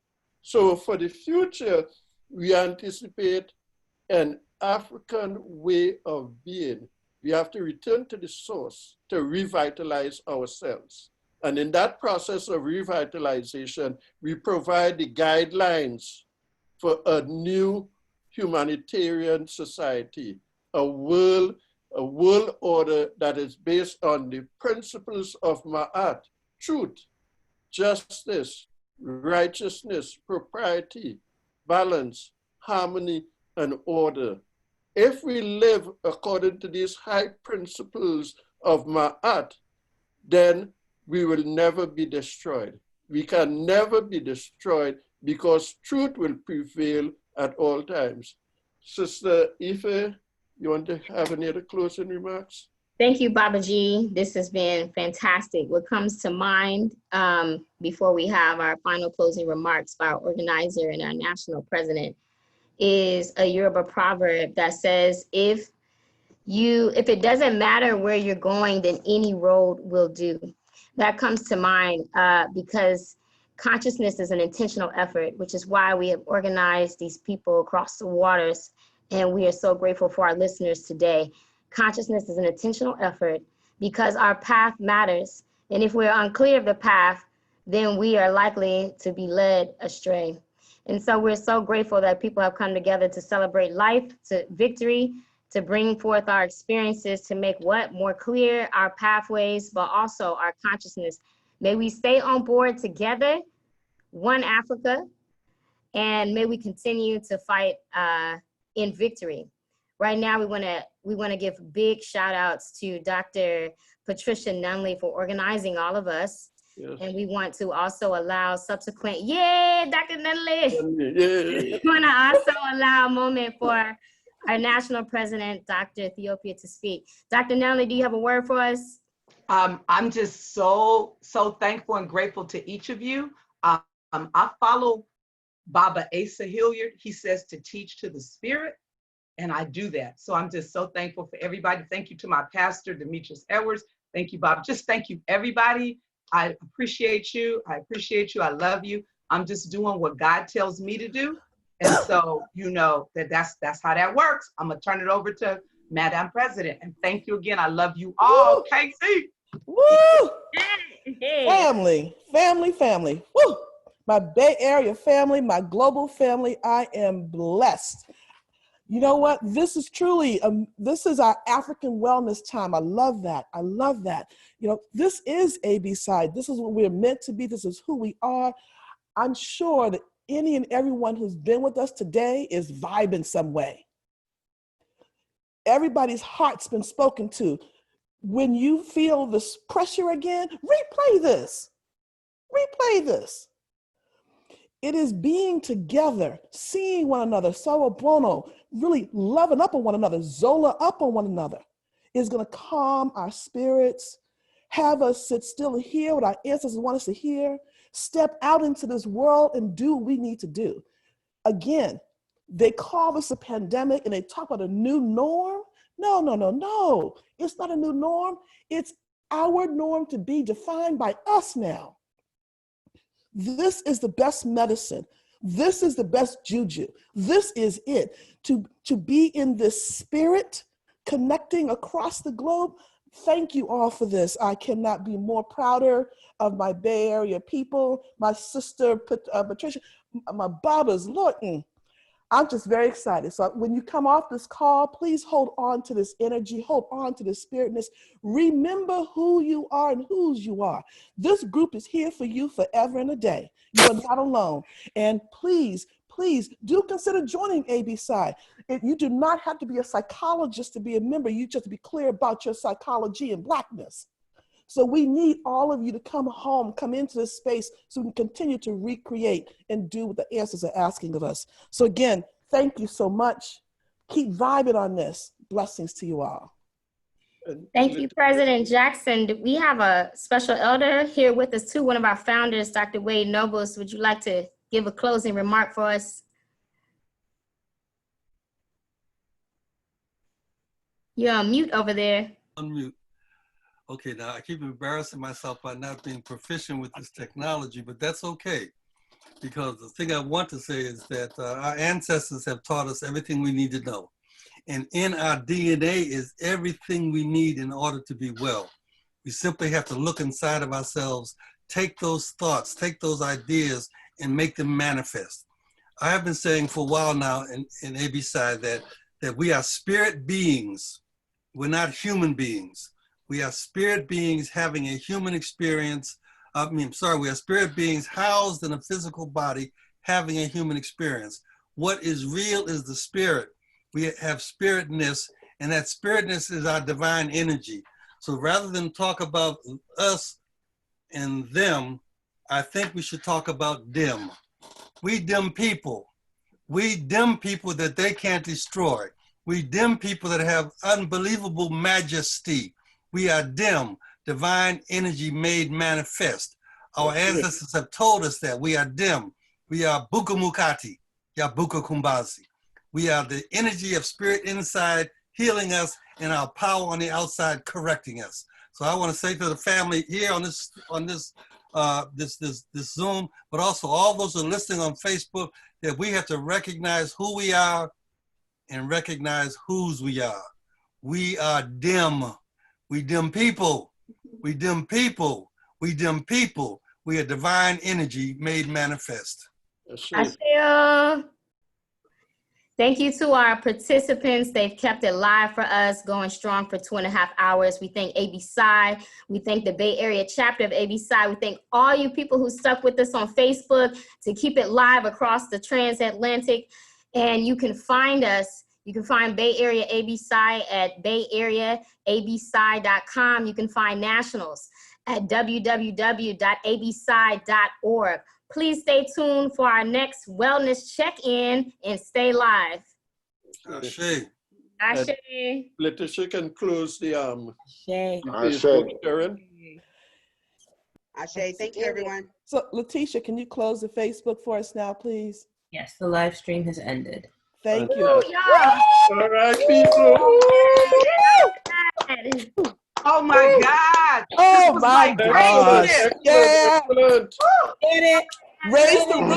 So for the future, we anticipate an African way of being. We have to return to the source to revitalize ourselves. And in that process of revitalization, we provide the guidelines for a new humanitarian society, a world order that is based on the principles of Ma'at, truth, justice, righteousness, propriety, balance, harmony, and order. If we live according to these high principles of Ma'at, then we will never be destroyed. We can never be destroyed because truth will prevail at all times. Sister Ife, you want to have any other closing remarks? Thank you, Babaji. This has been fantastic. What comes to mind before we have our final closing remarks by our organizer and our national president is a Yoruba proverb that says, if it doesn't matter where you're going, then any road will do. That comes to mind because consciousness is an intentional effort, which is why we have organized these people across the waters, and we are so grateful for our listeners today. Consciousness is an intentional effort because our path matters. And if we're unclear of the path, then we are likely to be led astray. And so we're so grateful that people have come together to celebrate life, to victory, to bring forth our experiences, to make what more clear, our pathways, but also our consciousness. May we stay on board together, one Africa, and may we continue to fight in victory. Right now, we want to give big shout outs to Dr. Patricia Nunley for organizing all of us. Yes. And we want to also allow subsequent, Dr. Nunley. We want to also allow a moment for our national president, Dr. Ethiopia, to speak. Dr. Nunley, do you have a word for us? I'm just so thankful and grateful to each of you. I follow Baba Asa Hilliard. He says to teach to the spirit. And I do that. So I'm just so thankful for everybody. Thank you to my pastor, Demetrius Edwards. Thank you, Bob. Just thank you, everybody. I appreciate you. I appreciate you. I love you. I'm just doing what God tells me to do. And so, you know, that's how that works. I'm going to turn it over to Madam President. And thank you again. I love you all. Casey. Woo! Family, family, family. Woo! My Bay Area family, my global family. I am blessed. You know what? This is truly, this is our African wellness time. I love that. I love that. You know, this is A-B-Side. This is what we're meant to be. This is who we are. I'm sure that any and everyone who's been with us today is vibing some way. Everybody's heart's been spoken to. When you feel this pressure again, replay this. Replay this. It is being together, seeing one another, Sowa Bono, really loving up on one another, Zola up on one another, is going to calm our spirits, have us sit still and hear what our ancestors want us to hear, step out into this world and do what we need to do. Again, they call this a pandemic and they talk about a new norm. No, no, no, no. It's not a new norm. It's our norm to be defined by us now. This is the best medicine. This is the best juju. This is it. To be in this spirit, connecting across the globe. Thank you all for this. I cannot be more prouder of my Bay Area people, my sister Patricia, my Babas, Lord. I'm just very excited. So when you come off this call, please hold on to this energy, hold on to this spiritness. Remember who you are and whose you are. This group is here for you forever and a day. You are not alone. And please, please do consider joining ABSI. You do not have to be a psychologist to be a member. You just have to be clear about your psychology and Blackness. So we need all of you to come home, come into this space so we can continue to recreate and do what the ancestors are asking of us. So again, thank you so much. Keep vibing on this. Blessings to you all. Thank you, President Jackson. We have a special elder here with us too, one of our founders, Dr. Wade Nobles. Would you like to give a closing remark for us? You're on mute over there. Unmute. Okay, now I keep embarrassing myself by not being proficient with this technology, but that's okay. Because the thing I want to say is that our ancestors have taught us everything we need to know. And in our DNA is everything we need in order to be well. We simply have to look inside of ourselves, take those thoughts, take those ideas, and make them manifest. I have been saying for a while now in ABSI that we are spirit beings. We're not human beings. We are spirit beings having a human experience. We are spirit beings housed in a physical body having a human experience. What is real is the spirit. We have spiritness, and that spiritness is our divine energy. So rather than talk about us and them, I think we should talk about them. We dim people. We dim people that they can't destroy. We dim people that have unbelievable majesty. We are dim, divine energy made manifest. Our ancestors have told us that we are dim. We are Bukamukati, Yabuka Kumbazi. We are the energy of spirit inside healing us and our power on the outside correcting us. So I want to say to the family here on this Zoom, but also all those who are listening on Facebook, that we have to recognize who we are and recognize whose we are. We are dim. We dim people. We dim people. We dim people. We are divine energy made manifest. Ashe. Thank you to our participants. They've kept it live for us, going strong for 2.5 hours. We thank ABSI. We thank the Bay Area chapter of ABSI. We thank all you people who stuck with us on Facebook to keep it live across the transatlantic. And you can find us. You can find Bay Area ABSI at bayareaabsci.com. You can find nationals at www.absci.org. Please stay tuned for our next wellness check-in and stay live. Ashe. Ashe. Letitia can close the Ashe. Facebook sharing. Ashe, thank you, everyone. So Letitia, can you close the Facebook for us now, please? Yes, the live stream has ended. Thank you. Woo, y'all. All right, people. Oh my God. Oh my gosh. Yeah. Excellent. Get it. Raise the roof.